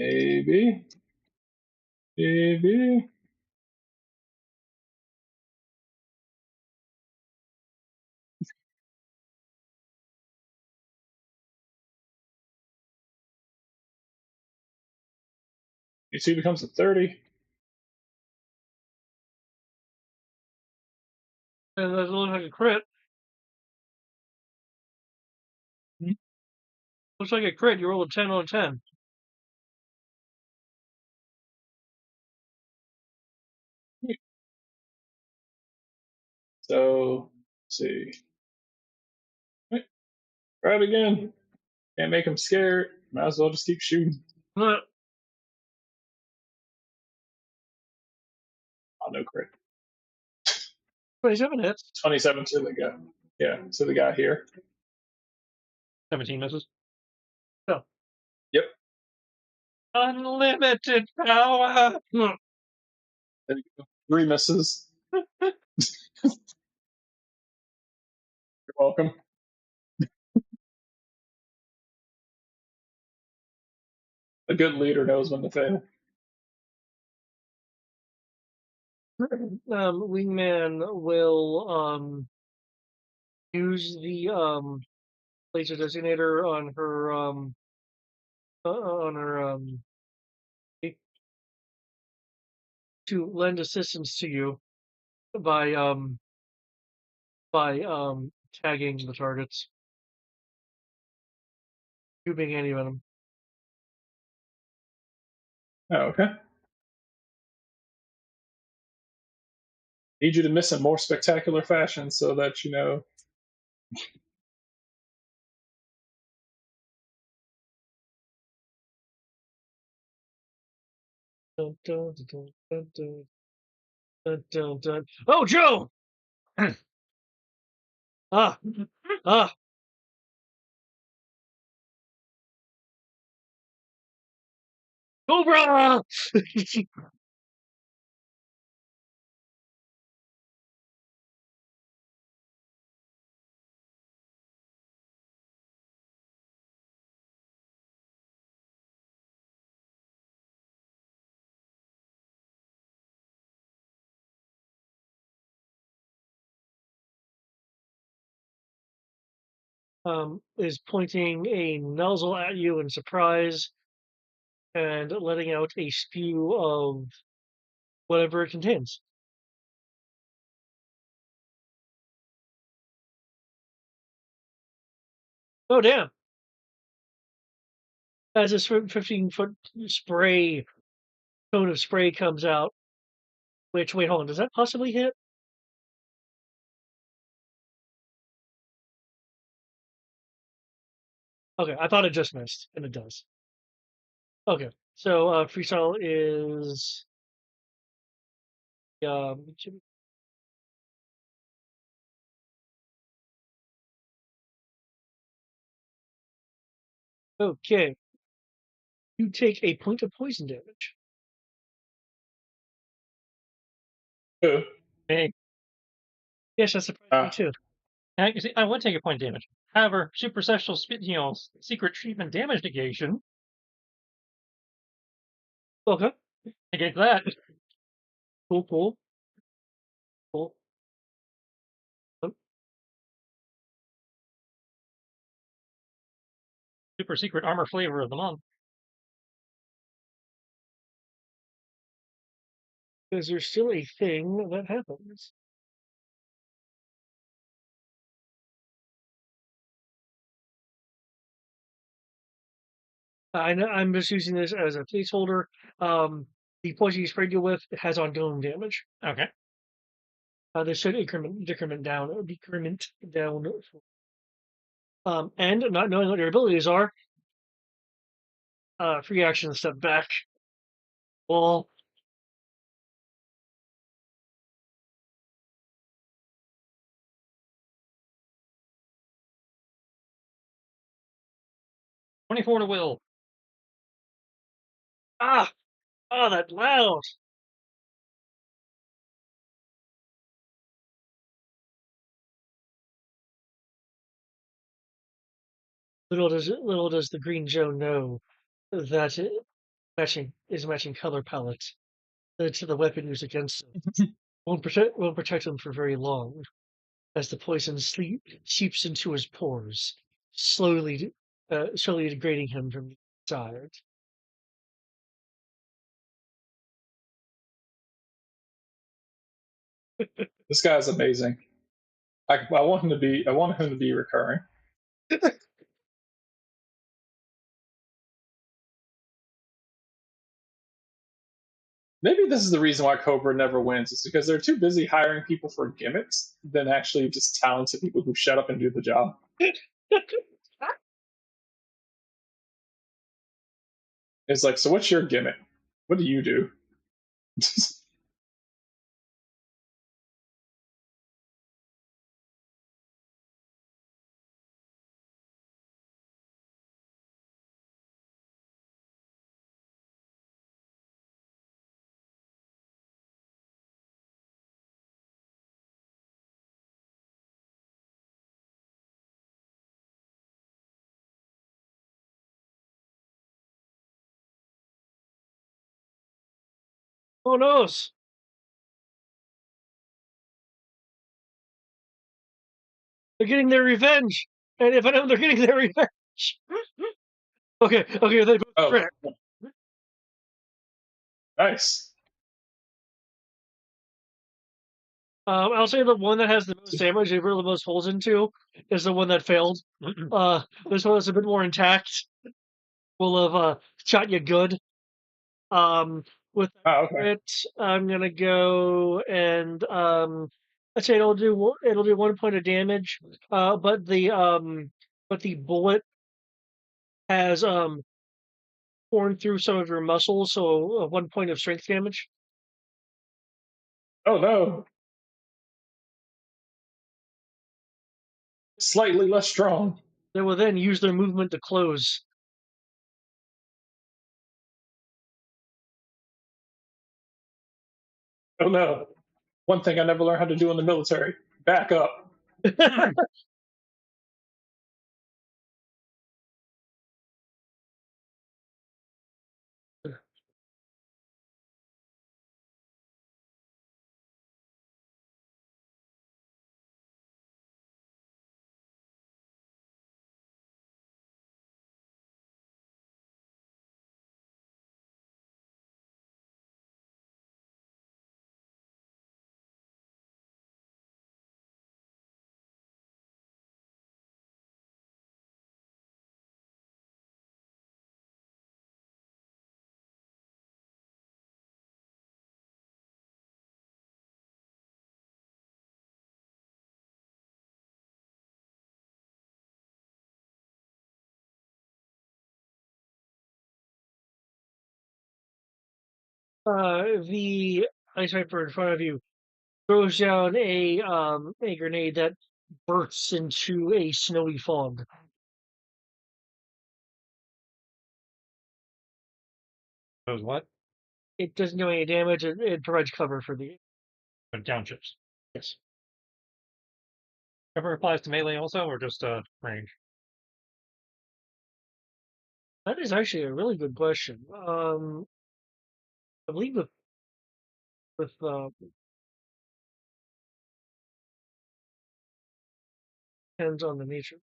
A, B. D2 becomes a 30. And that looks like a crit. Looks like a crit. You roll a 10 on 10. So, let's see. Try it again. Can't make him scared. Might as well just keep shooting. Oh, no crit. 27 hits. 27 to the guy. Yeah, to the guy here. 17 misses. Oh. Yep. Unlimited power. There you go. 3 misses. You're welcome. A good leader knows when to fail. Wingman will use the laser designator on her to lend assistance to you by tagging the targets. You being anti-venom. Oh, okay. Need you to miss in more spectacular fashion so that, you know. Dun, dun, dun, dun, dun, dun, dun, dun. Oh, Joe! Ah, ah. COBRA! Is pointing a nozzle at you in surprise and letting out a spew of whatever it contains. Oh, damn. As this 15-foot spray, cone of spray comes out, which, wait, hold on, does that possibly hit? Okay, I thought it just missed, and it does. Okay, so freestyle is um, okay. You take a point of poison damage. Who? Hey, Yes, that surprised me too. I would take a point damage. However, supersessional, secret treatment damage negation Okay, negate that. cool, cool, cool. Super secret armor flavor of the month. Is there still a thing that happens? I know I'm just using this as a placeholder. The poison you sprayed you with has ongoing damage. Okay. This should decrement down. And not knowing what your abilities are, free action step back. Well, 24 to will. ah, oh, that loud. Little does the Green Joe know that matching color palette to the weapon used against him won't protect him for very long, as the poison seeps into his pores, slowly degrading him from the inside. This guy's amazing. I want him to be. I want him to be recurring. Maybe this is the reason why Cobra never wins. It's because they're too busy hiring people for gimmicks than actually just talented people who shut up and do the job. It's like, so what's your gimmick? What do you do? Who knows? They're getting their revenge, and if I know they're getting their revenge. Okay, they both Oh, crit. nice. I'll say the one that has the most damage, they really the most holes into, is the one that failed. This one is a bit more intact. Will have shot you good. With that Oh, okay. crit, I'm gonna go and let's say it'll do 1 point of damage. But the bullet has torn through some of your muscles, so 1 point of strength damage. Oh no, slightly less strong. They will then use their movement to close. Oh no, one thing I never learned how to do in the military: back up. The ice viper in front of you throws down a grenade that bursts into a snowy fog. Those what? It doesn't do any damage. It provides cover for the Downships. yes. Cover applies to melee also, or just range? That is actually a really good question. I believe with depends on the nature.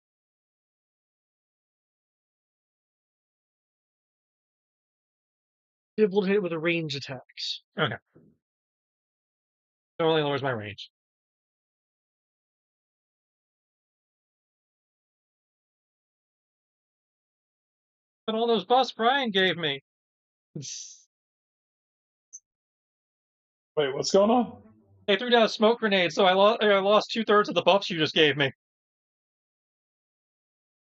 Able to hit with a range attacks. Okay. It only lowers my range. But all those buffs Brian gave me. Wait, what's going on? They threw down a smoke grenade, so I lost 2/3 of the buffs you just gave me.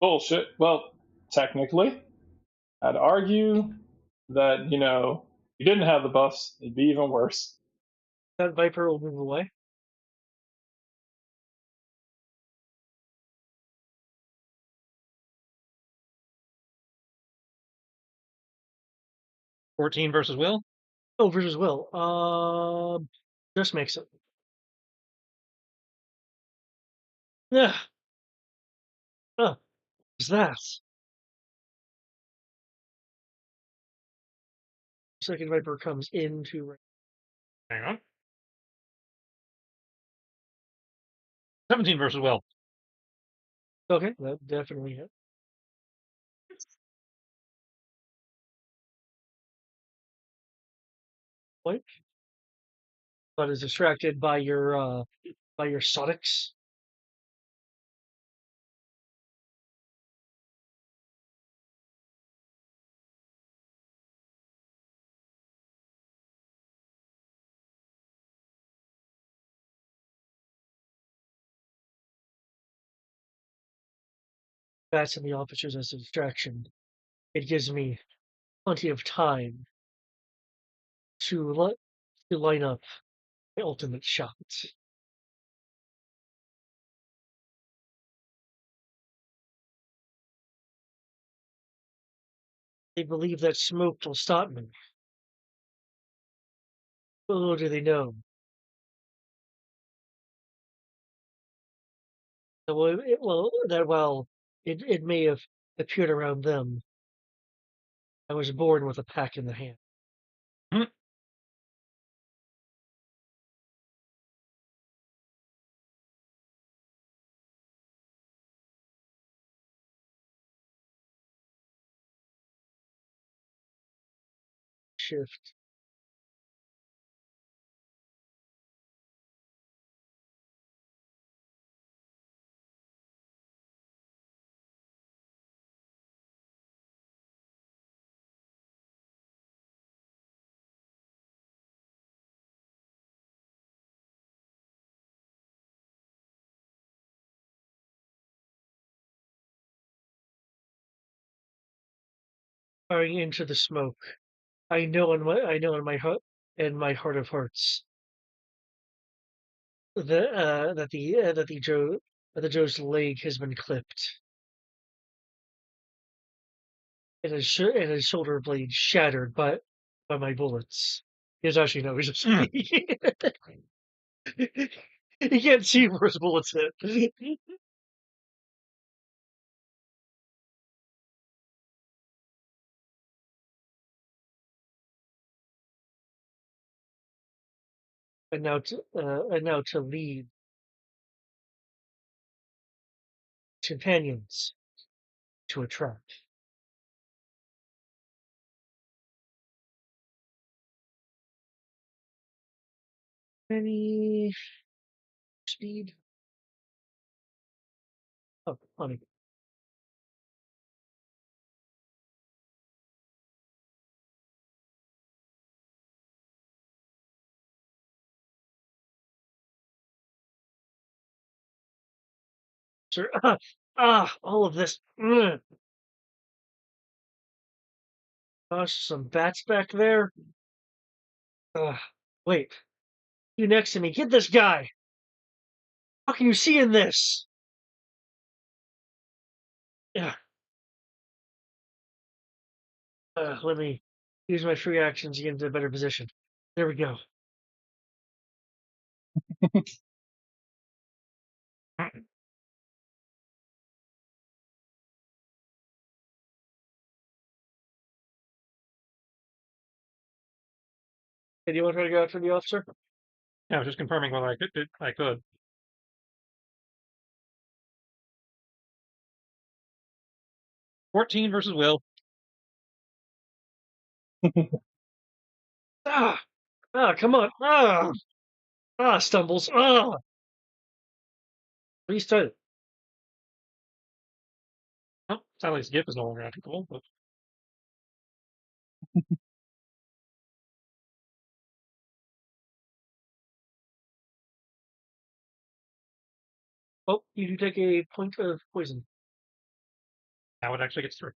Bullshit. Well, technically, I'd argue that you didn't have the buffs, it'd be even worse. That viper will move away. $14 versus Will. Oh, versus will. Just makes it. Yeah. Oh, what's that? Second viper comes into range. Hang on. 17 versus Will. Okay, that definitely hit. Point. But is distracted by your sonics. Bats in the officers as a distraction. It gives me plenty of time to line up the ultimate shot. They believe that smoke will stop me. Oh, do they know? While it may have appeared around them, I was born with a pack in the hand. Hmm. Shift. Firing into the smoke. I know in my heart, in my heart of hearts, that the Joe's leg has been clipped, and his shoulder blade shattered by my bullets. He doesn't actually know. He's just he can't see where his bullets hit. And now to lead companions to a trap. Any speed? Oh, funny. Sir, all of this. Gosh, some bats back there. Wait, you next to me. Get this guy. How can you see in this? Yeah. Let me use my free actions to get into a better position. There we go. Hey, do you want to try to go after the officer? Yeah, I was just confirming whether I could. 14 versus Will. Come on. Stumbles. Restart it. Oh, Sally's gift is no longer applicable, but Oh, you do take a point of poison. now it actually gets through.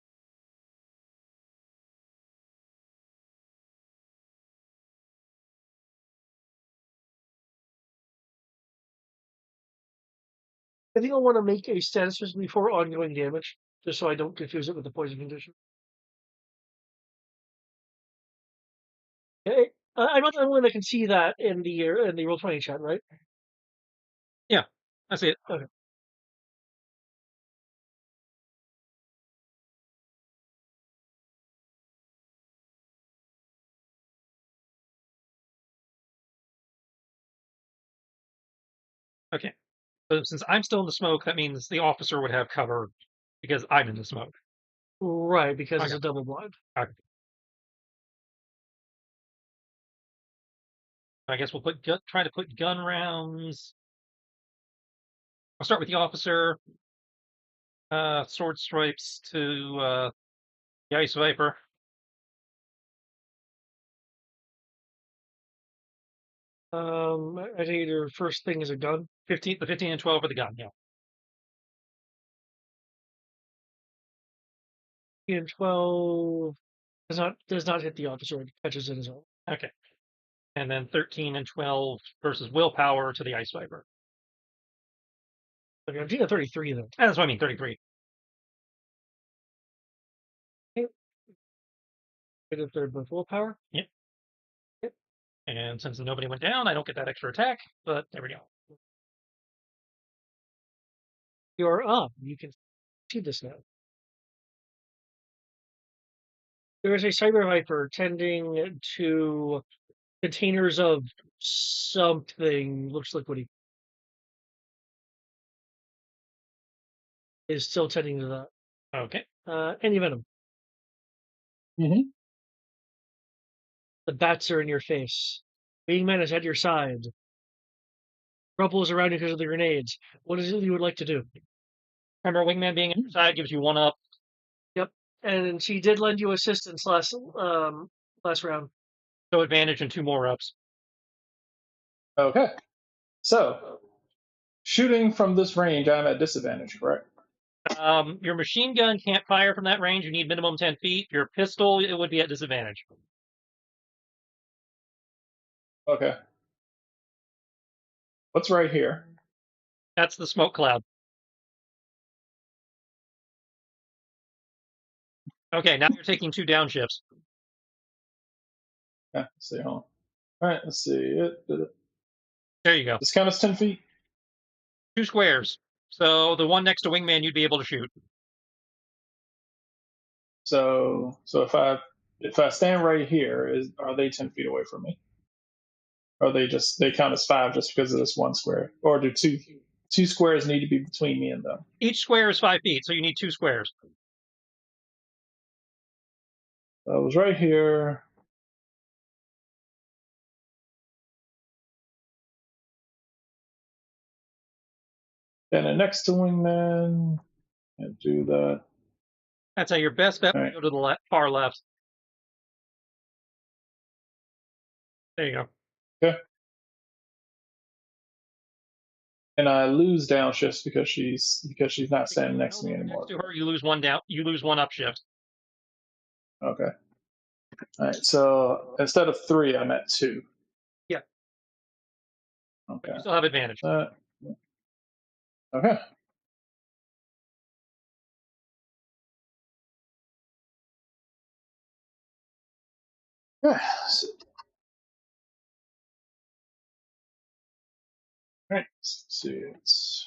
I think I want to make a status system before ongoing damage, just so I don't confuse it with the poison condition. Okay. I'm not the only one that can see that in the Roll20 chat, right? Yeah, I see it. Okay. Okay. So since I'm still in the smoke, that means the officer would have cover because I'm in the smoke. Right, because it's Okay. a double blind. Okay. I guess we'll try to put gun rounds. I'll start with the officer. Sword stripes to the Ice Viper. I think your first thing is a gun. 15 and 12 for the gun, yeah. And 12 does not hit the officer. It catches it as well. Okay. And then 13 and 12 versus willpower to the Ice Viper. Okay, I'm doing a 33 though. That's what I mean, 33. Okay. Get a third with willpower. Yep. Yep. And since nobody went down, I don't get that extra attack, but there we go. You're up. You can see this now. There is a cyber viper tending to containers of something. Looks liquidy. Is still tending to that. Okay. Any venom. Mm-hmm. The bats are in your face. Wingman is at your side. Trouble is around you because of the grenades. What is it you would like to do? Remember, Wingman being inside gives you 1 up. Yep. And she did lend you assistance last round. So advantage and 2 more ups. Okay. So, shooting from this range, I'm at disadvantage, correct? Your machine gun can't fire from that range. You need minimum 10 feet. Your pistol, it would be at disadvantage. Okay. What's right here? That's the smoke cloud. Okay, now you're taking 2 downshifts. Yeah, let's see. Hold on. All right, let's see. There you go. This count as 10 feet? 2 squares. So the one next to wingman, you'd be able to shoot. So if I stand right here, are they 10 feet away from me? Or are they count as 5 just because of this one square? Or do two squares need to be between me and them? Each square is 5 feet, so you need 2 squares. I was right here. Standing next to wingman. Can't do that. That's how your best bet All would right. go to the far left. There you go. Okay. And I lose downshifts because she's not standing next to me Next anymore. to her, you lose 1 down. You lose 1 upshift. Okay. All right. So instead of 3, I'm at 2. Yeah. Okay. But you still have advantage. Okay. Yeah. All right. Let's see. It's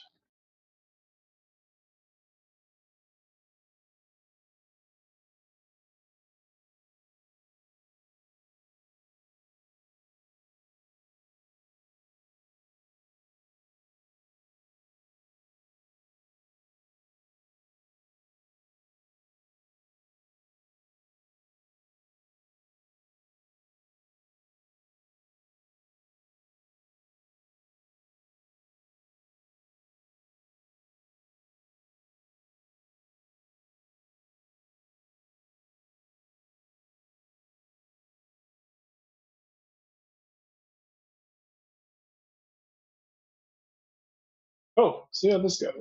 see how this goes.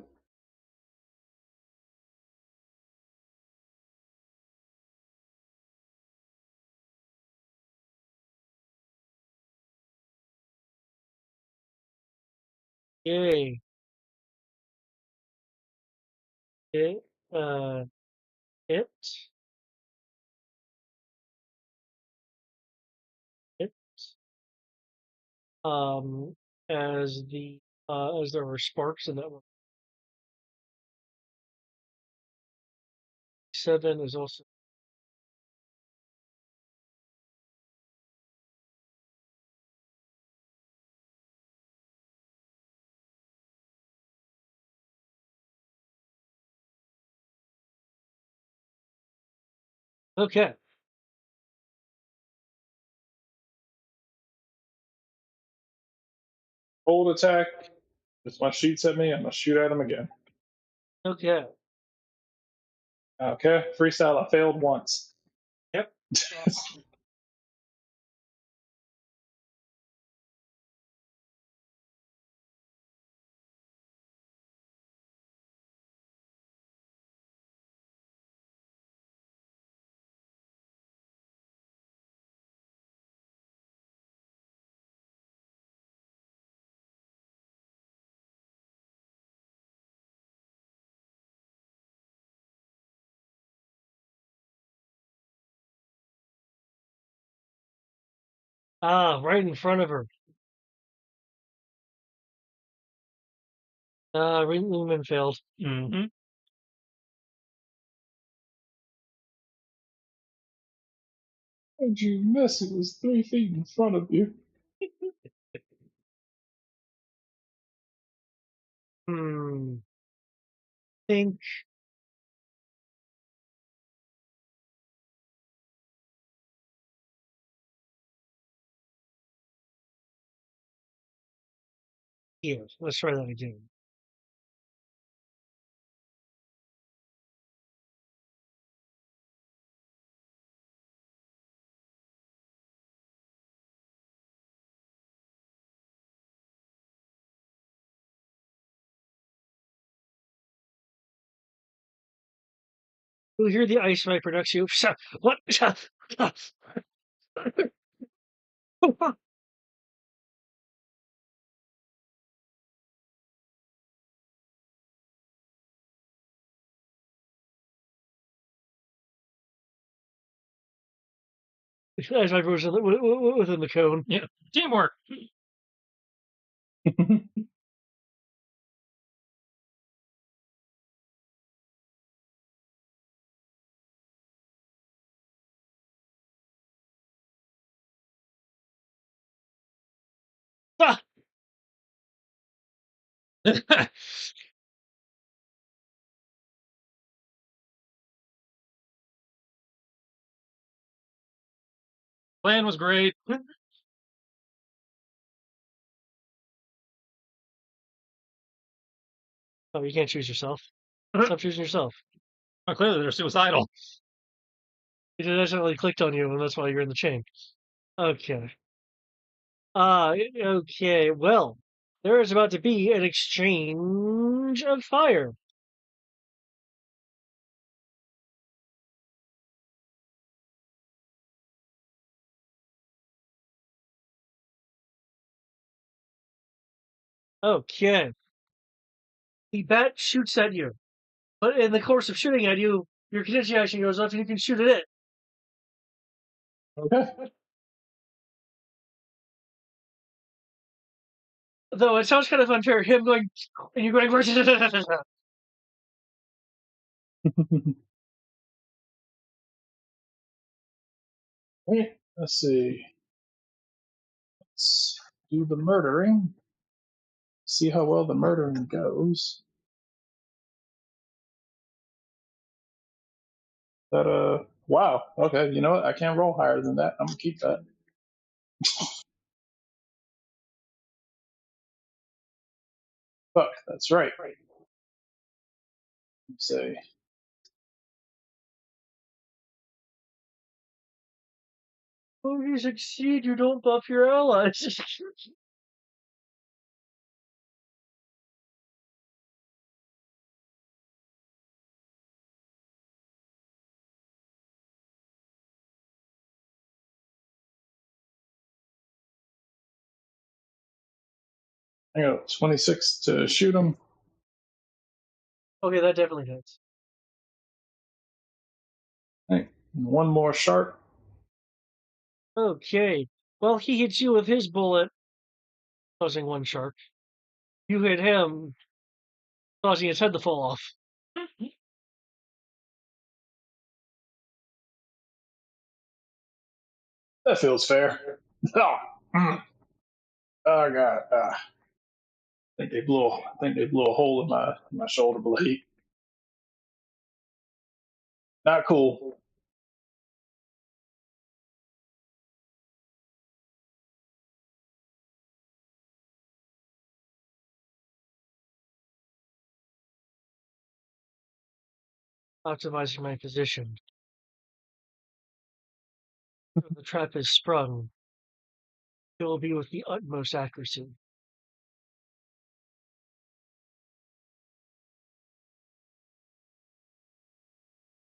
Yay. It, it, it, um, as there were sparks in that one. 7 is also okay. Hold attack. If my shoots at me, I'm gonna shoot at him again. Okay. Okay. Freestyle. I failed once. Yep. Right in front of her. Lumen failed. Mm-hmm. How'd you miss? It was 3 feet in front of you. Think here. Let's try that again. You hear the ice viper next to you. What? The ice viper was within the cone. Yeah, teamwork. Ah! Plan was great. Oh, you can't choose yourself. Stop choosing yourself. Oh, clearly, they're suicidal. It accidentally clicked on you, and that's why you're in the chain. Okay. Okay. Well, there is about to be an exchange of fire. Okay. The bat shoots at you, but in the course of shooting at you, your contingency action goes up, and you can shoot at it. Okay. Though it sounds kind of unfair, him going and you going. Okay, let's see. Let's do the murdering. See how well the murdering goes. Wow. Okay, you know what? I can't roll higher than that. I'm gonna keep that. Fuck, that's right. Let's see. Oh, you succeed, you don't buff your allies. I got 26 to shoot him. Okay, that definitely hits. Hey, one more sharp. Okay. Well, he hits you with his bullet, causing one sharp. You hit him, causing his head to fall off. That feels fair. Oh, oh god. I think they blew a hole in my shoulder blade. Not cool. Optimizing my position. When the trap is sprung, it will be with the utmost accuracy.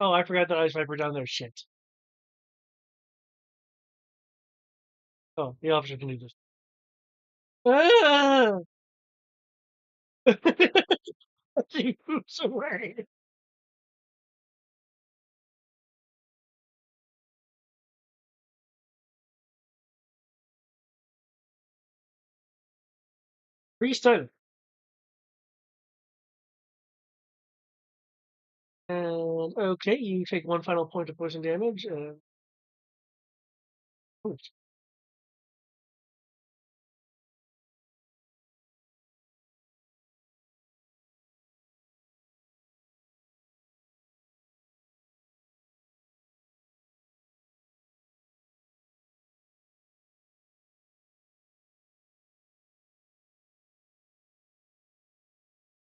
Oh, I forgot that Ice Viper down there. Shit. Oh, the officer can do this. Ah! He moves away. Restart. And okay, you take one final point of poison damage. Ooh,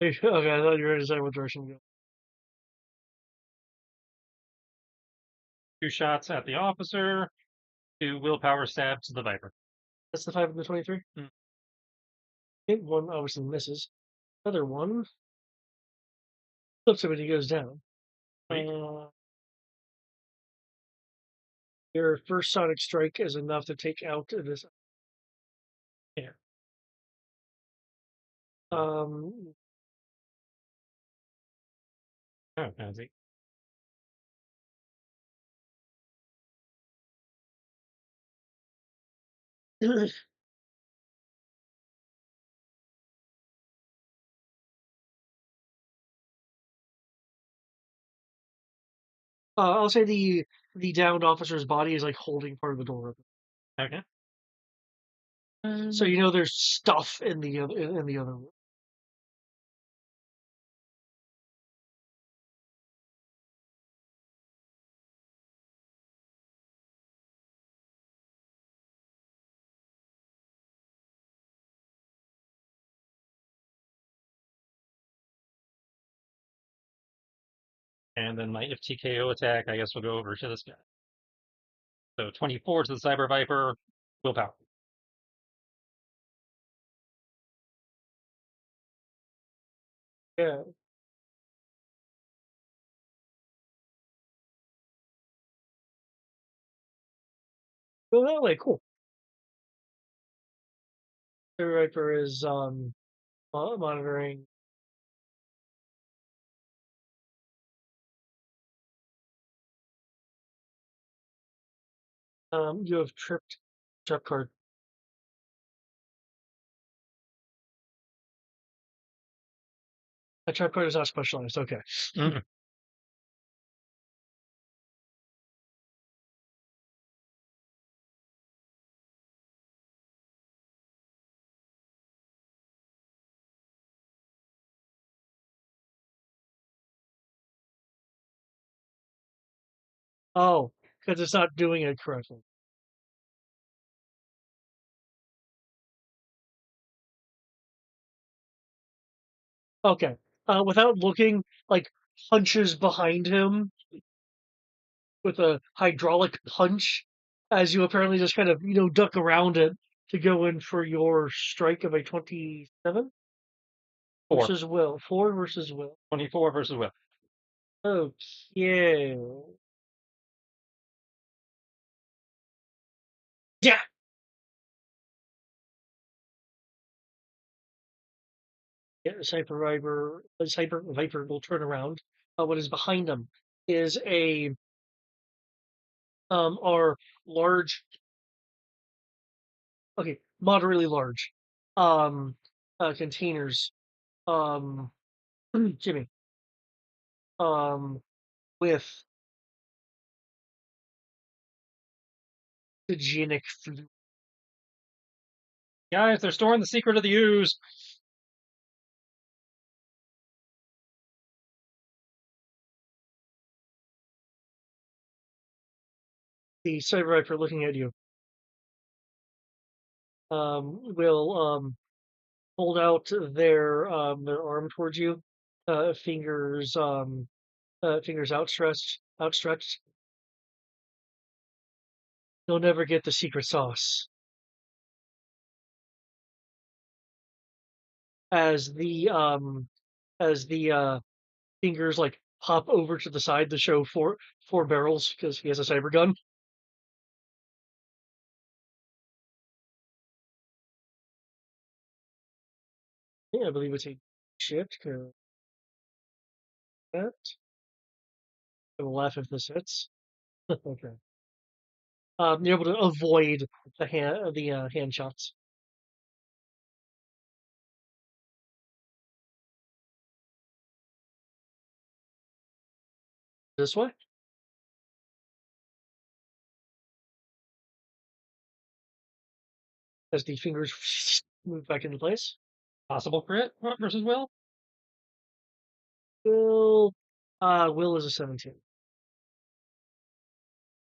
okay, I thought you were going to decide what direction to go. 2 shots at the officer, 2 willpower stabs to the Viper. That's the 5 of the 23. Hit one obviously misses. Another one flips him and he goes down. Sweet. Your first sonic strike is enough to take out this. Yeah. Oh, I see. I'll say the downed officer's body is like holding part of the door open. Okay. So you know there's stuff in the other room. And then my if TKO attack, I guess, will go over to this guy. So 24 to the Cyber Viper, willpower. Yeah. Go that way. Cool. The Viper is monitoring. You have tripped trap card. A trap card is not specialized. Okay. Mm. Oh, because it's not doing it correctly. Okay. Without looking, like punches behind him with a hydraulic punch, as you apparently just kind of duck around it to go in for your strike of a 27 4. versus Will. 4 versus Will. 24 versus will. Okay. Yeah. Yeah, the Cyber Viper will turn around. What is behind him is are large, okay, moderately large, um, containers, um, Jimmy, with hygienic fluid. Guys, they're storing the secret of the ooze. The Cyber Viper looking at you, will hold out their arm towards you, fingers fingers outstretched. You'll never get the secret sauce. As the fingers like pop over to the side to show four barrels because he has a cyber gun. Yeah, I believe it's a shift. That I will laugh if this hits. Okay. You're able to avoid the hand shots. This way, as the fingers move back into place. Possible crit versus will. Will is a 17.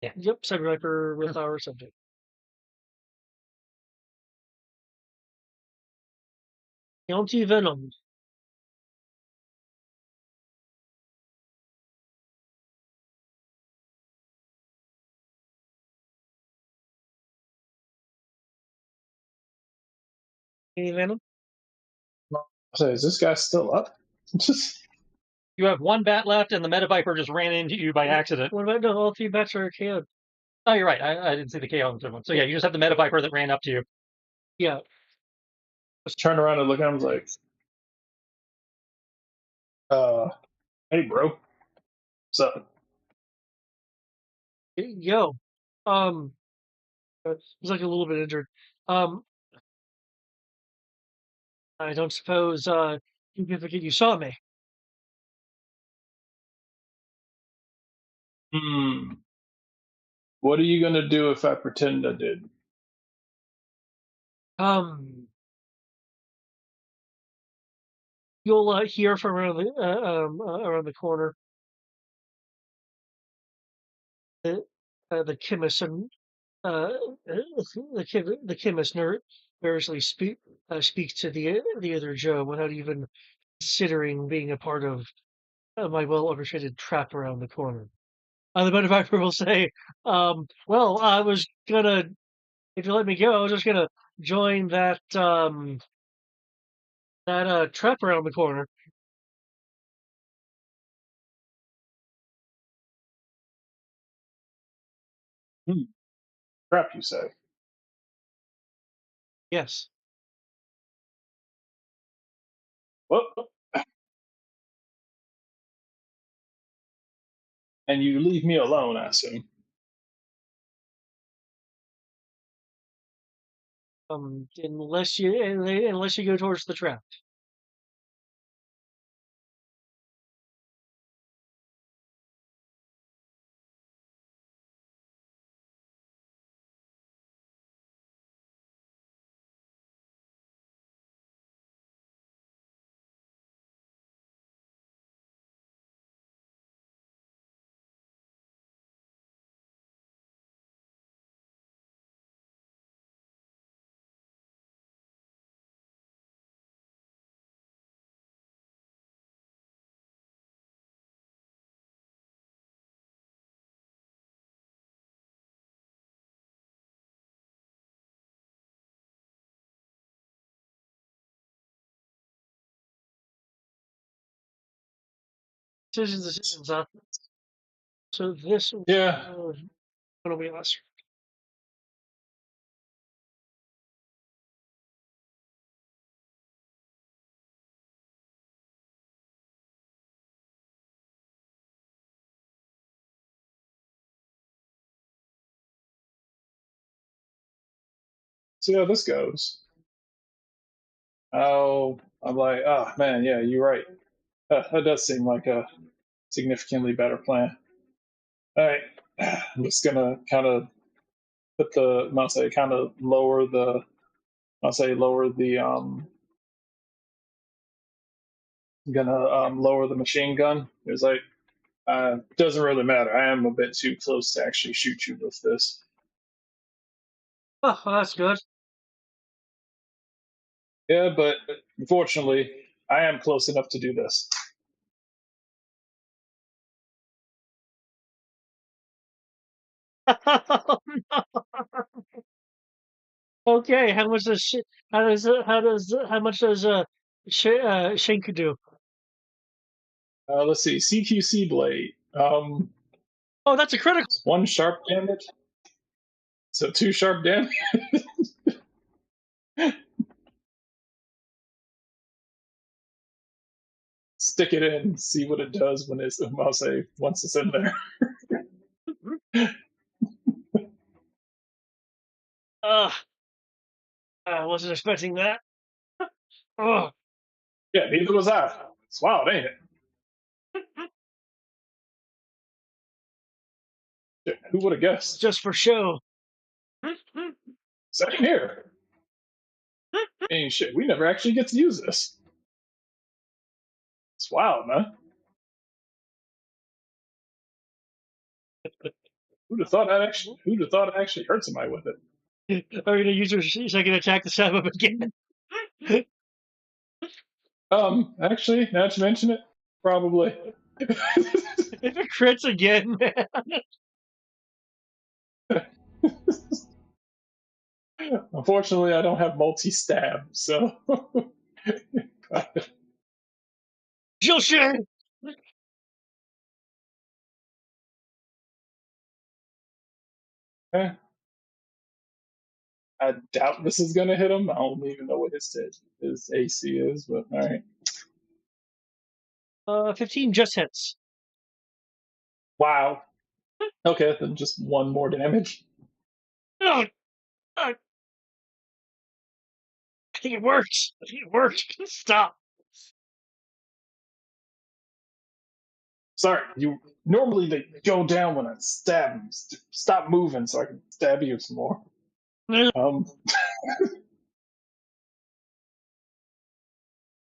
Yeah. Yep, Cyber Viper with our subject. County Venom. County Venom. So is this guy still up? Just You have one bat left, and the Meta Viper just ran into you by accident. What about no? All 3 bats are KO'd. Oh, you're right. I didn't see the KO on the third one. So yeah, you just have the Meta Viper that ran up to you. Yeah. Just turn around and look at him. I was like, hey, bro, what's up? Yo. Um. He's like a little bit injured. Um. I don't suppose you saw me. Hmm. What are you gonna do if I pretend I did? Um. You'll hear from around the corner. The chemist and the chemist nervously speaks to the other Joe without even considering being a part of my well orchestrated trap around the corner. The benefactor will say, "Well, I was gonna, if you let me go, I was just gonna join that trap around the corner." Hmm. Crap, you say? Yes. Well, and you leave me alone, I assume. Unless you go towards the trap. Decisions. So this Yeah. will be less. See how this goes. Oh, I'm like, oh man, yeah, you're right. That does seem like a significantly better plan. All right, I'm just gonna kind of put the, I'll say, kind of lower the, I'll say, lower the, gonna lower the machine gun. It's like, doesn't really matter. I am a bit too close to actually shoot you with this. Oh, well, that's good. Yeah, but unfortunately, I am close enough to do this. Okay, how much does how much does Shanku do? Let's see, CQC blade. Oh, that's a critical. It's one sharp damage. So two sharp damage. Stick it in, see what it does when it's, I'll say, once it's in there. Ugh, I wasn't expecting that. Oh, Yeah, neither was I. It's wild, ain't it? Shit, who would have guessed? just for show. Same here. I shit, we never actually get to use this. It's wild, man. Who'd have thought I'd actually hurt somebody with it? Are you gonna use your second attack to stab him again? Actually, now that you mention it, probably. If it crits again, man. Unfortunately, I don't have multi-stab, so. Jill Eh, I doubt this is gonna hit him. I don't even know what his AC is, but all right. 15 just hits. Wow. Okay, then just one more damage. Oh, I think it worked. I think it worked. Stop. Sorry, you normally they go down when I stab them. Stop moving so I can stab you some more. Um,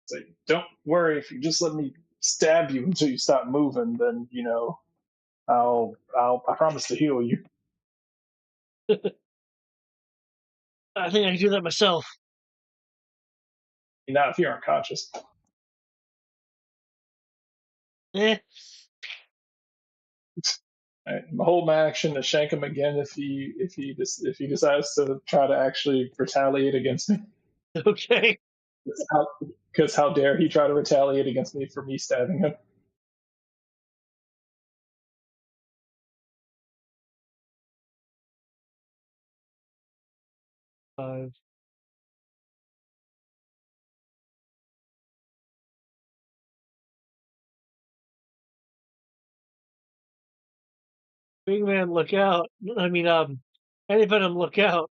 so don't worry if you just let me stab you until you stop moving. Then I promise to heal you. I think I can do that myself. Not if you're unconscious. Eh. Right. Hold my action to shank him again if he decides to try to actually retaliate against me. Okay. Because how dare he try to retaliate against me for me stabbing him? 5. Wingman, look out. I mean, any Venom, look out.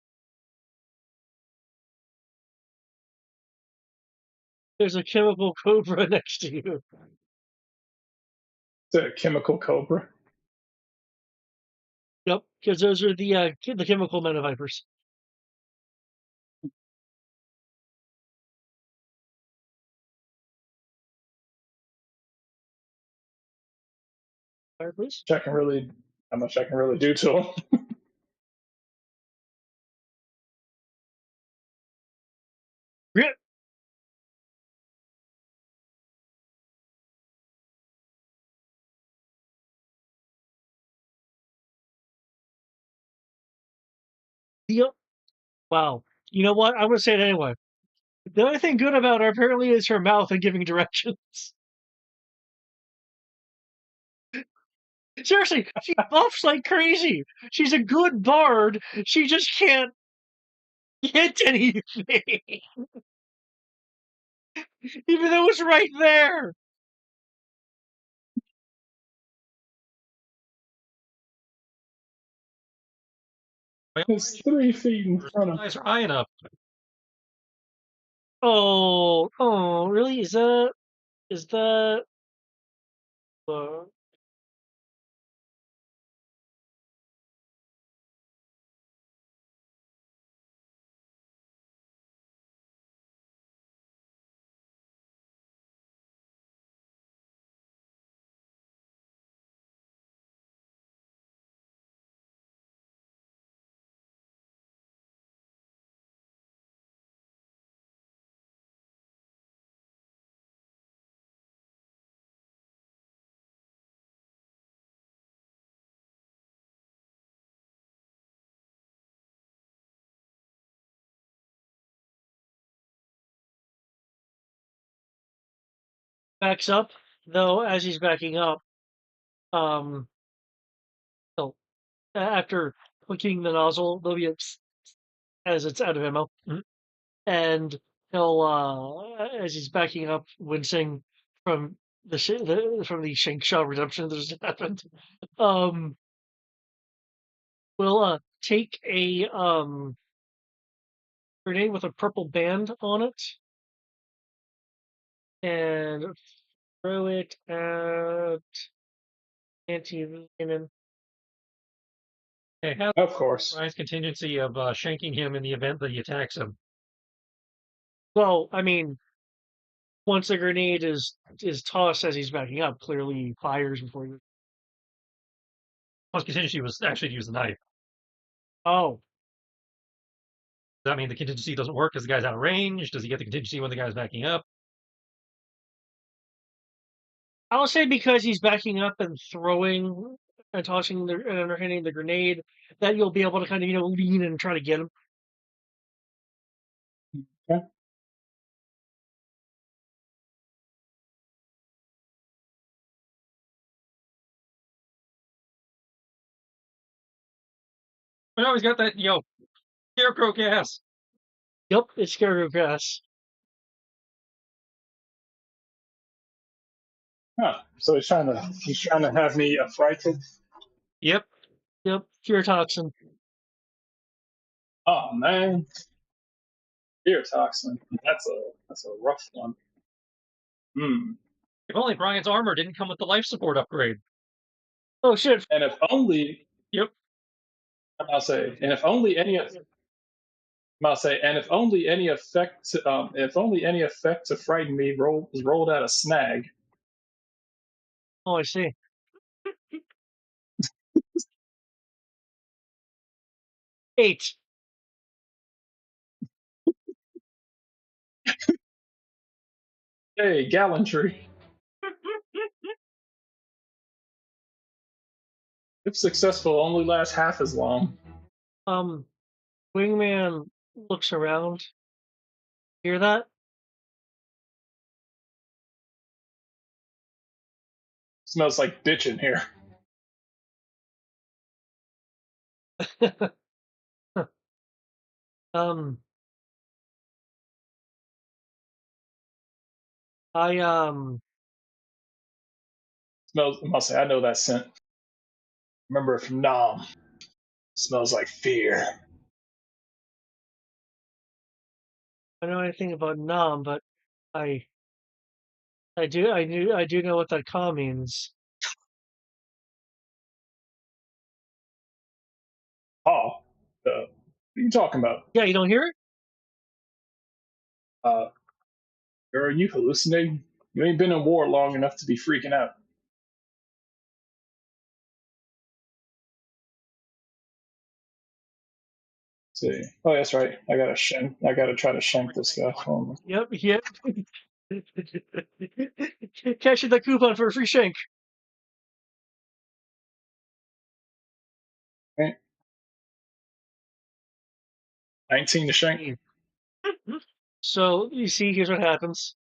There's a chemical cobra next to you. It's a chemical cobra. Yep, because those are the chemical Menavipers. Fire, please. How much I can really do to him. Grip. Yep. Wow. You know what? I'm going to say it anyway. The only thing good about her apparently is her mouth and giving directions. Seriously, she buffs like crazy. She's a good bard. She just can't hit anything, even though it's right there. It's 3 feet in front of. Eyes are eyeing up. Oh, really? Is that? Uh, backs up though. As he's backing up, um, so after clicking the nozzle, there'll be as it's out of ammo, and he'll as he's backing up, wincing from from the shank shot redemption that just happened. Um, will take a grenade with a purple band on it and throw it at anti-venom. Hey, have Of course. Ryan's contingency of shanking him in the event that he attacks him. Well, I mean, once the grenade is tossed as he's backing up, clearly he fires before you. His contingency was actually to use the knife. Oh, Does that mean the contingency doesn't work because the guy's out of range? Does he get the contingency when the guy's backing up? I'll say because he's backing up and throwing and tossing and hitting the grenade, that you'll be able to kind of lean and try to get him. Okay. We always got that, scarecrow gas. Yep, it's scarecrow gas. Huh. So he's trying to have me affrighted. Yep. Yep, fear toxin. Oh man, fear toxin. That's a rough one. Hmm. If only Brian's armor didn't come with the life support upgrade. Oh shit. And if only Yep. I'll say, and if only any of I'll say, and if only any effect to frighten me was rolled out of snag. Oh, I see. Eight. Hey, gallantry. If successful, only lasts half as long. Wingman looks around. Hear that? Smells like bitch in here. um, I Smells. I must say, I know that scent. Remember it from Nom. Smells like fear. I don't know anything about Nam, but I I do know what that call means. Oh, what are you talking about? Yeah, you don't hear it? Uh, Girl, are you hallucinating? You ain't been in war long enough to be freaking out. See. Oh, that's right. I gotta shank. I gotta try to shank this guy. Hold on. Yep, yep. Cash in the coupon for a free shank. Okay. 19 to shank. So you see, here's what happens.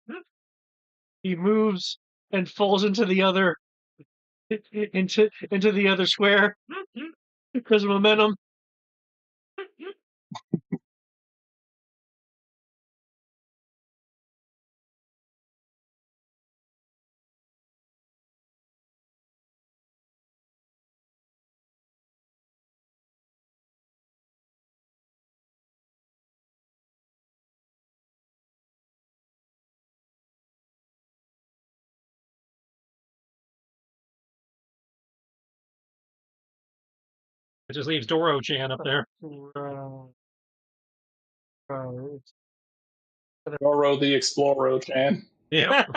He moves and falls into the other into the other square because of momentum. It just leaves Doro-chan up there. Goro the Explorer, Chan. Yep.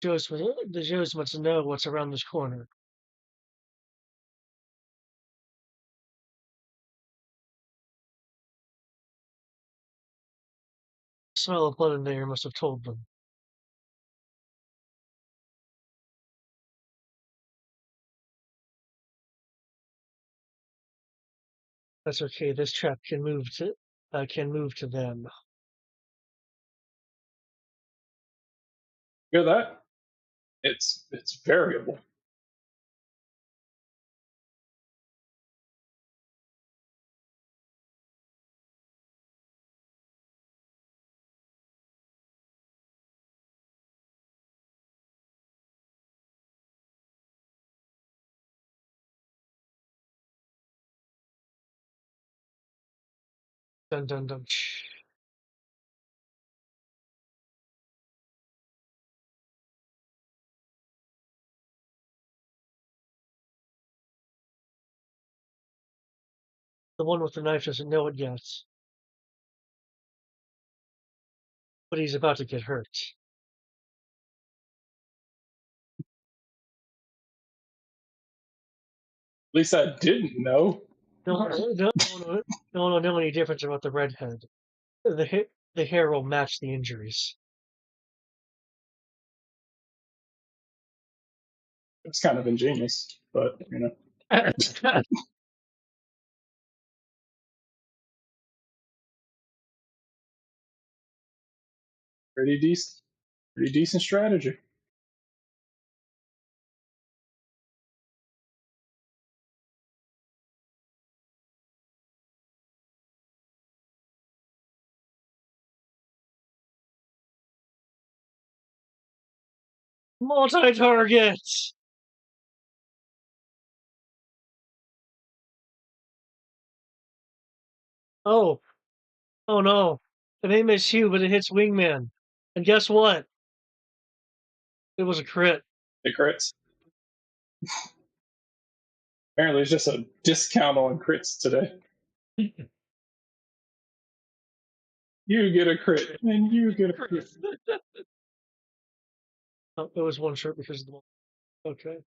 The Joes wants to know what's around this corner. The smell of blood in there must have told them. That's okay. This trap can move to them. Hear that? It's variable. Dun dun dun. The one with the knife doesn't know it yet. But he's about to get hurt. At least I didn't know. No one will know any difference about the redhead. The hair will match the injuries. It's kind of ingenious, but you know. Pretty decent strategy. Multi-target! Oh. Oh no. It may miss you, but it hits Wingman. And guess what? It was a crit. It crits. Apparently, it's just a discount on crits today. You get a crit, and you get a crit. Oh, it was one short because of the. Okay.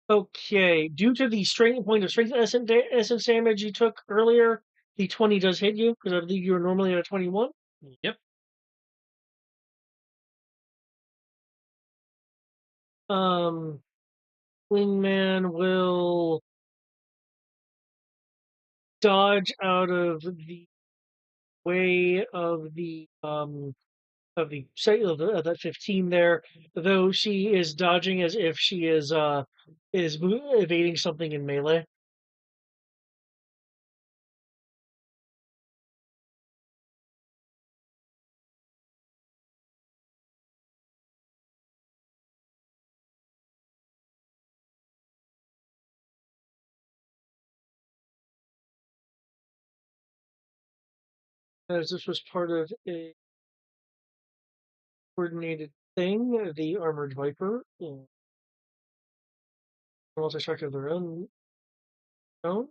Okay. Due to the strength point of strength essence damage you took earlier, the 20 does hit you because I believe you were normally at a 21. Yep. Wingman will dodge out of the way of the that 15 there, though she is dodging as if she is evading something in melee. As this was part of a coordinated thing, the Armored Viper multi-strike of their own. But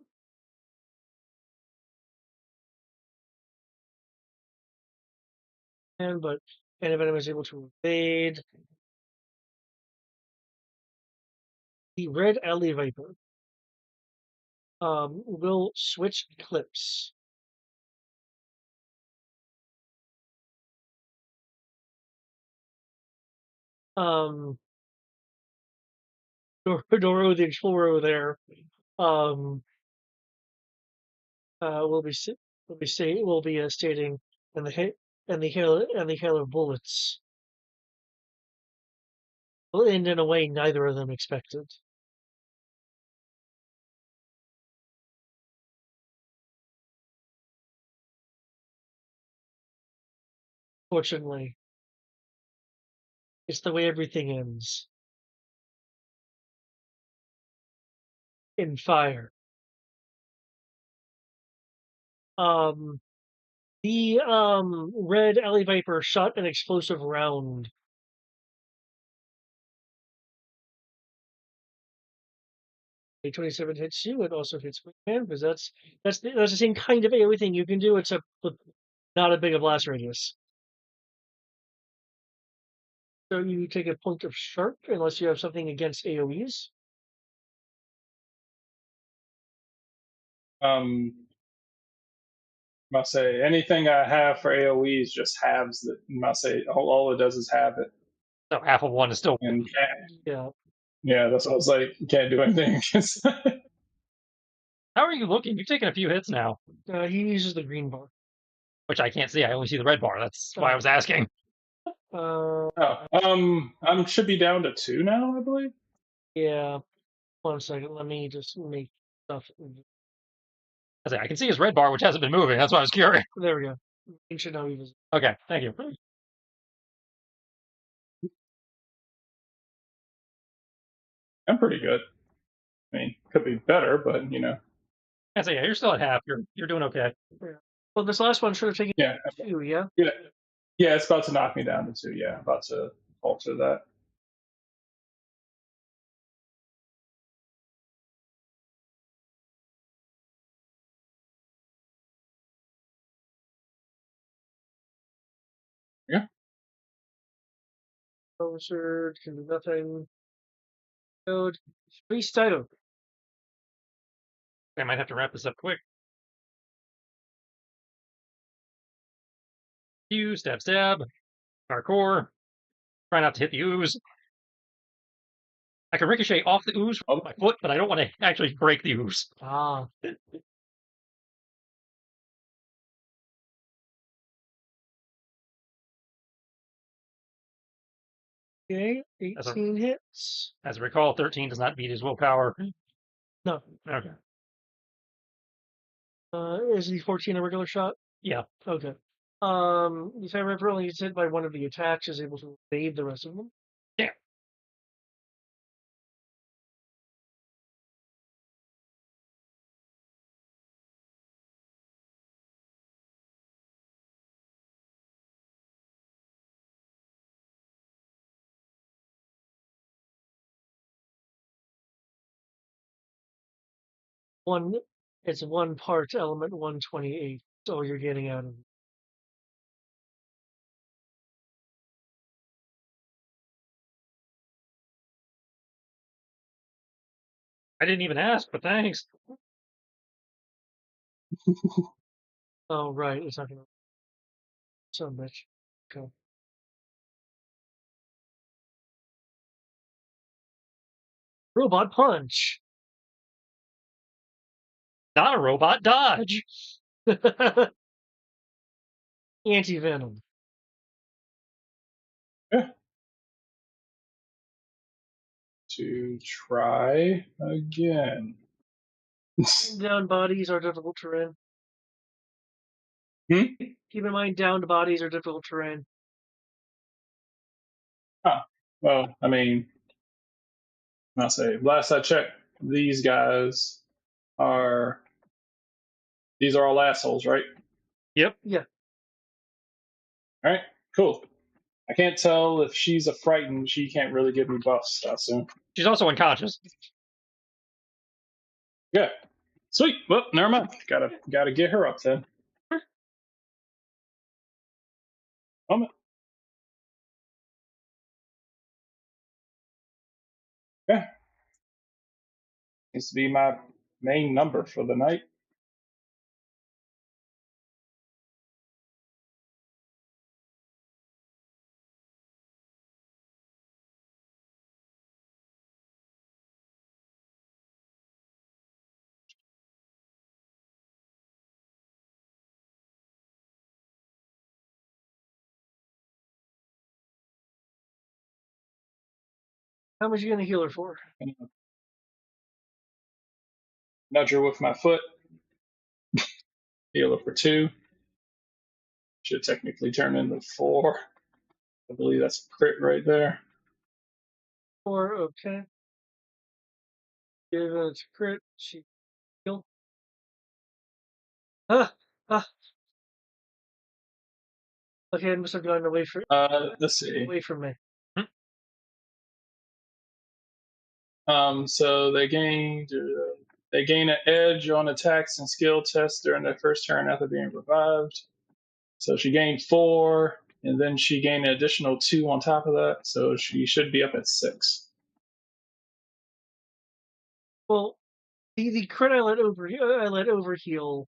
Venom is able to evade. The Red Alley Viper will switch clips. Doro the Explorer there will be stating, and the hail of bullets will end in a way neither of them expected. Fortunately, it's the way everything ends. In fire. The Red Alley Viper shot an explosive round. A 27 hits you. It also hits Wingman because that's the same kind of AoE thing you can do, except with not a big a blast radius. So you take a point of sharp unless you have something against AoEs. Must say anything I have for AoEs just halves it. Must say all it does is have it. So half of one is still. And yeah, that's what I was like. You can't do anything against that. How are you looking? You've taken a few hits now. He uses the green bar, which I can't see. I only see the red bar. That's why I was asking. I should be down to 2 now, I believe. Yeah. 1 second. Let me just make stuff. I can see his red bar, which hasn't been moving. That's why I was curious. There we go. You should know he was. Okay, thank you. I'm pretty good. I mean, could be better, but you know. Yeah, you're still at half. You're doing okay. Yeah. Well, this last one should have taken 2, yeah? Yeah, it's about to knock me down to 2. Yeah, about to alter that. Wizard can do nothing. Code. Priest item. I might have to wrap this up quick. You stab, stab. Parkour. Try not to hit the ooze. I can ricochet off the ooze with my foot, but I don't want to actually break the ooze. Ah. Okay, 18 hits. As I recall, 13 does not beat his willpower. No. Okay. Is the 14 a regular shot? Yeah. Okay. If I remember, only gets hit by one of the attacks, is able to evade the rest of them. Yeah. It's one part element 128. So you're getting out of it. I didn't even ask, but thanks. Oh, right. It's not going to. Son of a bitch. Okay. Robot punch. Not a robot dodge. Anti venom. To try again. Down bodies are difficult terrain. Hmm? Keep in mind, downed bodies are difficult terrain. Huh. Well, I mean, I'll say last I checked, these guys are all assholes, right? Yep. Yeah. All right, cool. I can't tell if she's a frightened. She can't really give me buffs, I assume. She's also unconscious. Yeah. Sweet. Well, never mind. Gotta get her up then. Moment. Yeah. Needs to be my main number for the night. How much are you going to heal her for? Nudge her with my foot. Heal her for 2. Should technically turn into 4. I believe that's a crit right there. 4, okay. Give it a crit. She heal. Ah! Okay, I must have gone away Let's see. away from me. So they gain an edge on attacks and skill tests during their first turn after being revived. So she gained 4, and then she gained an additional 2 on top of that. So she should be up at 6. Well, the crit I let overheal.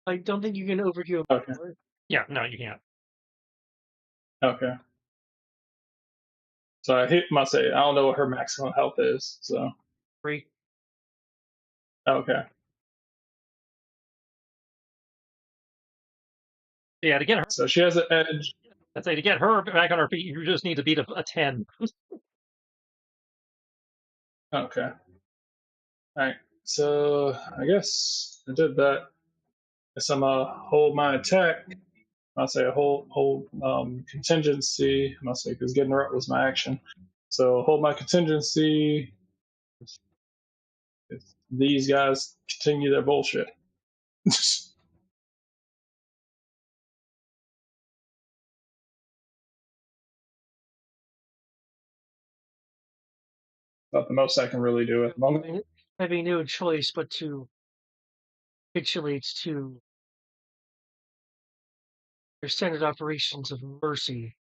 I don't think you can overheal. Okay. Before. Yeah, no, you can't. Okay. So I must say I don't know what her maximum health is. So 3. okay. Yeah, to get her. So she has an edge. I'd say to get her back on her feet, you just need to beat a 10. Okay. All right. So I guess I did that. Guess I'm gonna hold my attack. I'll say a hold contingency. I'll say because getting her up was my action. So hold my contingency. If these guys continue their bullshit. Not the most I can really do at the moment. Having no choice but to capitulate to their standard operations of mercy.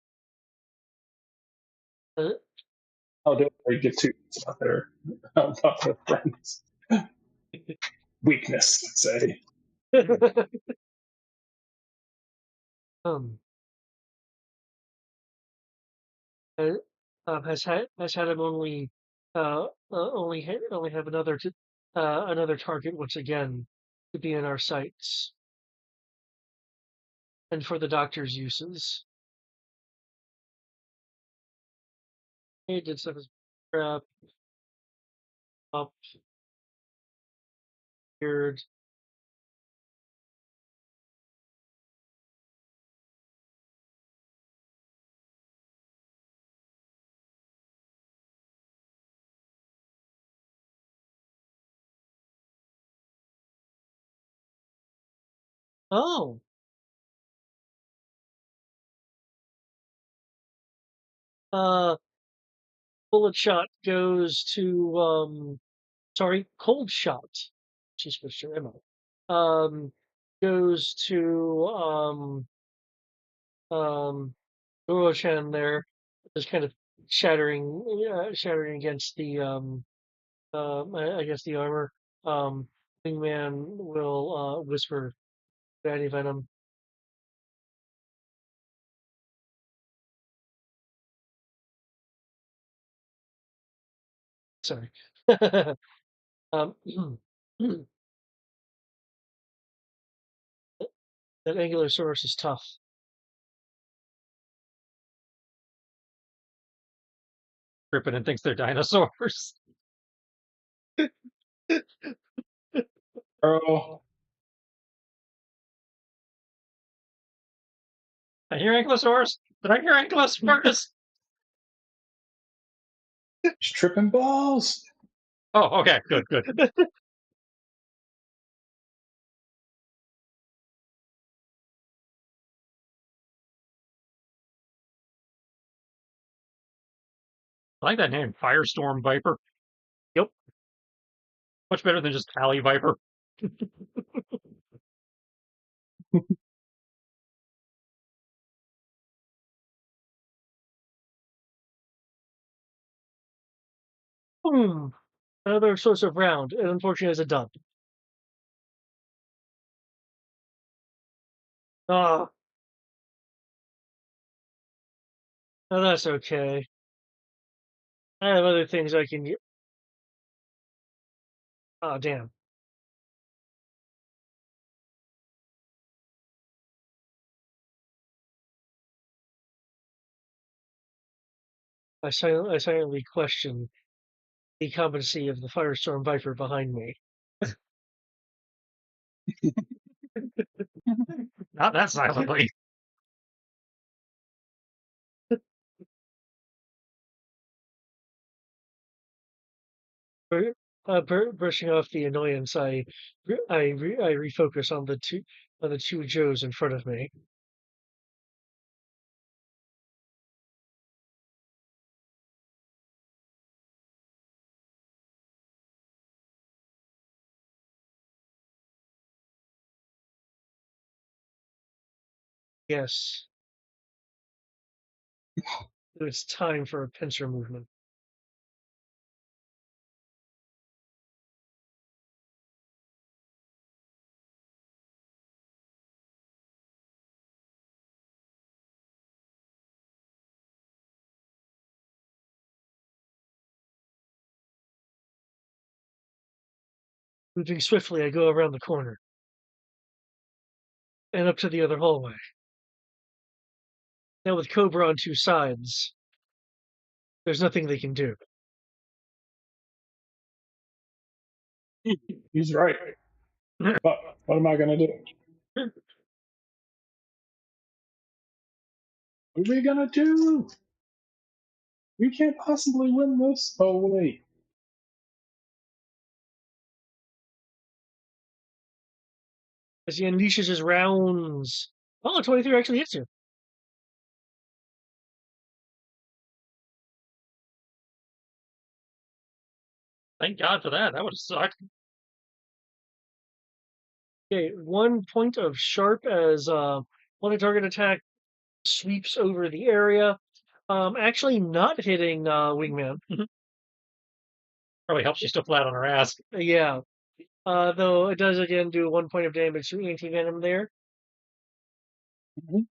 Uh, Oh, don't worry, get two out there. I'm not with friends. Weakness, say. um, uh, has had him only have another target once again to be in our sights and for the doctor's uses. He did stuff as up weird. Oh, uh, bullet shot goes to sorry, cold shot. She's switched her ammo. Goes to um Goro-chan there, just kind of shattering against the I guess the armor. Um, Wingman will whisper Daddy Venom. Sorry. um, that angular source is tough. Tripping and thinks they're dinosaurs. Girl, I hear ankylosaurs. Did I hear ankylosaurus? she's tripping balls. Oh, okay, good, good. I like that name, Firestorm Viper. Yep. Much better than just Alley Viper. Hmm. Another source of round, and unfortunately, it's a dud. Ah, oh, that's okay. I have other things I can. Oh, damn. I silently question the competency of the Firestorm Viper behind me. Not that silently. Brushing off the annoyance, I refocus on the two Joes in front of me. Yes, it's time for a pincer movement. Moving swiftly, I go around the corner and up to the other hallway. Now with Cobra on two sides, there's nothing they can do. He's right. But what am I gonna do? What are we gonna do? We can't possibly win this. Oh wait. As he unleashes his rounds. Oh, 23 actually hits you. Thank God for that. That would have sucked. Okay, 1 point of sharp as one target attack sweeps over the area. Actually not hitting Wingman. Probably helps she's still flat on her ass. Yeah. Though it does again do 1 point of damage to anti-venom there. Mhm.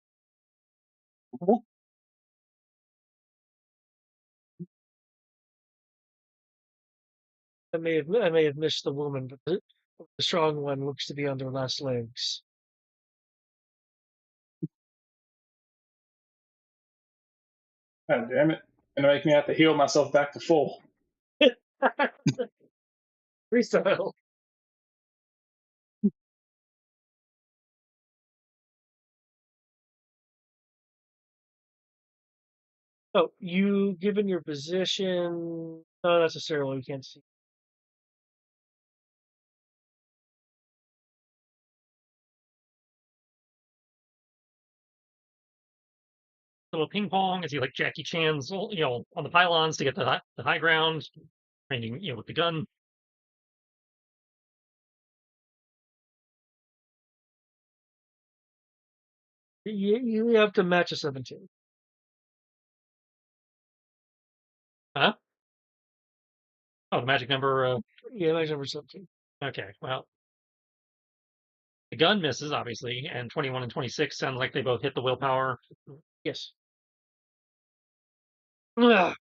I may have missed the woman, but the strong one looks to be on their last legs. God damn it. Gonna make me have to heal myself back to full. Freestyle. Oh, you given your position? Not necessarily. You can't see. Little ping pong as he like Jackie Chan's, on the pylons to get the high ground, training, with the gun. You have to match a 17. Huh? Oh, the magic number. Yeah, match number 17. Okay, well, the gun misses obviously, and 21 and 26 sounds like they both hit the willpower. Yes. Ugh.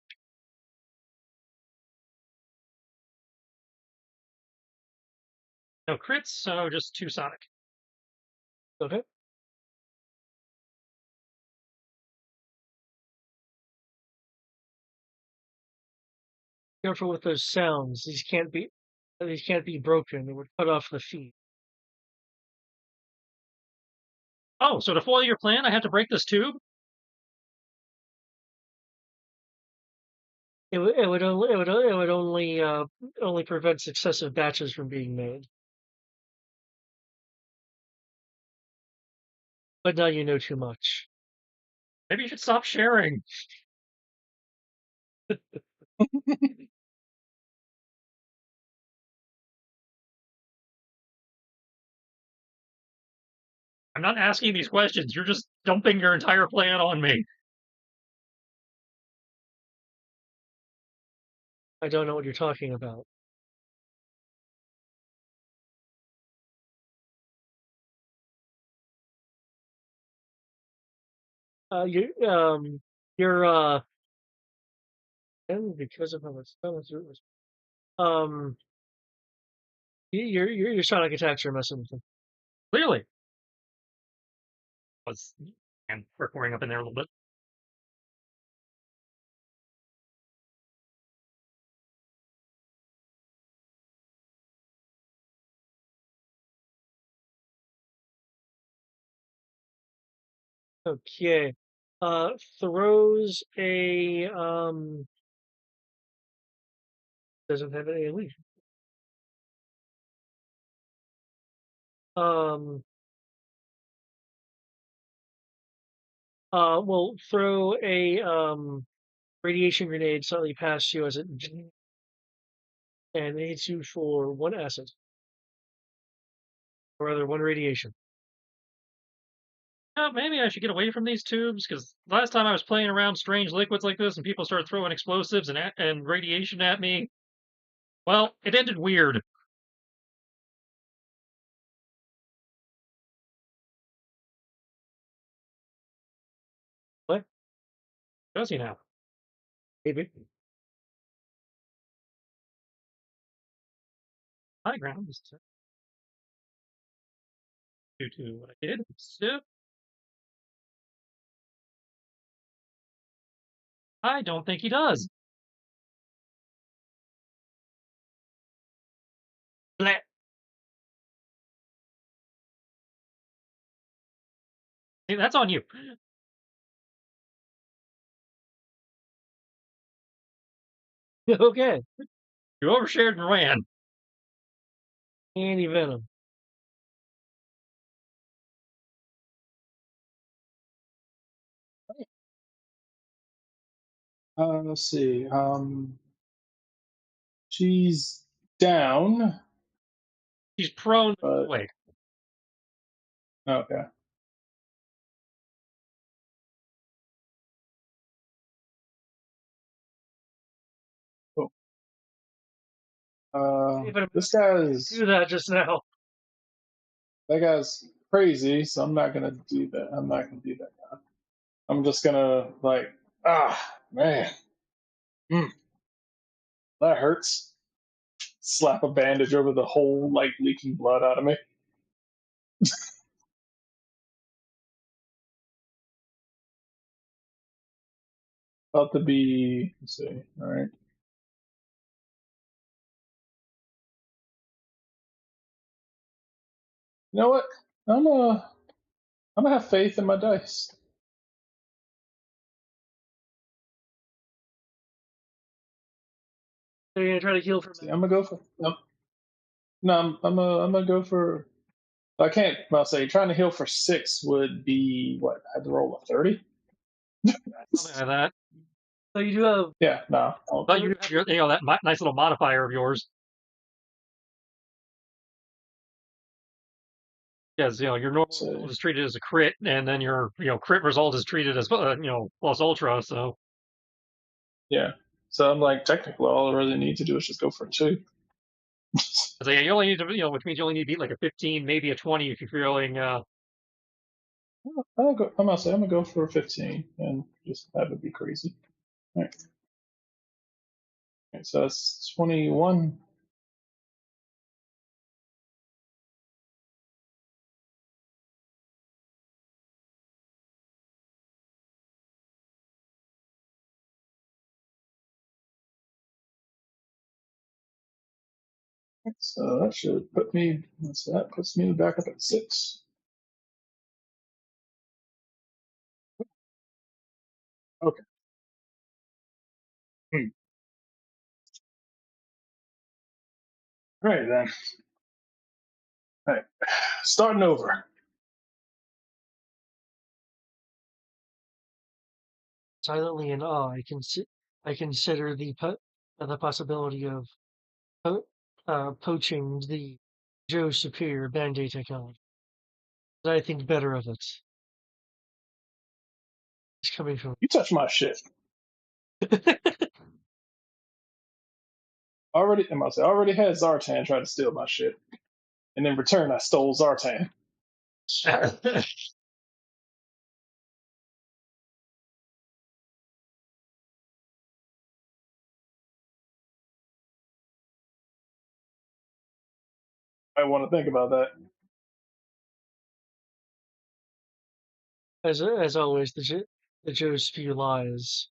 No crits, so just 2 sonic. Okay. Careful with those sounds. These can't be broken. It would cut off the feed. Oh, so to foil your plan, I have to break this tube? It would only prevent successive batches from being made. But now you know too much. Maybe you should stop sharing. I'm not asking these questions. You're just dumping your entire plan on me. I don't know what you're talking about. You're and because of how much damage it was, um, your sonic attacks are messing with them. Clearly. Was and recording up in there a little bit. Okay. Throws a doesn't have any elite. Um, will throw a radiation grenade slightly past you as it and it hits you for 1 acid, or rather 1 radiation. Maybe I should get away from these tubes because last time I was playing around strange liquids like this and people started throwing explosives and radiation at me. Well, it ended weird. What? Does he now? Maybe. High ground is due to what I did. So I don't think he does. Blah. Hey, that's on you. Okay. You overshared and ran. Anti-venom. Let's see. She's down, He's prone. but Wait. okay. This guy's do that just now. that guy's crazy, so I'm not gonna do that. I'm not gonna do that. I'm just gonna like, man, mm, that hurts. Slap a bandage over the hole, like leaking blood out of me. About to be, let's see, all right. You know what? I'm uh, I'm gonna have faith in my dice. So you're gonna try to heal from See, I'm gonna go for. No, I'm gonna go for. I can't. I'll say trying to heal for 6 would be what? I had to roll a 30. Something like that. So you do have Yeah, no. But you have your, that nice little modifier of yours. Because your normal So result is treated as a crit, and then your crit result is treated as plus ultra. So yeah. So I'm like, technically, all I really need to do is just go for 2. you only need to which means you only need to beat like a 15, maybe a 20 if you're feeling. I'm gonna say I'm gonna go for 15 and just have it be crazy. All right. Okay, so that's 21. So that should put me. So that puts me back up at 6. Okay. Hmm. All right then. All right. Starting over. silently in awe. I consider the possibility of poaching the Joe's superior Band-Aid technology. But I think better of it. It's coming from. You touch my shit. Already, I must say, already had Zartan try to steal my shit, and in return, I stole Zartan. I want to think about that. As always, the Joe's few lies.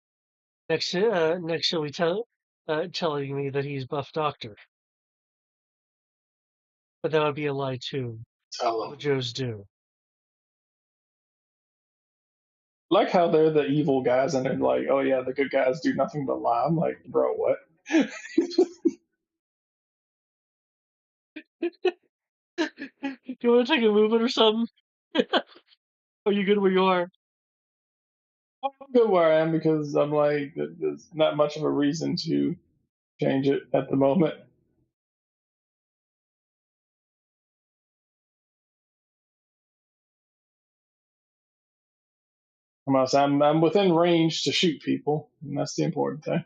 Next he'll be telling me that he's Buff Doctor, but that would be a lie too. Tell All them. the Joes do. Like how they're the evil guys, and they're like, "Oh yeah, the good guys do nothing but lie." I'm like, bro, what? Do you want to take a movement or something? Are you good where you are? I'm good where I am because I'm like, there's not much of a reason to change it at the moment. I'm within range to shoot people, and that's the important thing.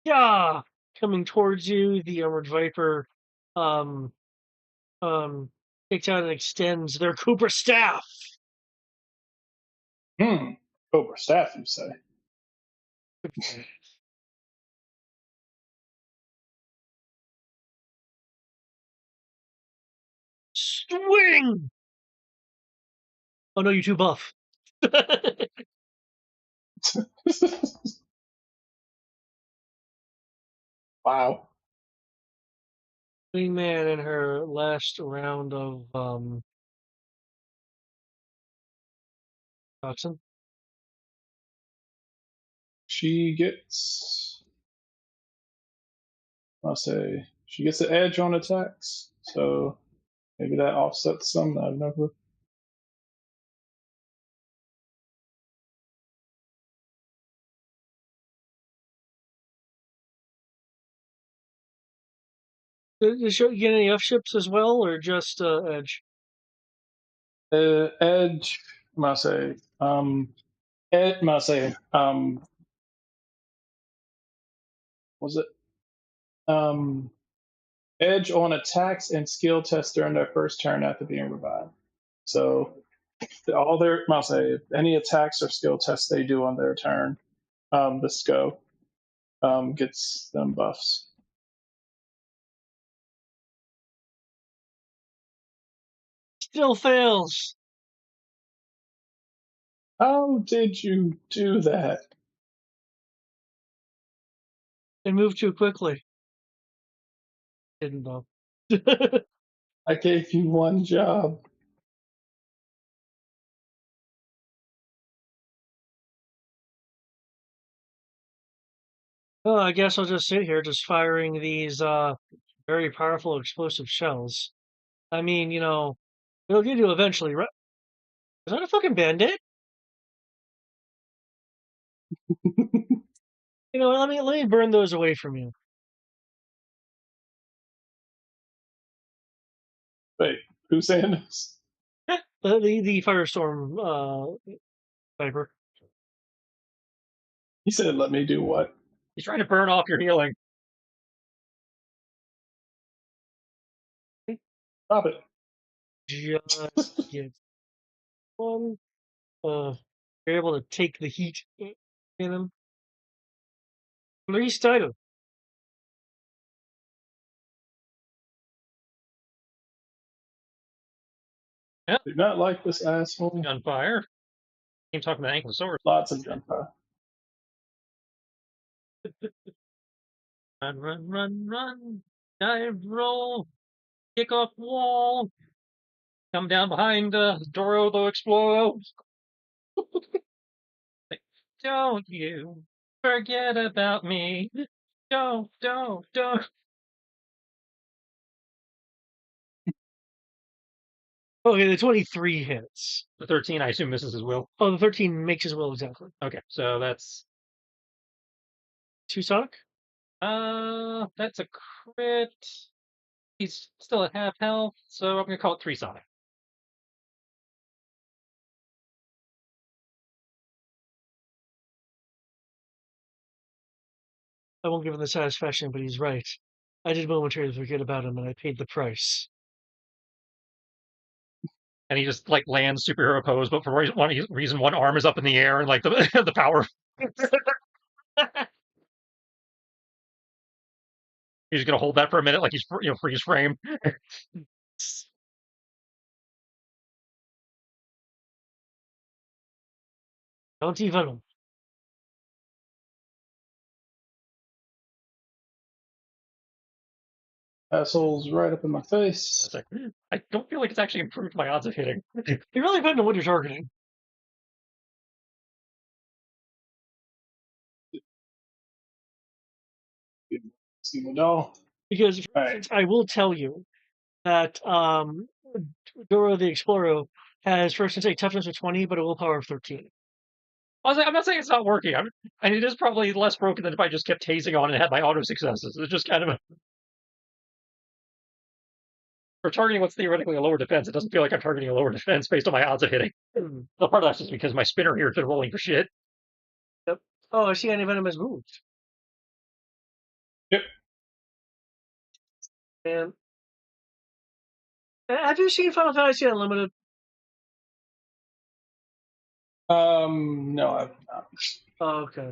Yeah, coming towards you, the armored viper, um, takes out and extends their Cooper staff. Cobra staff, you say? Swing! Oh no, you're too buff. Wow. Wingman in her last round of toxin. She gets, I'll say, she gets an edge on attacks, so maybe that offsets some. I don't know. Does you get any F ships as well, or just Edge? Edge, must say, Ed, must say, was it Edge on attacks and skill tests during their first turn after being revived. So all their, must say, any attacks or skill tests they do on their turn, the SCO gets them buffs. Still fails. How did you do that? And move too quickly. Didn't know. I gave you one job. Well, I guess I'll just sit here, just firing these very powerful explosive shells. I mean, it'll get you eventually, right? Is that a fucking bandit? Let me burn those away from you. Wait, who's saying this? The firestorm sniper. He said, "Let me do what?" He's trying to burn off your healing. Stop it. Just get one. You're able to take the heat in him. Restart him. Yep. Do not like this asshole. Gunfire. Keep talking about Ankylosaurus. Lots of gunfire. Run, run, run, run. Dive, roll. Kick off wall. Come down behind Doro the Explorer. Don't you forget about me. Don't. Okay, the 23 hits. The 13, I assume, misses his will. Oh, the 13 makes his will exactly. Okay, so that's 2 sonic? that's a crit. He's still at half health, so I'm gonna call it 3 sonic. I won't give him the satisfaction, but he's right. I did momentarily forget about him, and I paid the price. And he just like lands superhero pose, but for one reason, one arm is up in the air and like the the power. He's gonna hold that for a minute, like he's freeze frame. Don't even him. Assholes right up in my face. Like, I don't feel like it's actually improved my odds of hitting. It really depends on what you're targeting. See my doll. Because, for instance, I will tell you that Dora the Explorer has first attack toughness of 20, but a willpower of 13. I'm not saying it's not working. And it is probably less broken than if I just kept tasing on and had my auto successes. It's just kind of for targeting what's theoretically a lower defense. It doesn't feel like I'm targeting a lower defense based on my odds of hitting. So part of that's just because my spinner here has been rolling for shit. Yep. Oh, I see anti-venom has moved. Yep. And have you seen Final Fantasy Unlimited? No, I've not. Oh, okay.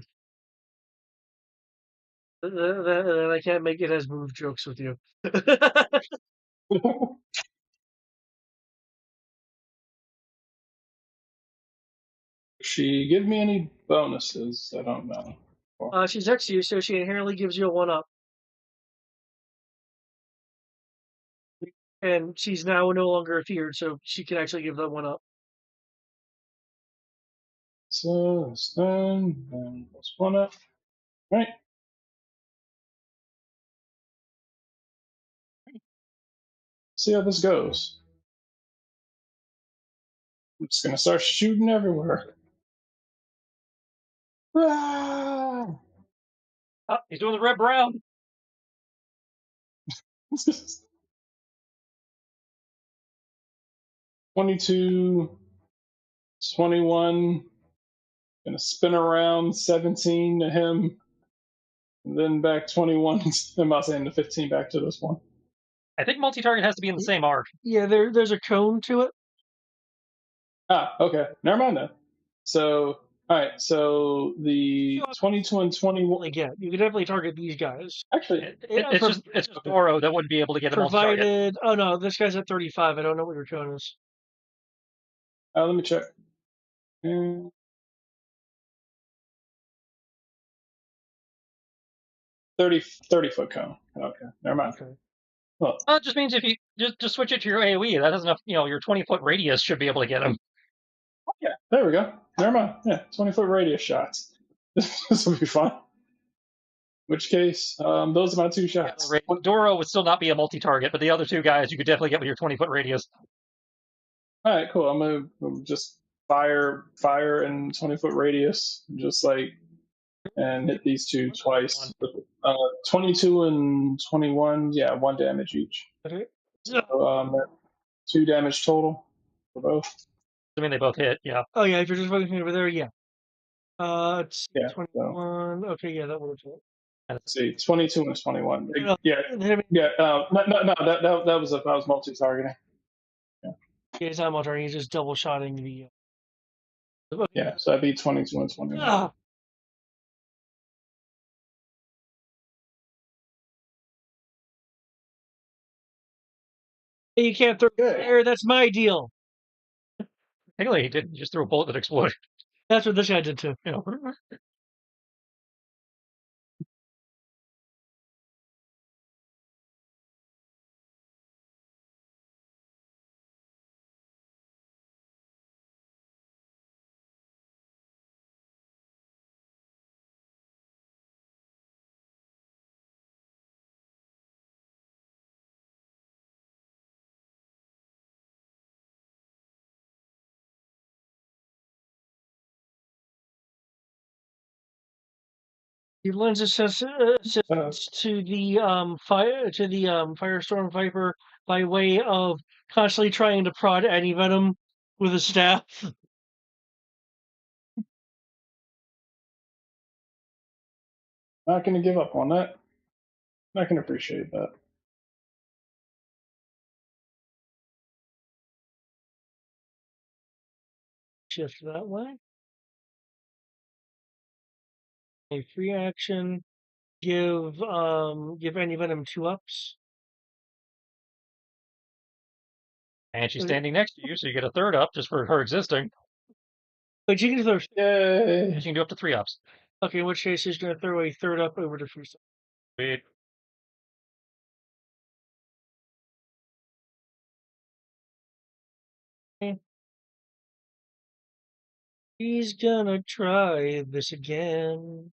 Then I can't make it as move jokes with you. She give me any bonuses? I don't know. She's next to you, so she inherently gives you a 1-up. And she's now no longer feared, so she can actually give that 1-up. So that's done. And plus 1 up. Right. See how this goes. I'm just gonna start shooting everywhere. Ah! Oh, he's doing the red brown. 22, 21, gonna spin around 17 to him, and then back 21. I'm about saying the 15 back to this one. I think multi-target has to be in the same arc. Yeah, there's a cone to it. Okay. Never mind then. So, all right. So the 22 and 21. Again, you can definitely target these guys. Actually, It's just Doro that wouldn't be able to get a multi-target. Provided, oh no, this guy's at 35. I don't know what your cone is. let me check. 30 foot cone. Okay. Never mind. Okay. Well, It just means if you just switch it to your AoE, that has enough. Your 20-foot radius should be able to get him. yeah. There we go. Never mind. Yeah. 20-foot radius shots. This will be fun. Which case, those are my two shots. Doro would still not be a multi-target, but the other two guys you could definitely get with your 20-foot radius. All right, cool. I'm gonna just fire in 20-foot radius, just like, and hit these two twice. 22 and 21, yeah, 1 damage each. Okay. So 2 damage total for both. I mean, they both hit, yeah. Oh yeah, if you're just focusing over there, yeah. It's Yeah, 21. So. Okay, yeah, that would have hit. Let's see, 22 and 21. No, yeah, yeah. No, that was if I was multi-targeting. Yeah, he's not multi-targeting. He's just double-shotting the. Yeah, so that'd be 22 and 21. Ah! Hey, you can't throw fire. That's my deal. Technically, he didn't. Just threw a bullet that exploded. That's what this guy did too. He lends assistance to the Firestorm Viper by way of constantly trying to prod anti-venom with a staff. Not gonna give up on that. I can appreciate that. Shift that way. A free action. Give anti-venom 2-ups. And she's standing next to you, so you get a 3rd up just for her existing. But you can throw. Yay! And she can do up to 3 ups. Okay, in which case he's going to throw a 3rd up over to Fusa. Sweet. He's gonna try this again.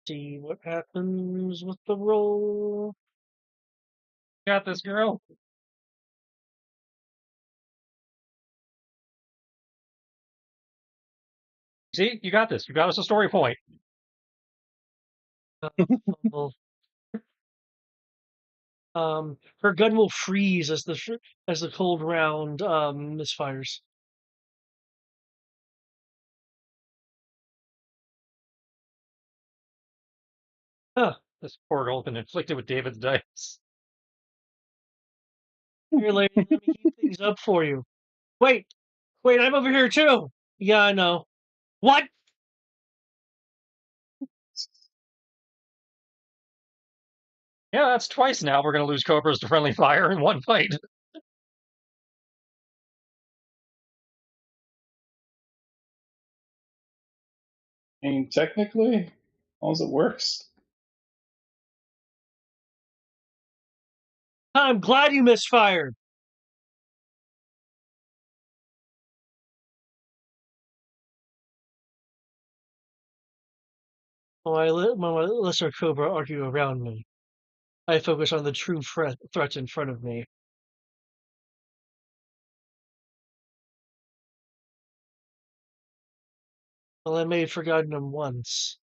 See what happens with the roll. Got this, girl. See, you got this. You got us a story point. Her gun will freeze as the cold round misfires. Huh. This portal has been inflicted with David's dice. Here, lady, let me heat things up for you. Wait, I'm over here too. Yeah, I know. What? Yeah, that's twice now we're going to lose Cobras to friendly fire in one fight. I mean, technically, as long as it works. I'm glad you misfired. My lesser Cobra argue around me. I focus on the true threats in front of me. Well, I may have forgotten him once.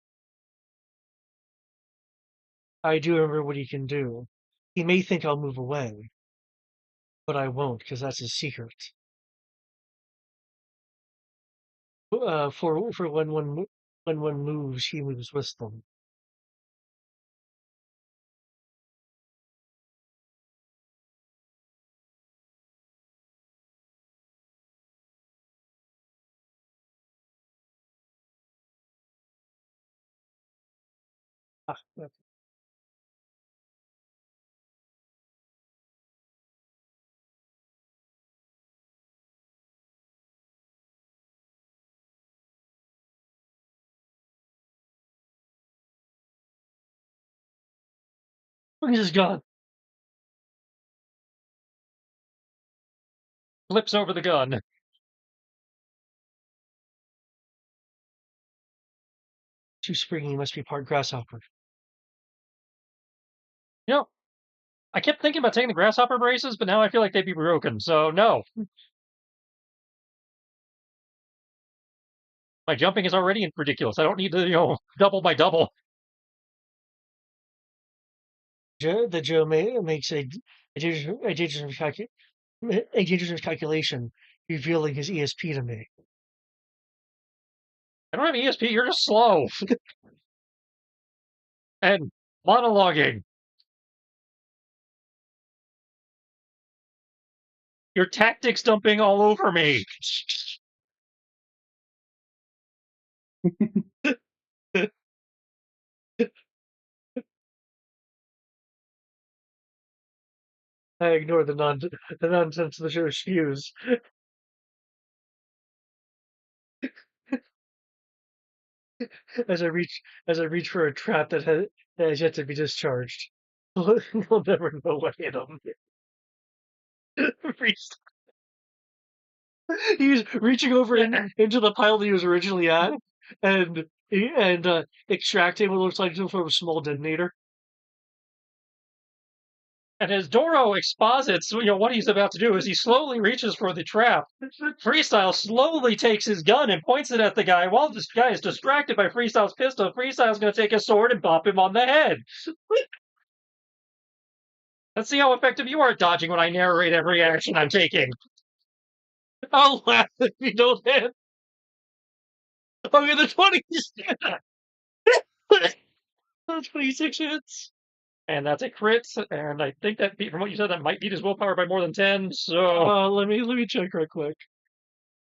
I do remember what he can do. He may think I'll move away, but I won't, because that's his secret. For when one moves, he moves with them. Ah, he's just gone. Flips over the gun. Too springy, must be part grasshopper. You know, I kept thinking about taking the grasshopper braces, but now I feel like they'd be broken. So no. My jumping is already ridiculous. I don't need to, double by double. The Joe makes a dangerous calculation, revealing his ESP to me. I don't have ESP. You're just slow. And monologuing. Your tactics dumping all over me. I ignore the nonsense the show spews as I reach for a trap that has yet to be discharged. We'll never know what hit him. He's reaching over into the pile that he was originally at, and extracting what looks like some sort of small detonator. And as Doro exposits, what he's about to do is he slowly reaches for the trap. Freestyle slowly takes his gun and points it at the guy. While this guy is distracted by Freestyle's pistol, Freestyle's going to take his sword and bop him on the head. Let's see how effective you are at dodging when I narrate every action I'm taking. I'll laugh if you don't hit. Okay, the 20s. The 26 hits. And that's a crit, and I think that from what you said, that might beat his willpower by more than 10, so... Let me check real quick.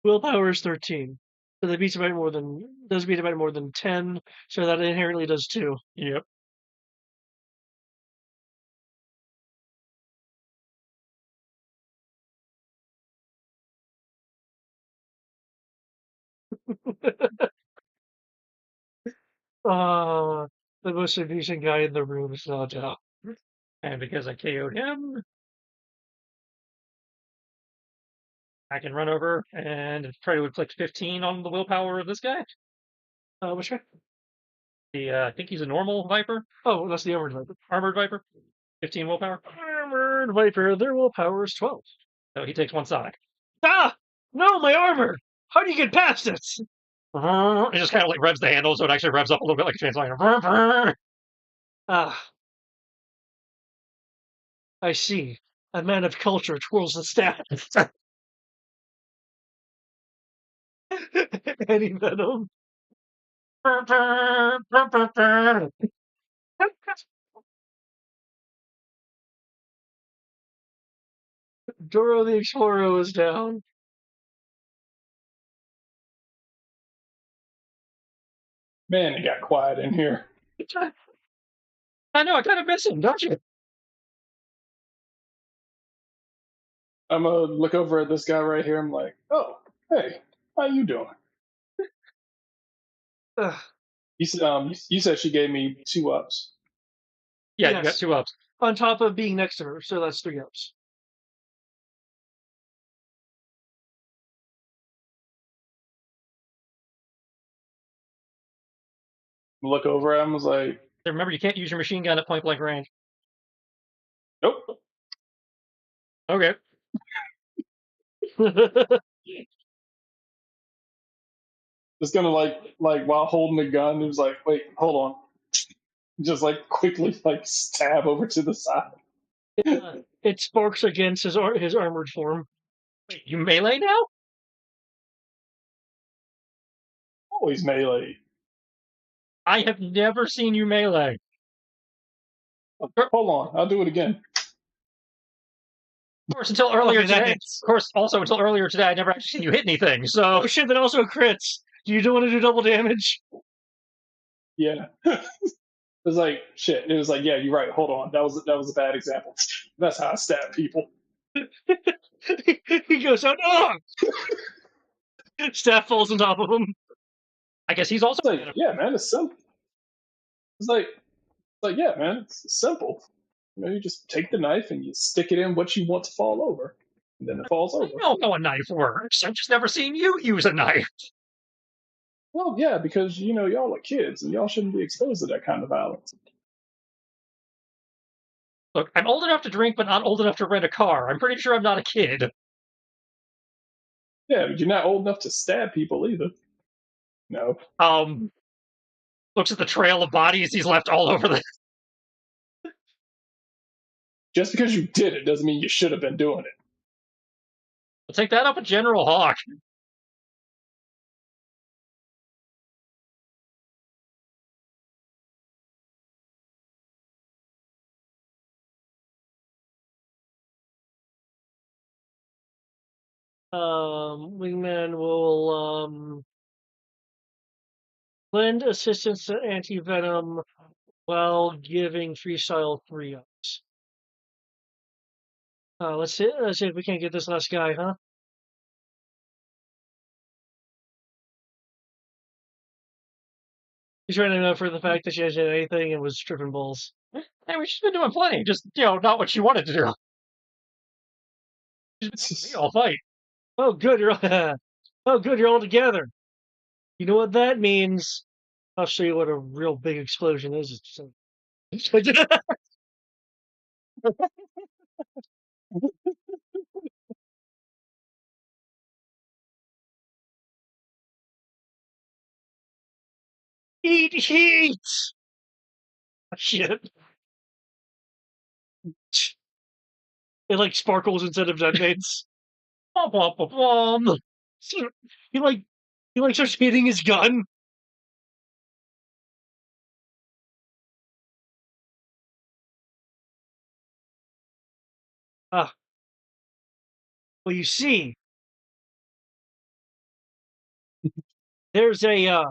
Willpower is 13. So that beats it by does beat it by more than 10, so that inherently does 2. Yep. The most amusing guy in the room is now down. And because I KO'd him, I can run over and try to inflict 15 on the willpower of this guy. Which guy? I think he's a normal Viper. Oh, that's the Armored Viper. Armored Viper. 15 willpower. Armored Viper, their willpower is 12. So he takes 1 Sonic. Ah! No, my armor! How do you get past it? It just kind of like revs the handle, so it actually revs up a little bit like a translator. Ah. I see. A man of culture twirls the staff. Any venom? Doro the Explorer is down. Man, it got quiet in here. I know, I kind of miss him, don't you? I'm gonna look over at this guy right here. I'm like, oh, hey, how you doing? You said she gave me 2 ups. Yeah, yes. You got 2 ups. On top of being next to her, so that's 3 ups. Look over at him, was like, remember, you can't use your machine gun at point blank range. nope. Okay. Just gonna like while holding the gun, he was like, wait, hold on. Just like quickly like stab over to the side. It sparks against his armored form. Wait, you melee now? Always melee. I have never seen you melee. Oh, hold on, I'll do it again. Of course, until earlier Okay, that today. hits. Of course, also until earlier today, I never actually seen you hit anything. So Oh shit, that also crits. Do you want to do double damage? Yeah. It was like shit. It was like, yeah, you're right. Hold on, that was a bad example. That's how I stab people. He goes out. Oh! Staff falls on top of him. I guess he's also It's like, yeah, man, it's simple. It's like, yeah, man, it's simple. You just take the knife and you stick it in what you want to fall over, and then it falls I over. know how a knife works. I've just never seen you use a knife. Well, yeah, because y'all are kids and y'all shouldn't be exposed to that kind of violence. Look, I'm old enough to drink, but not old enough to rent a car. I'm pretty sure I'm not a kid. Yeah, but you're not old enough to stab people either. No. Looks at the trail of bodies he's left all over the. Just because you did it doesn't mean you should have been doing it. I'll take that up with General Hawk. Wingman will lend assistance to anti-venom while giving freestyle 3-ups. Let's see if we can't get this last guy, huh? He's trying to know for the fact that she hasn't done anything and was tripping balls. Hey, she's been doing plenty. Just not what she wanted to do. She's been helping me all fight. Oh, good, you're oh, good, you're all together. You know what that means? I'll show you what a real big explosion is. Eat heat! Shit. It like sparkles instead of detonates. Bum, bum, bum, bum. He like starts hitting his gun. Ah, well, you see, there's a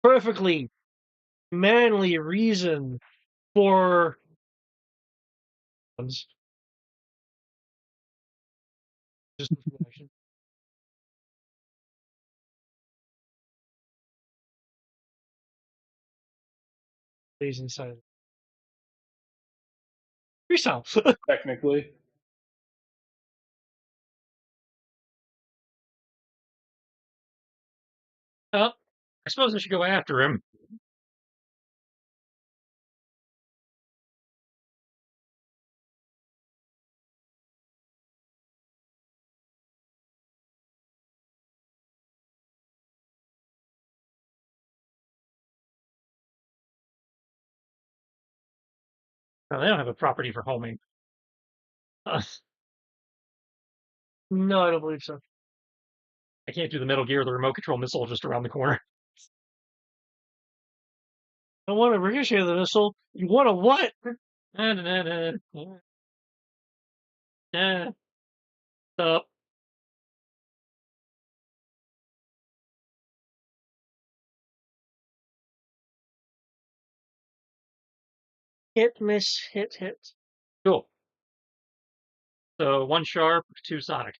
perfectly manly reason for just action. Please inside. Freestyle. Technically. I suppose I should go after him. No, they don't have a property for homing. No, I don't believe so. I can't do the Metal Gear, the remote control missile just around the corner. I want to ricochet the missile. You want to what? Stop. Hit, miss, hit, hit. Cool. So 1 sharp, 2 sonic.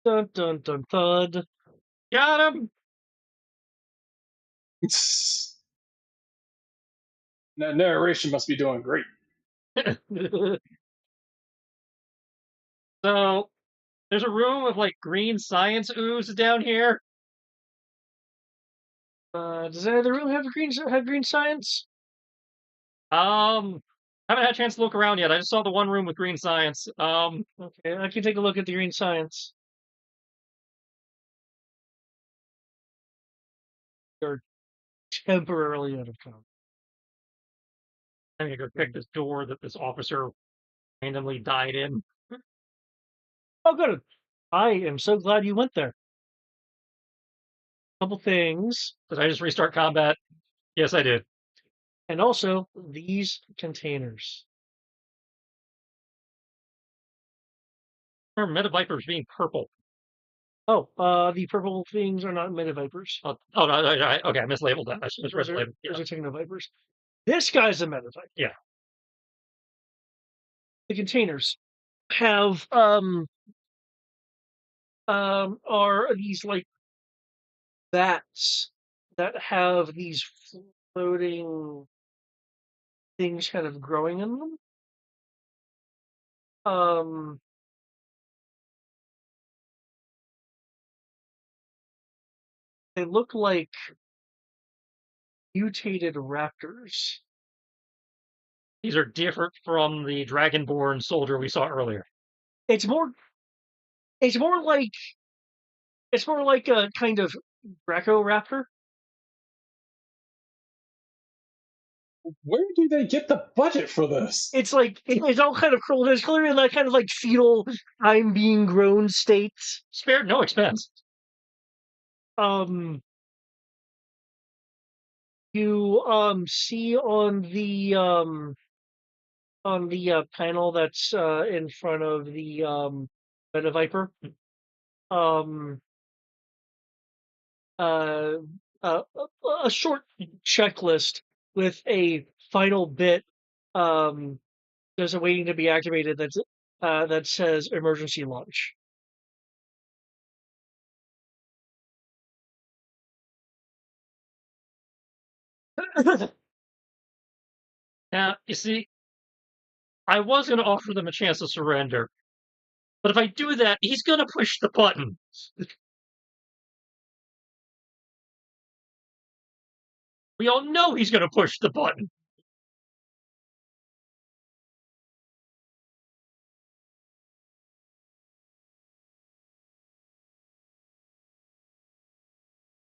Dun dun dun thud. Got him! That narration must be doing great. So there's a room with like green science ooze down here. Does any other room have green science? Haven't had a chance to look around yet. I just saw the one room with green science. Okay, I can take a look at the green science. You're temporarily out of combat. I'm gonna go check this door that this officer randomly died in. Oh, good. I am so glad you went there. Couple things, Did I just restart combat? Yes, I did. and also these containers. I remember Metavipers being purple. Oh, the purple things are not metavipers. Oh, no, okay, I mislabeled that. I should have mislabeled. Yeah. Those are technovipers. This guy's a metaviper. Yeah. The containers have are these like bats that have these floating things kind of growing in them. They look like mutated raptors. These are different from the Dragonborn soldier we saw earlier. It's more like a kind of Draco-raptor. Where do they get the budget for this? It's like it's all kind of curled. It's clearly in that kind of like fetal time being grown state. Spared no expense. You see on the panel that's in front of the Metaviper, um uh, uh, a short checklist with a final bit there's a waiting to be activated that says emergency launch. Now, you see, I was going to offer them a chance to surrender, but if I do that, he's going to push the button. We all know he's going to push the button.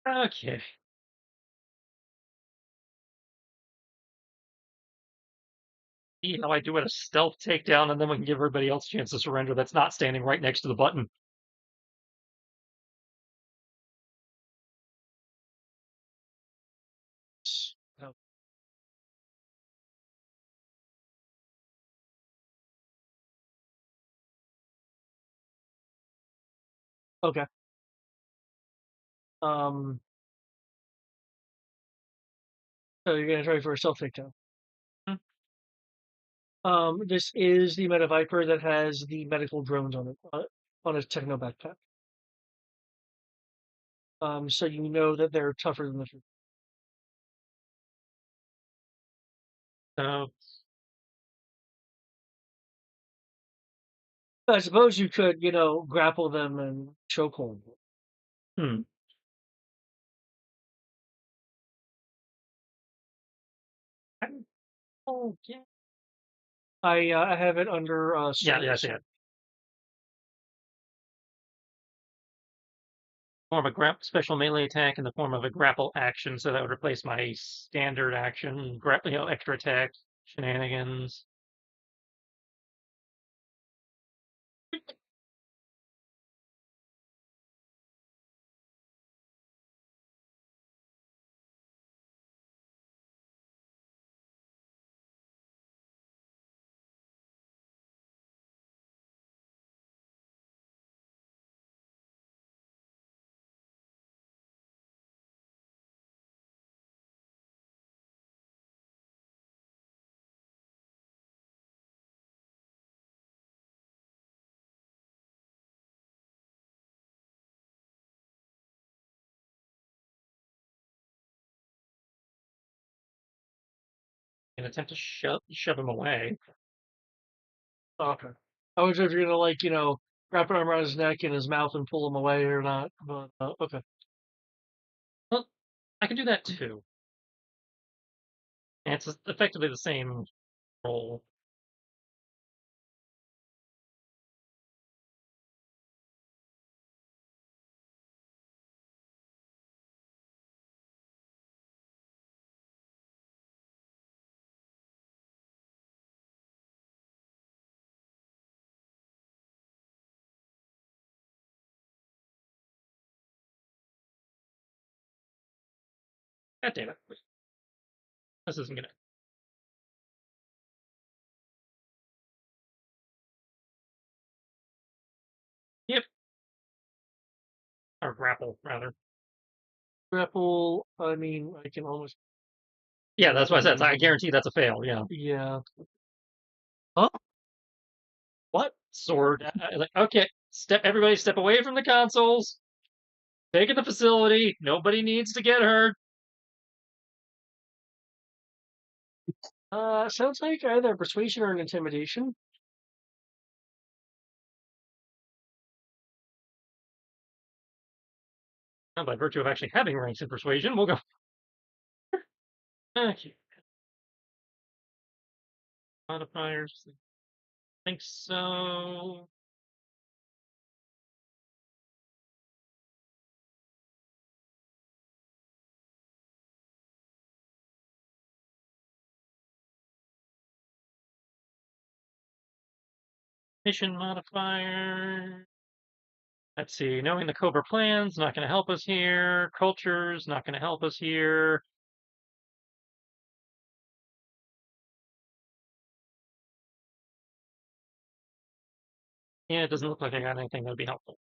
Okay. See how I do it, a stealth takedown, and then we can give everybody else a chance to surrender that's not standing right next to the button. Okay. So you're gonna try for a stealth takedown. This is the Metaviper that has the medical drones on it on its techno backpack. So you know that they're tougher than the truth. So, I suppose you could, grapple them and chokehold them. Oh, yeah. I have it under Yeah, I see it. Form a special melee attack in the form of a grapple action, so that would replace my standard action, extra attack shenanigans. And attempt to shove him away. Okay. I was if you're gonna wrap an arm around his neck and his mouth and pull him away or not, but okay. Well, I can do that too. And it's effectively the same roll. God damn it. This isn't gonna. Yep. Or grapple, rather. Grapple, I mean, I can almost. Yeah, that's what I said. I guarantee that's a fail, yeah. Yeah. Huh? What? Sword. Like, okay, everybody step away from the consoles. Take in the facility. Nobody needs to get hurt. Sounds like either persuasion or an intimidation. Well, by virtue of actually having ranks in persuasion, we'll go. Okay. Modifiers. I think so. Mission modifier. Let's see. Knowing the COBRA plans, not going to help us here. Cultures, not going to help us here. Yeah, it doesn't look like I got anything that would be helpful.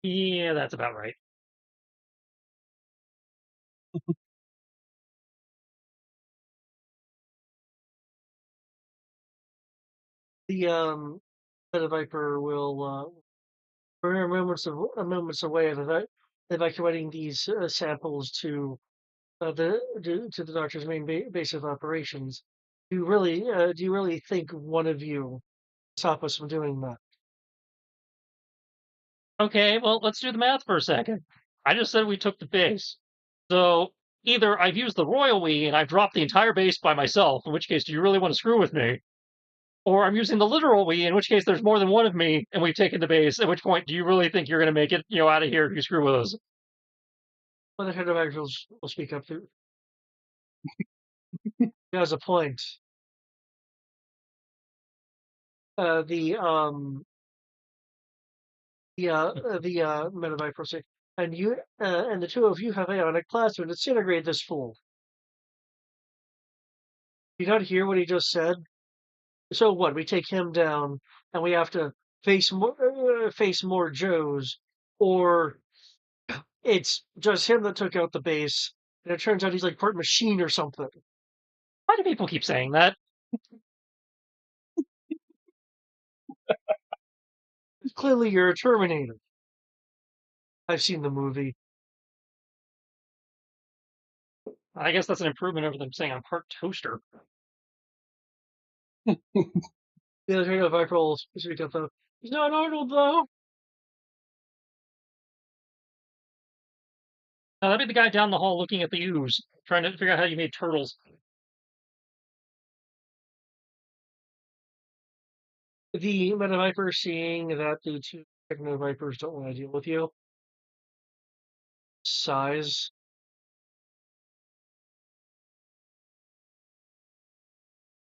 Yeah, that's about right. The Meta Viper will we're moments away of evacuating these samples to to the doctor's main base of operations. Do you really think one of you stop us from doing that? Okay, well, let's do the math for a second. I just said we took the base. So either I've used the royal we and I've dropped the entire base by myself, in which case do you really want to screw with me? Or I'm using the literal we, in which case there's more than one of me and we've taken the base, at which point do you really think you're going to make it, out of here if you screw with us? Well, the head of actuals will speak up. He has a point. Uh, the um the Meta Viper will say, and you and the two of you have ionic plasma to disintegrate this fool. You not hear what he just said? So what? We take him down, and we have to face more Joes, or it's just him that took out the base, and it turns out he's like part machine or something. Why do people keep saying that? Clearly, you're a Terminator. I've seen the movie. I guess that's an improvement over them saying I'm part toaster. The other kind of Viper will speak up though. He's not Arnold though. Now, that'd be the guy down the hall looking at the ooze, trying to figure out how you made turtles. The Meta Viper, seeing that the two Techno Vipers don't want to deal with you, sighs.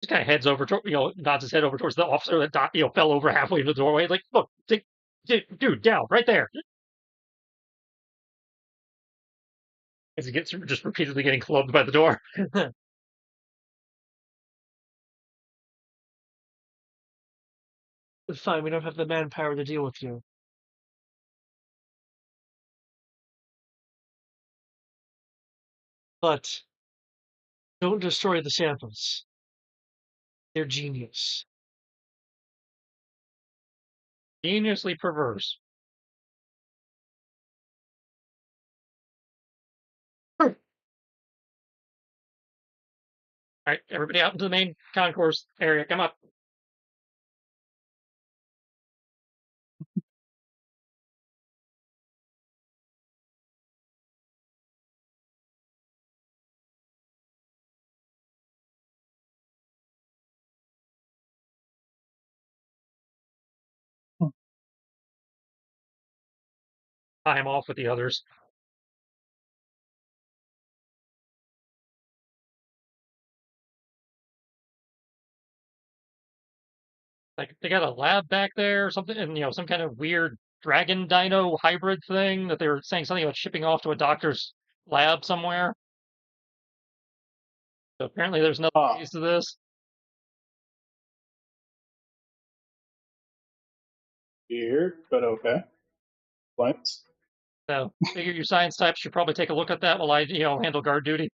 This guy heads over, nods his head over towards the officer that fell over halfway into the doorway. Like, look, dude, down right there. As he gets just repeatedly getting clubbed by the door. Fine, we don't have the manpower to deal with you. But don't destroy the samples. They're genius. Geniusly perverse. All right, everybody out into the main concourse area. Come up. Tie him off with the others. Like they got a lab back there or something, and some kind of weird dragon dino hybrid thing that they were saying something about shipping off to a doctor's lab somewhere. So apparently there's another Huh. piece to this. Weird, but okay. Thanks. So figure you science types should probably take a look at that while I handle guard duty.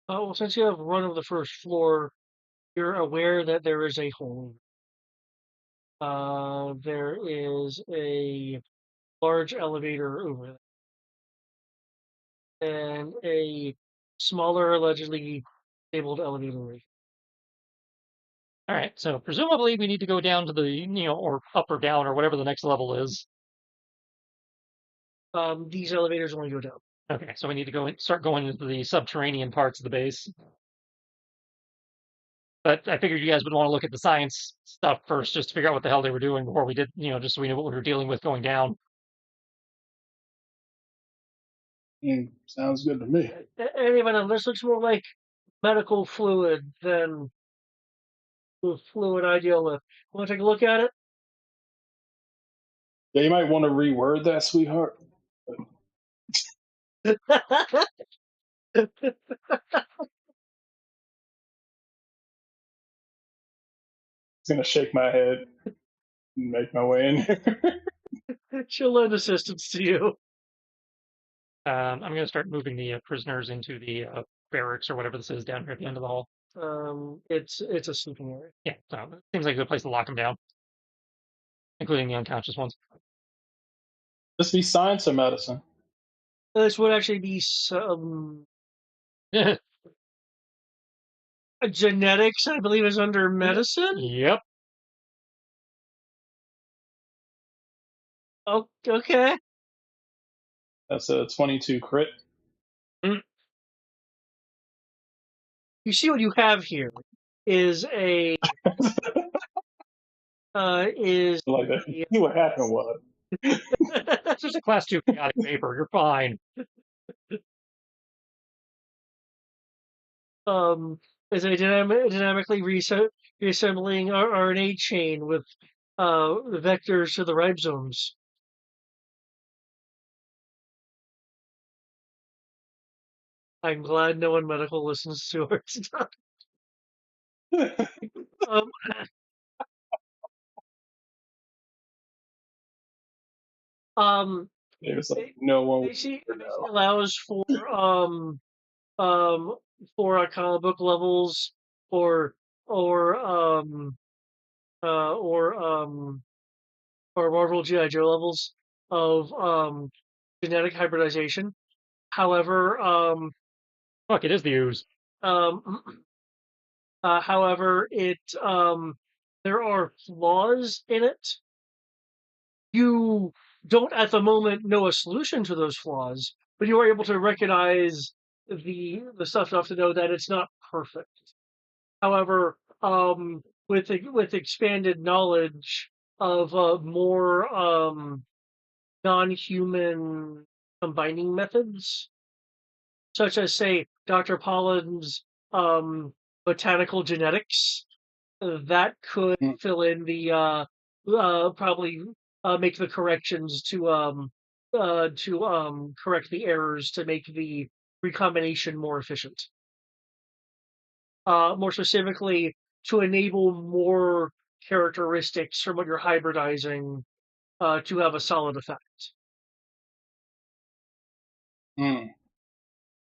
Well, since you have run of the first floor, you're aware that there is a hole. There is a large elevator over there, and a smaller, allegedly disabled elevator right All right, so presumably we need to go down to the or up or down or whatever the next level is. These elevators only go down. Okay, so we need to start going into the subterranean parts of the base. But I figured you guys would want to look at the science stuff first, just to figure out what the hell they were doing before we did, just so we knew what we were dealing with going down. Sounds good to me. Anyway, this looks more like medical fluid than the fluid I deal with. Want to take a look at Yeah, you might want to reword that, sweetheart. it? It's gonna shake my head and make my way in here. She'll lend assistance to you. I'm going to start moving the prisoners into the barracks or whatever this is down here at the end of the hall. It's a sleeping area. Yeah, so it seems like a good place to lock them down, including the unconscious ones. This be science or medicine? This would actually be some genetics, I believe, is under medicine. Yep. Oh, okay. That's a 22 crit. You see what you have here is a is Like that. See what happened was. It's just a class 2 chaotic vapor. You're fine. is a dynamically reassembling RNA chain with vectors to the ribosomes. I'm glad no one medical listens to our stuff. Um, It was like no one would basically know. allows for comic book levels or or um uh or um or Marvel GI Joe levels of genetic hybridization. However, Fuck, it is the ooze. um however, there are flaws in it. You don't at the moment know a solution to those flaws, but you are able to recognize the stuff enough to know that it's not perfect. However, with expanded knowledge of more non-human combining methods, such as say Dr. Pollen's botanical genetics, that could Mm. fill in the probably make the corrections to correct the errors to make the recombination more efficient. More specifically, to enable more characteristics from what you're hybridizing to have a solid effect. Mm.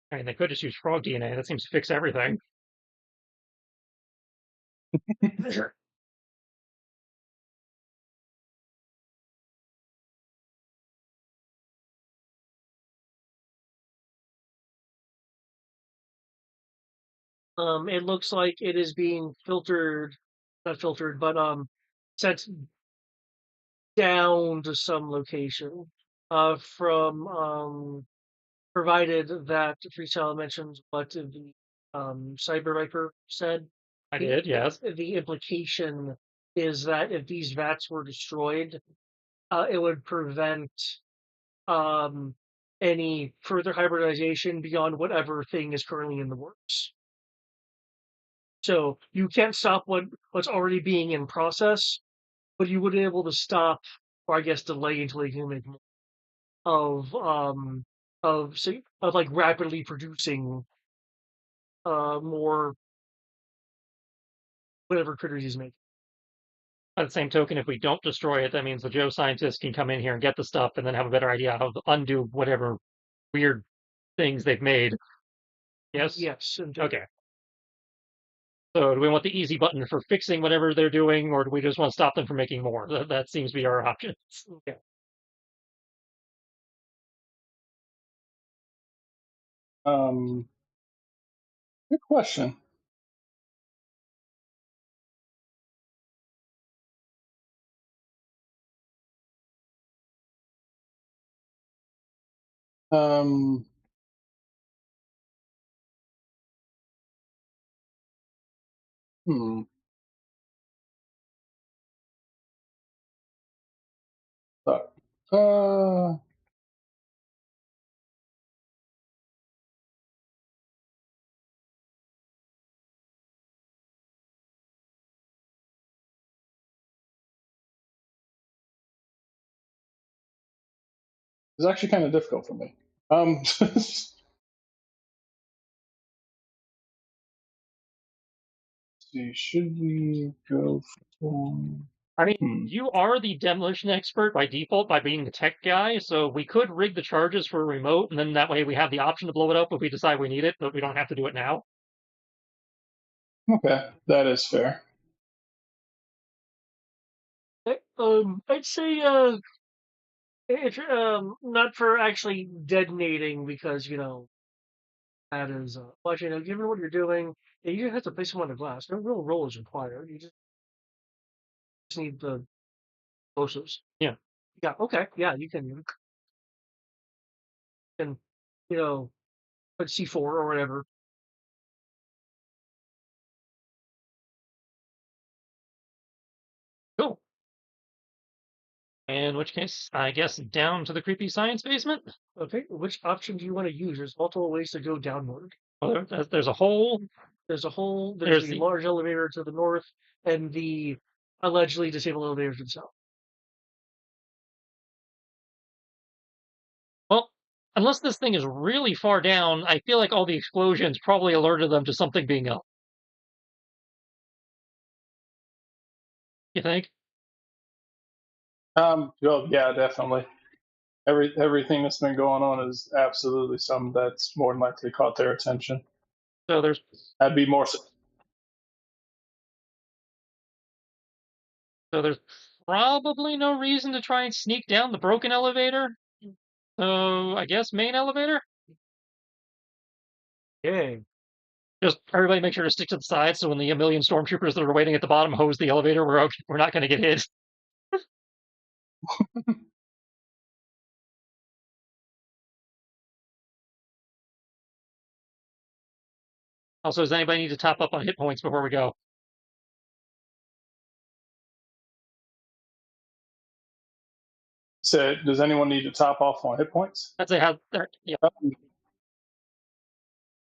I mean, they could just use frog DNA. That seems to fix everything. It looks like it is being filtered, not filtered, but sent down to some location from provided that Freestyle mentions what the Cyber Viper said. I did, yes. The implication is that if these vats were destroyed, it would prevent any further hybridization beyond whatever thing is currently in the works. So you can't stop what's already being in process, but you would be able to stop, or I guess delay until they can make more of like rapidly producing more whatever critters he's making. By the same token, if we don't destroy it, that means the geoscientists can come in here and get the stuff and then have a better idea how to undo whatever weird things they've made. Yes? Yes. Okay. So do we want the easy button for fixing whatever they're doing, or do we just want to stop them from making more? That seems to be our options. Yeah. Good question. Um, hmm. But, it's actually kind of difficult for me. See, should we go for? I mean, you are the demolition expert by default by being the tech guy, so we could rig the charges for a remote, and then that way we have the option to blow it up if we decide we need it, but we don't have to do it now. Okay, that is fair. I'd say if not for actually detonating because that is but given what you're doing, you just have to place them on the glass. No real roll is required. You just need the explosives. Yeah. Yeah. Okay. Yeah. You can put C4 or whatever. Cool. In which case, I guess down to the creepy science basement. Okay. Which option do you want to use? There's multiple ways to go downward. Well, there's a hole. There's a hole. There's There's the the large elevator to the north and the allegedly disabled elevator to the south. well, unless this thing is really far down, I feel like all the explosions probably alerted them to something being up. You think? Well, yeah, definitely. Everything that's been going on is absolutely something that's more than likely caught their attention. So there's I'd be more. so there's probably no reason to try and sneak down the broken elevator. So I guess main elevator. Yay. Just everybody make sure to stick to the side so when the million stormtroopers that are waiting at the bottom hose the elevator, we're not going to get hit. Also, does anybody need to top up on hit points before we go? So, does anyone need to top off on hit points? That's a how. Yeah,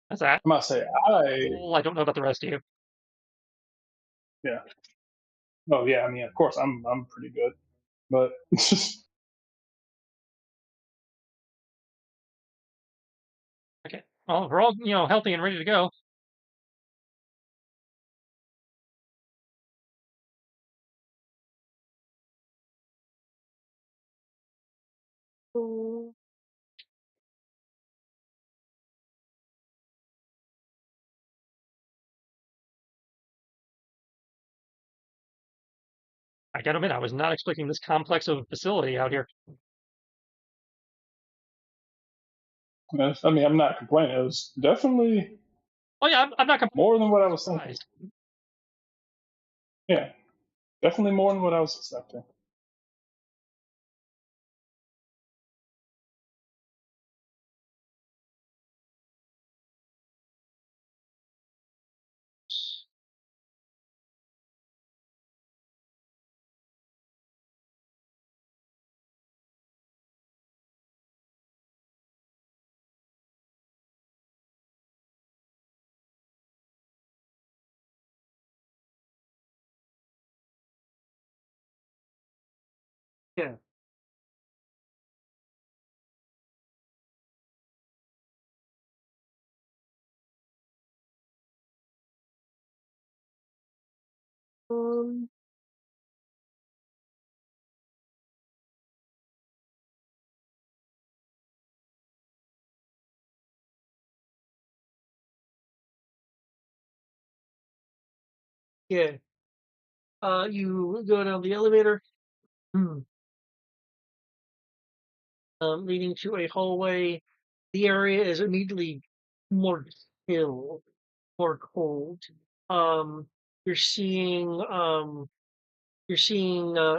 that's that. I must say, I don't know about the rest of you. yeah. Oh yeah, I mean, of course, I'm pretty good, but Okay. Well, we're all healthy and ready to go. I gotta admit, I was not expecting this complex of a facility out here. I mean, I'm not complaining. It was definitely Oh yeah, I'm not more than what I was thinking. surprised. Yeah, definitely more than what I was expecting. Yeah. Um, yeah. You go down the elevator, leading to a hallway. The area is immediately more chill, more cold. Um, you're seeing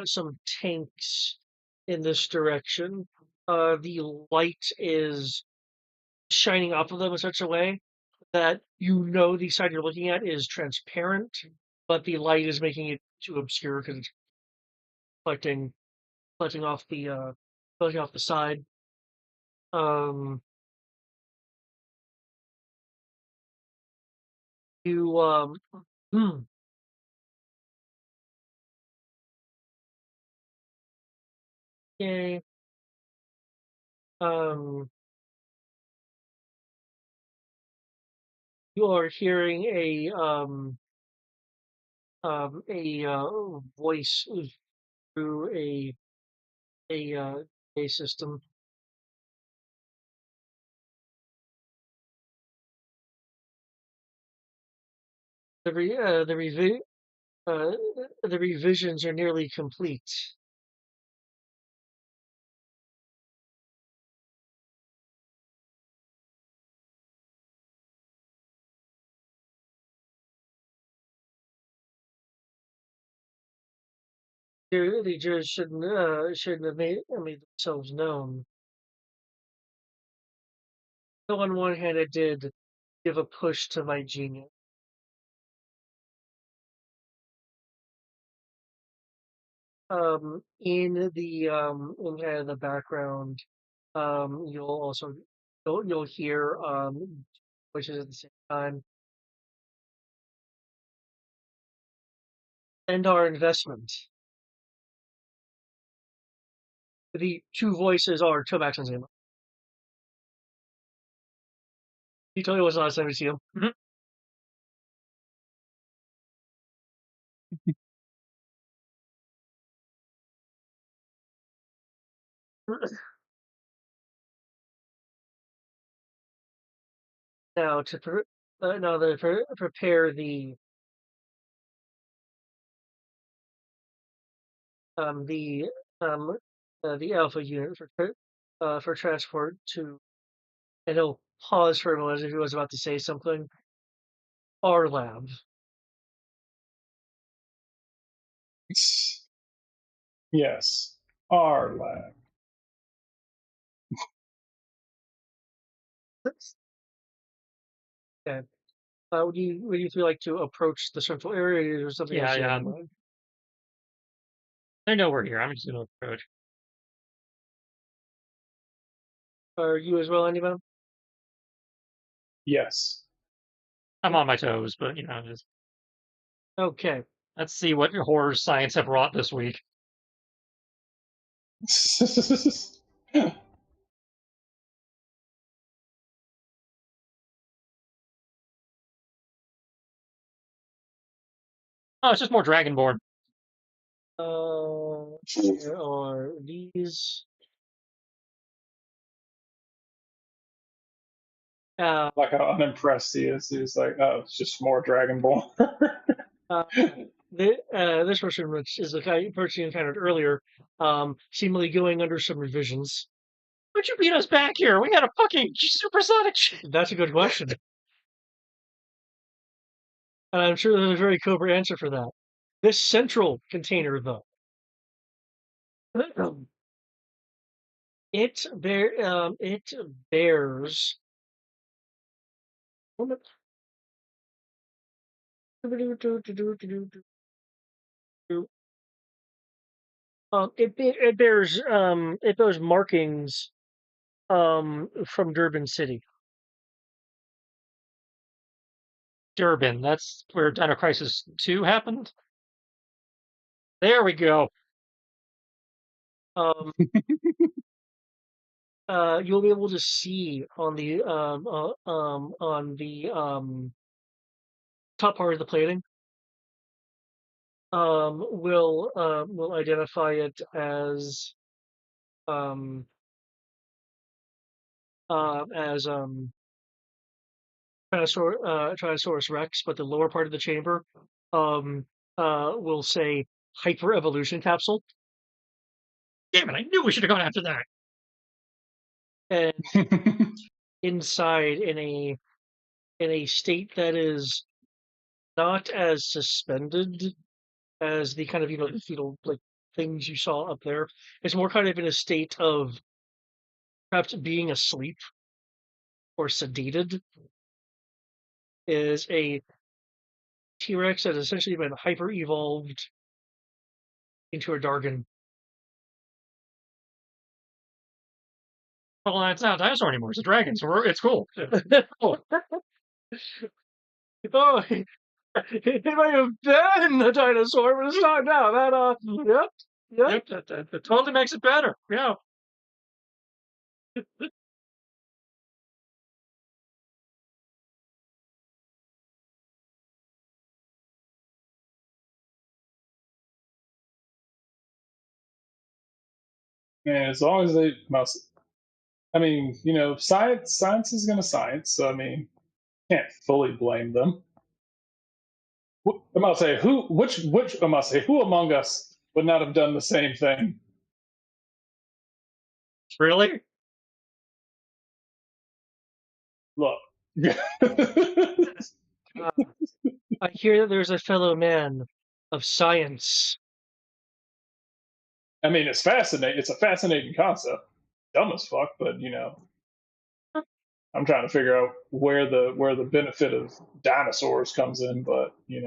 some tanks in this direction. The light is shining off of them in such a way that the side you're looking at is transparent, but the light is making it too obscure because it's reflecting reflecting off the reflecting off the side. Um, you hmm, okay. Um, you are hearing a voice through a system. The re, the revi uh, the revisions are nearly complete. The jurors shouldn't have made themselves known. Though on one hand, it did give a push to my genius. In kind of the background, you'll also you'll hear voices at the same time. And our investment. The two voices are Tobax and Zima. He told me it was the last time we see him. Now to prepare um the um the Alpha unit for transport to, and he'll pause for a moment as if he was about to say something. Our lab. Yes. Our lab. Okay. Would you feel like to approach the central area or something else Yeah, you have yeah. in mind? I know we're here. I'm just gonna approach. Are you as well, Andyman? Yes. I'm on my toes, but just Okay. let's see what horrors science have wrought this week. Oh, it's just more Dragonborn. There are these. Like how unimpressed he is. He's like, oh, it's just more Dragonborn. Uh, this person, which is the person you encountered earlier, seemingly going under some revisions. Why'd you beat us back here? We had a fucking supersonic ship. That's a good question. And I'm sure there's a very COBRA answer for that. This central container, though, it bears. It bears markings from Durban City. Durban. That's where Dino Crisis 2 happened. There we go. Um, you'll be able to see on the top part of the plating. Will identify it as um, as Tyrannosaurus Rex, but the lower part of the chamber um, will say hyper evolution capsule, Damn it! I knew we should have gone after that. and inside in a state that is not as suspended as the kind of the fetal like things you saw up there. It's more kind of in a state of perhaps being asleep or sedated. Is a T-Rex that has essentially been hyper evolved into a Dargon. Well, it's not a dinosaur anymore. It's a dragon, so it's cool. Oh, it might have been a dinosaur, but it's not now. Yep. That totally makes it better. Yeah. And as long as they must, I mean, science is going to science. So I mean, can't fully blame them. I must say, I must say, who among us would not have done the same thing? Really? Look. I hear that there's a fellow man of science. I mean, it's fascinating. It's a fascinating concept. Dumb as fuck, but I'm trying to figure out where the benefit of dinosaurs comes in. But Is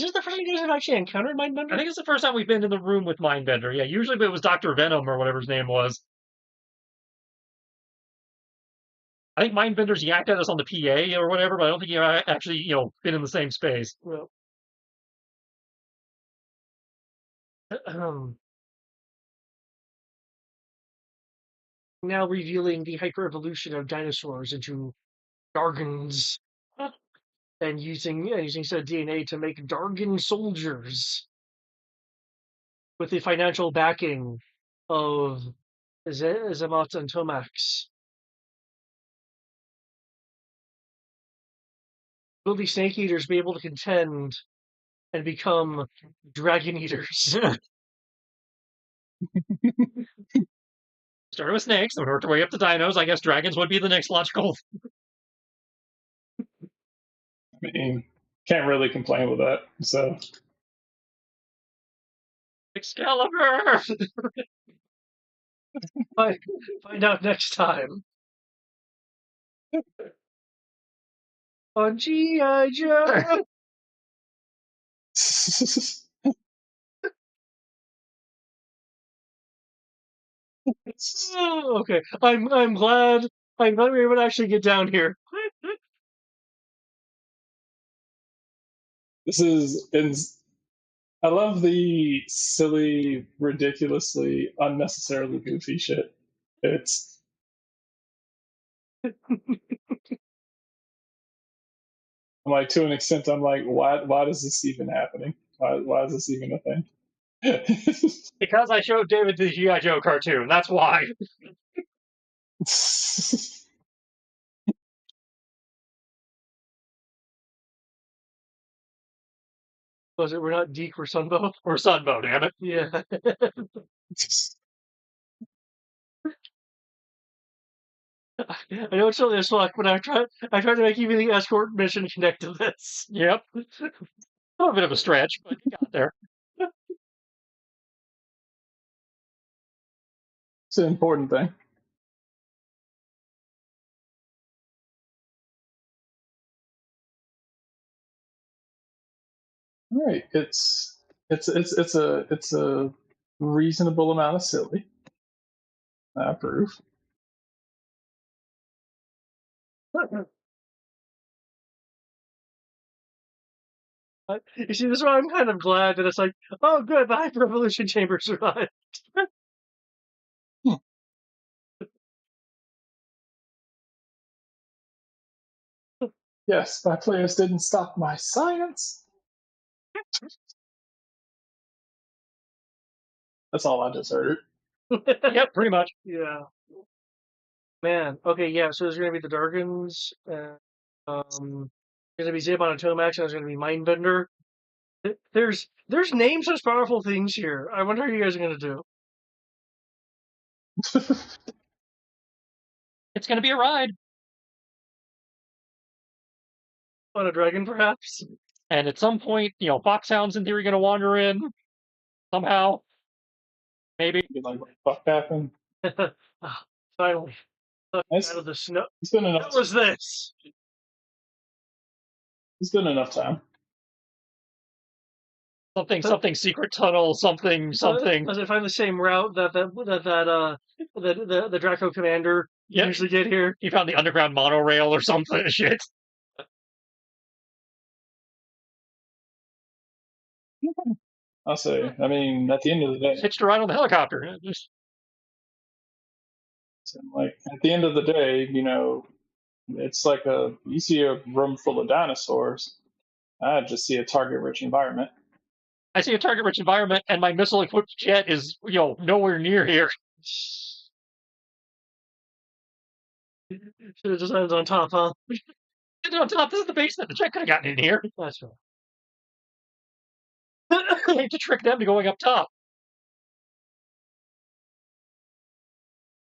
this the first time you guys have actually encountered Mindbender? I think it's the first time we've been in the room with Mindbender. Yeah, usually it was Dr. Venom or whatever his name was. I think Mindbender's yacked at us on the PA or whatever, but I don't think he actually, been in the same space. Well, now revealing the hyper-evolution of dinosaurs into Dargons, and using said DNA to make Dargon soldiers with the financial backing of Zamat and Tomax. Will the snake eaters be able to contend and become dragon eaters? Started with snakes, and worked our way up to dinos. I guess dragons would be the next logical. I mean, can't really complain with that. So Excalibur! Find out next time on G.I. Joe. Oh, okay, I'm glad we were able to actually get down here. this is. I love the silly, ridiculously, unnecessarily goofy shit. It's. I'm like, to an extent, I'm like, why is this even happening? Why is this even a thing? Because I showed David the G.I. Joe cartoon. That's why. Was it? We're not Deke or Sunbow. Or Sunbow, damn it. Yeah. I know it's only this luck, but I tried to make even the escort mission connect to this. Yep. A bit of a stretch, but you got there. It's an important thing. All right, it's a reasonable amount of silly. I approve. You see, this is why I'm kind of glad that it's like, oh, good, the hyper evolution chamber survived. Yes, my players didn't stop my science. That's all I just heard. Yep, pretty much. Yeah. Man. Okay. Yeah. So there's gonna be the Dargans. There's gonna be Zabon and Tomax. And there's gonna be Mindbender. There's names as powerful things here. I wonder how you guys are gonna do. It's going to be a ride. On a dragon, perhaps. And at some point, foxhounds in theory going to wander in somehow. Maybe. Be like, what the fuck happened? Finally, out It's, of the snow. it's been enough. What was this? It's been enough time. Something secret tunnel, something. Does it find the same route that the Draco commander Yep. usually get here? He found the underground monorail or something. Shit. I'll say. I mean, at the end of the day, Hitched a ride on the helicopter. like at the end of the day, it's like you see a room full of dinosaurs. I just see a target-rich environment. I see a target-rich environment, and my missile-equipped jet is, nowhere near here. Should have just landed on top, huh? On top, this is the basement. The jet could have gotten in here. That's right. I hate to trick them to going up top.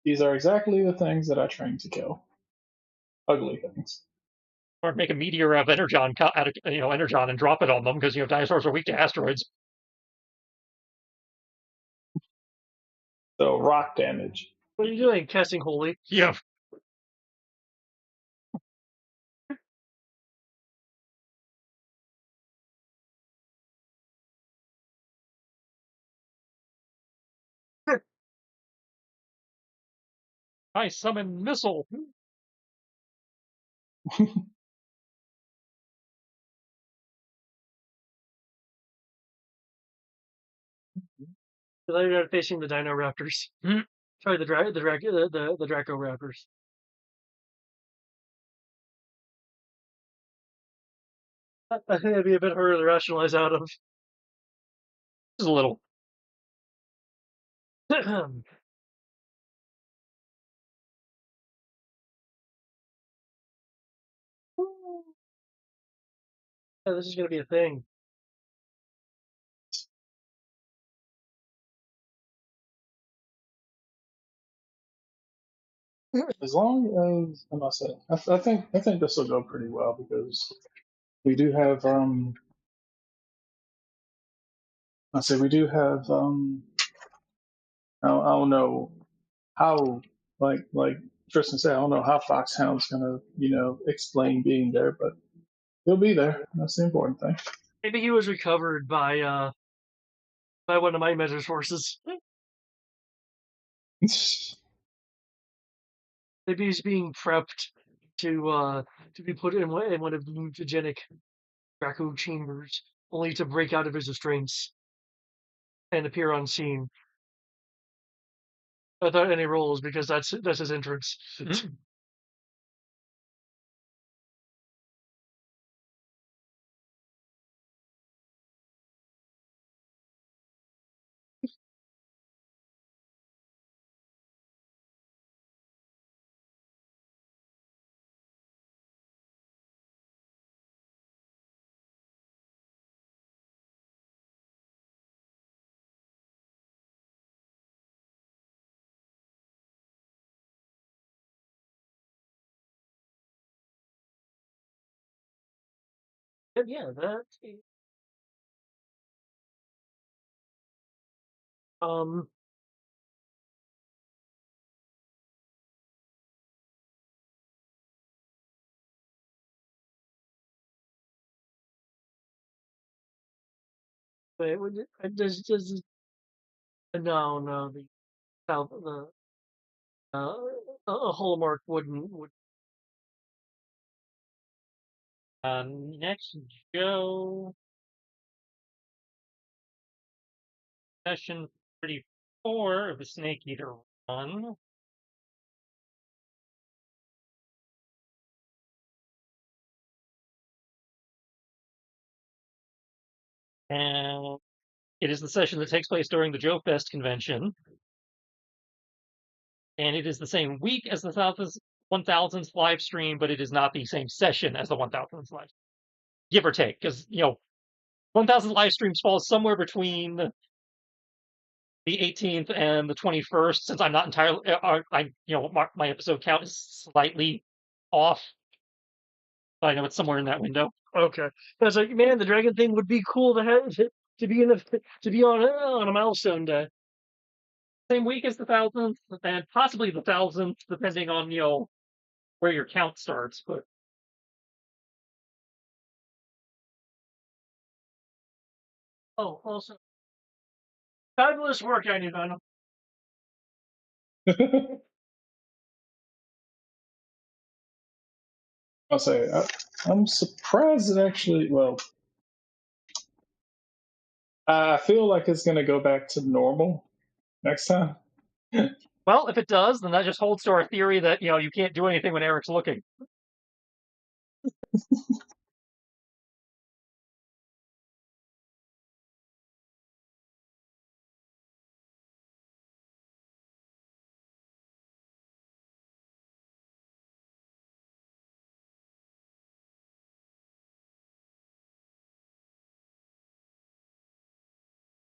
These are exactly the things that I train to kill. Ugly things. Or make a meteor of energon out of energon and drop it on them because dinosaurs are weak to asteroids. So rock damage. What are you doing, casting holy? Yeah. I summon missile. So now you're facing the Dino Raptors. Hmm. Sorry, the Draco Raptors. I think that'd be a bit harder to rationalize out of. Just a little. Yeah, this is gonna be a thing. As long as I must say, I think this will go pretty well because we do have I say we do have I don't know how like Tristan said, I don't know how Foxhound's gonna explain being there, but he'll be there. That's the important thing. Maybe he was recovered by one of my measures forces. Maybe he's being prepped to be put in one of the mutagenic Draco chambers, only to break out of his restraints and appear on scene. Without any roles, because that's his entrance. But yeah, that um but it would does no the south the a hallmark would Next, Joe. Session 34 of the Snake Eater run. And it is the session that takes place during the Joe Fest convention. And it is the same week as the 1000th live stream, but it is not the same session as the 1000th live, give or take, because 1000th live streams falls somewhere between the 18th and the 21st. Since I'm not entirely, my episode count is slightly off. But I know it's somewhere in that window. Okay. I was like, man, the dragon thing would be cool to have to be on a milestone day. Same week as the 1000th, and possibly the 1000th, depending on where your count starts. But Oh, also, fabulous work, Venom. I'll say I'm surprised it actually. Well, I feel like it's going to go back to normal next time. well, if it does, then that just holds to our theory that you can't do anything when Eric's looking.